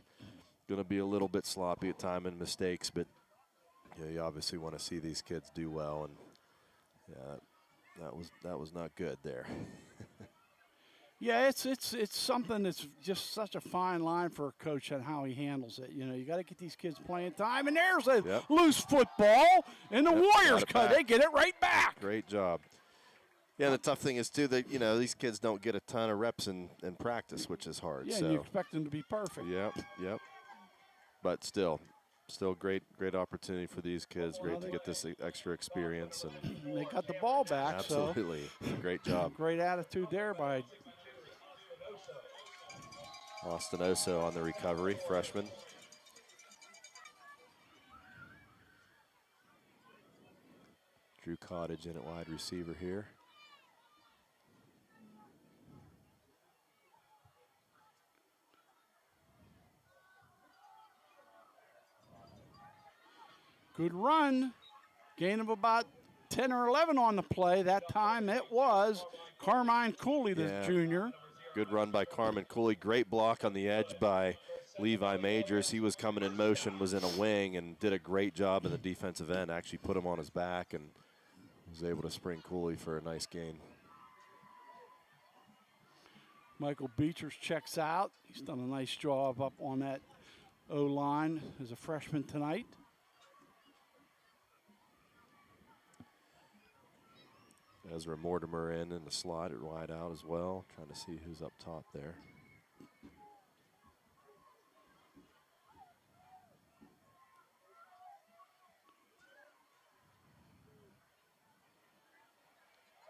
a little bit sloppy at time and mistakes, but you obviously want to see these kids do well. And yeah, that was not good there. Yeah, it's something that's just such a fine line for a coach on how he handles it. You got to get these kids playing time, and there's a loose football, and the Warriors they get it right back. Great job. Yeah, the tough thing is too that these kids don't get a ton of reps in practice, which is hard. Yeah, so. and you expect them to be perfect. Yep. But still great opportunity for these kids. Great to get this extra experience, and they got the ball back. Absolutely, great job. Great attitude there by Austin Oso on the recovery, freshman. Drew Cottage in at wide receiver here. good run. Gain of about 10 or 11 on the play. That time it was Carmine Cooley, the junior. Good run by Carmen Cooley. Great block on the edge by Levi Majors. He was coming in motion, was in a wing, and did a great job in the defensive end. Actually put him on his back and was able to spring Cooley for a nice gain. Michael Beechers checks out. He's done a nice job up on that O-line as a freshman tonight. Ezra Mortimer in the slot at wide out as well. Trying to see who's up top there.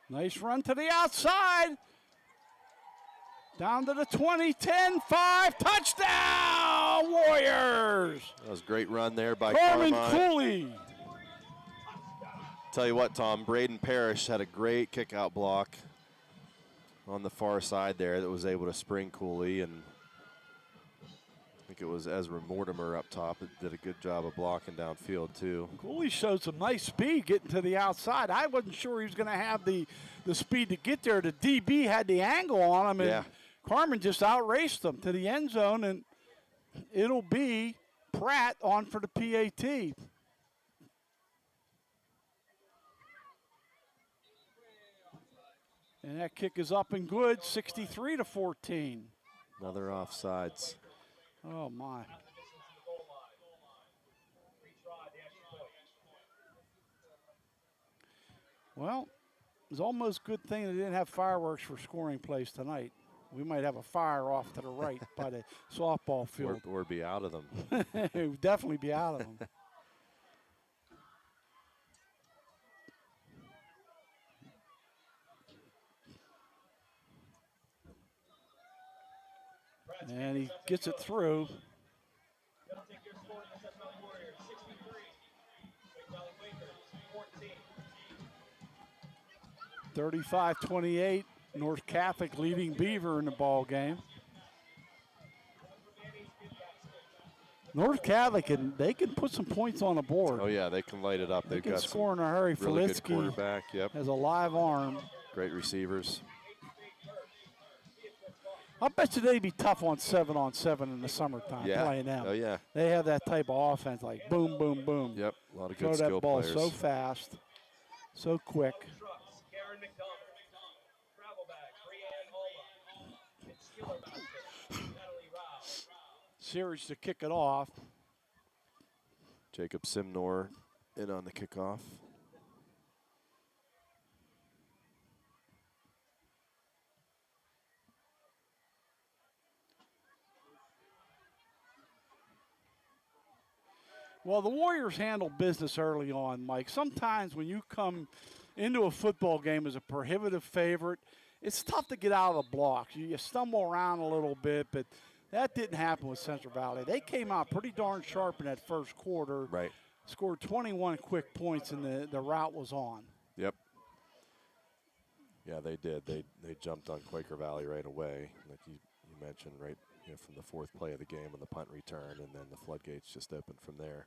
Nice run to the outside. Down to the 20, 10, 5, touchdown, Warriors! That was a great run there by Carmen Carmine. Cooley. Tell you what, Tom, Braden Parrish had a great kick-out block on the far side there that was able to spring Cooley, and I think it was Ezra Mortimer up top that did a good job of blocking downfield too. Cooley showed some nice speed getting to the outside. I wasn't sure he was going to have the speed to get there. The DB had the angle on him, and Yeah. Carmen just outraced him to the end zone, and it'll be Pratt on for the PAT. And that kick is up and good, 63-14. Another offsides. Oh, my. Well, it's almost a good thing they didn't have fireworks for scoring plays tonight. We might have a fire off to the right by the softball field. Or be out of them. It would definitely be out of them. And he gets it through. 35-28, North Catholic leading Beaver in the ball game. North Catholic, they can put some points on the board. Oh yeah, they can light it up. They They've can got score some in a hurry. really good Filitsky quarterback. Yep. has a live arm. Great receivers. I bet you they'd be tough on 7-on-7 in the summertime playing them. Oh yeah. They have that type of offense, like boom, boom, boom. Yep. A lot of Throw good that skill ball players. so fast, so quick. Series to kick it off. Jacob Simnor in on the kickoff. Well, the Warriors handle business early on, Mike. Sometimes when you come into a football game as a prohibitive favorite, it's tough to get out of the blocks. You stumble around a little bit, but that didn't happen with Central Valley. They came out pretty darn sharp in that first quarter. Right. Scored 21 quick points, and the route was on. Yep. Yeah, they did. They jumped on Quaker Valley right away, like you mentioned, right from the fourth play of the game on the punt return, and then the floodgates just opened from there.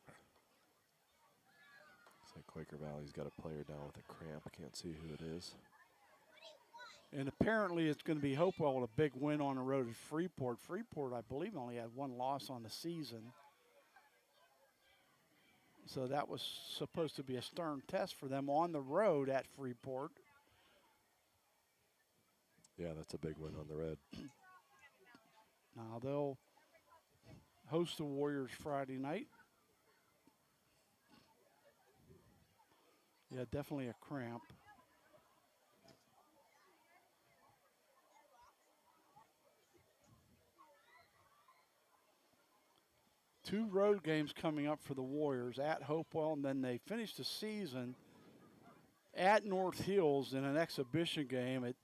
Looks like Quaker Valley's got a player down with a cramp. I can't see who it is. And apparently it's going to be Hopewell with a big win on the road at Freeport. Freeport, I believe, only had one loss on the season. So that was supposed to be a stern test for them on the road at Freeport. Yeah, that's a big win on the road. Now they'll host the Warriors Friday night. Yeah, definitely a cramp. Two road games coming up for the Warriors at Hopewell, and then they finish the season at North Hills in an exhibition game at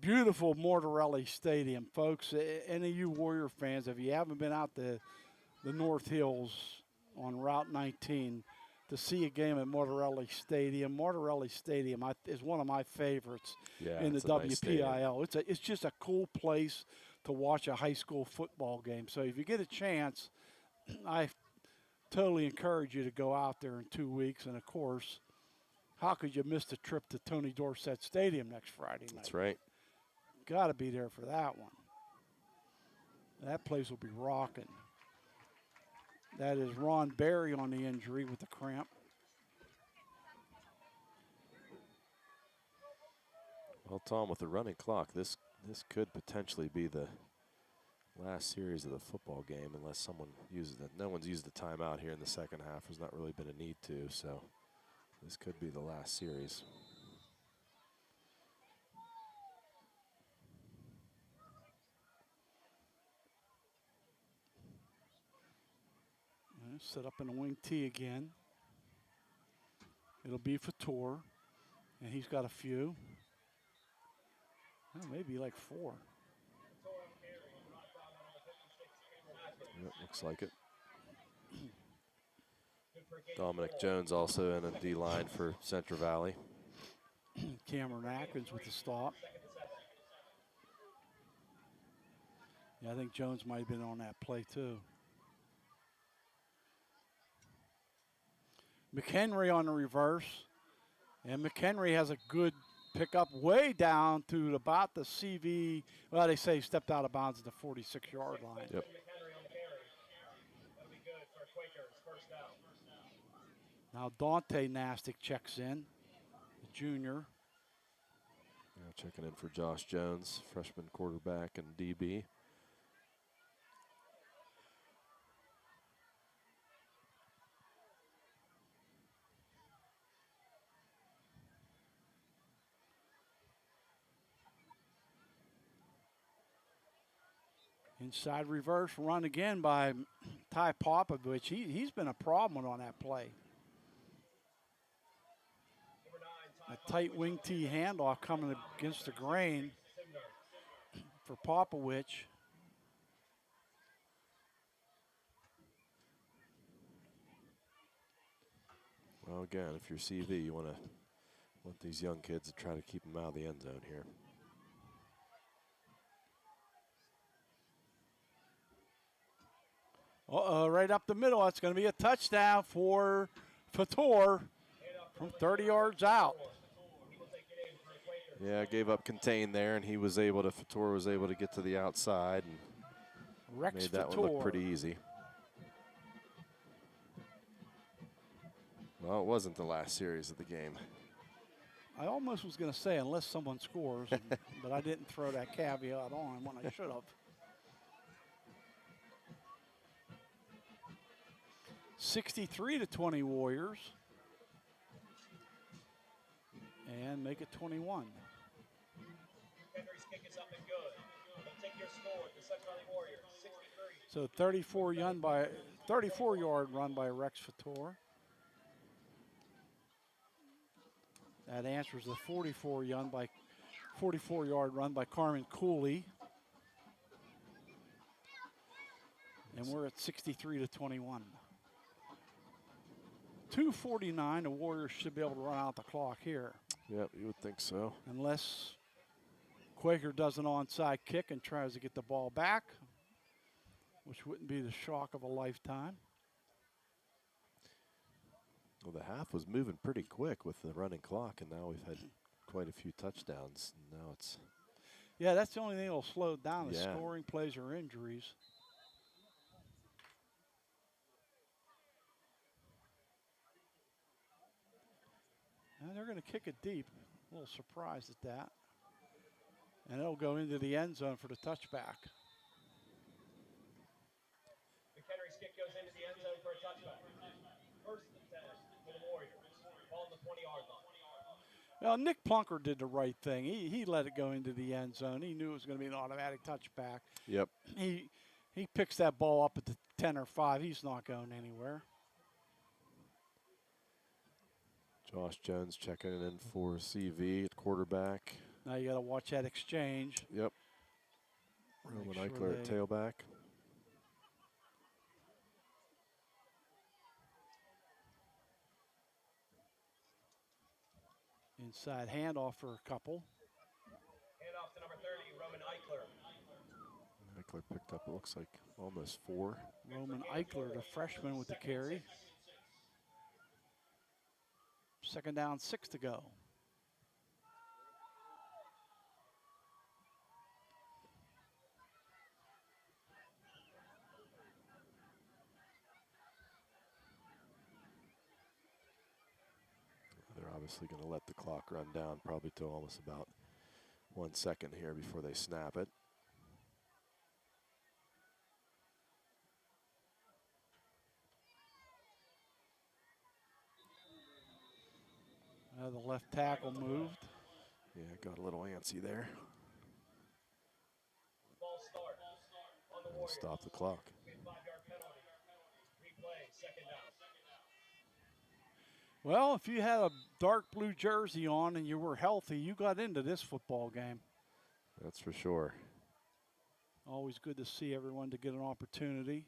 beautiful Mortarelli Stadium. Folks, any of you Warrior fans, if you haven't been out to the North Hills on Route 19 to see a game at Mortarelli Stadium is one of my favorites in the it's a nice WPIL. It's just a cool place to watch a high school football game. So if you get a chance, I totally encourage you to go out there in 2 weeks. And, of course, how could you miss the trip to Tony Dorsett Stadium next Friday night? That's right. Got to be there for that one. That place will be rocking. That is Ron Berry on the injury with the cramp. Well, Tom, with the running clock, this could potentially be the last series of the football game unless someone uses it. No one's used the timeout here in the second half. There's not really been a need to, so this could be the last series. Set up in the wing T again. It'll be Fator, and he's got a few. Oh, maybe like 4. Yep, looks like it. Dominic Jones also in a D line for Central Valley. Cameron Atkins with the stop. Yeah, I think Jones might have been on that play too. McHenry on the reverse. And McHenry has a good pickup way down to about the CV. Well, they say he stepped out of bounds at the 46-yard line. Yep. Now Dante Nastic checks in, the junior. Yeah, checking in for Josh Jones, freshman quarterback and DB. Inside reverse run again by Ty Popovich. He's been a problem on that play. A tight wing T handoff coming against the grain for Popovich. Well, again, if you're CV, you want these young kids to try to keep them out of the end zone here. Right up the middle. That's going to be a touchdown for Fator from 30 yards out. Yeah, gave up contain there, and Fator was able to get to the outside and made that one look pretty easy. Well, it wasn't the last series of the game. I almost was going to say unless someone scores, but I didn't throw that caveat on when I should have. 63-20 Warriors. And make it 21. Henry's kick is up and good. They'll take your score. The Central Valley Warriors, 63. So 34-yard run by Rex Fator. That answers the 44-yard run by Carmen Cooley. And we're at 63-21. 2:49, the Warriors should be able to run out the clock here. Yep, you would think so. Unless Quaker does an onside kick and tries to get the ball back, which wouldn't be the shock of a lifetime. Well, the half was moving pretty quick with the running clock, and now we've had quite a few touchdowns. Now it's... Yeah, that's the only thing that will slow it down, is Yeah. scoring plays or injuries. And they're going to kick it deep. A little surprised at that. And it'll go into the end zone for the touchback. McHenry's kick goes into the end zone for a touchback. First and 10 for the Warriors. Ball on the 20-yard line. Well, Nick Plunker did the right thing. He let it go into the end zone. He knew it was going to be an automatic touchback. Yep. He picks that ball up at the 10 or 5. He's not going anywhere. Josh Jones checking in for CV at quarterback. Now you got to watch that exchange. Yep. Roman Eichler at tailback. Inside handoff for a couple. Handoff to number 30, Roman Eichler. Eichler picked up, it looks like, almost 4. Roman Eichler, the freshman with the carry. Second down, 6 to go. Obviously going to let the clock run down probably to almost about 1 second here before they snap it. The left tackle moved. Yeah, got a little antsy there. Ball start on the We'll Warriors. stop the clock. 5-yard penalty. Replay, second down. Well, if you had a dark blue jersey on and you were healthy, you got into this football game. That's for sure. Always good to see everyone to get an opportunity.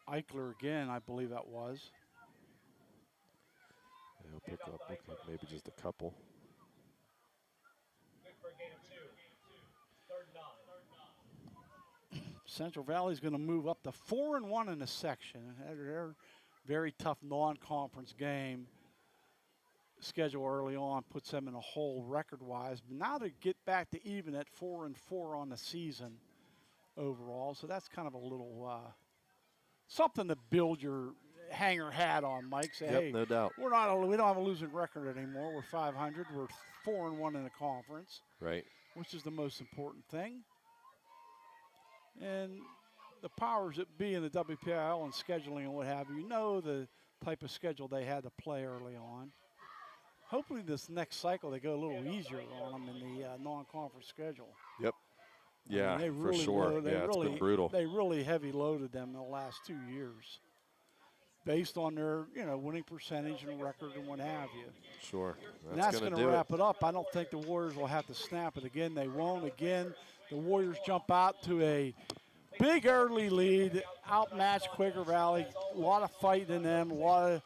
Eichler again, I believe that was. He'll pick up, look like maybe just a couple. Good for a gain of 2. 3rd and 9. Central Valley's going to move up to 4-1 in the section. They're very tough non-conference game. Schedule early on puts them in a hole record-wise. But now to get back to even at 4-4 on the season overall, so that's kind of a little something to build your hanger hat on, Mike. Say, Yep, hey, no doubt. we don't have a losing record anymore. We're 500. We're 4-1 in the conference, Right. which is the most important thing. And the powers that be in the WPIL and scheduling and what have you know the type of schedule they had to play early on. Hopefully this next cycle they go a little easier on them in the non-conference schedule. Yep. Yeah, they for really sure. It's been brutal. They really heavy loaded them in the last 2 years based on their winning percentage and record and what have you. Sure. And that's going to wrap it up. I don't think the Warriors will have to snap it again. They won't. Again, the Warriors jump out to a big early lead, outmatch Quaker Valley. A lot of fight in them. A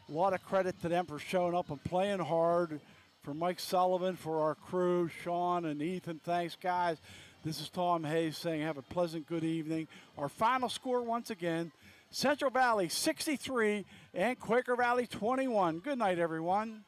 lot of credit to them for showing up and playing hard. For Mike Sullivan, for our crew, Sean and Ethan, thanks, guys. This is Tom Hayes saying have a pleasant good evening. Our final score once again, Central Valley 63 and Quaker Valley 21. Good night, everyone.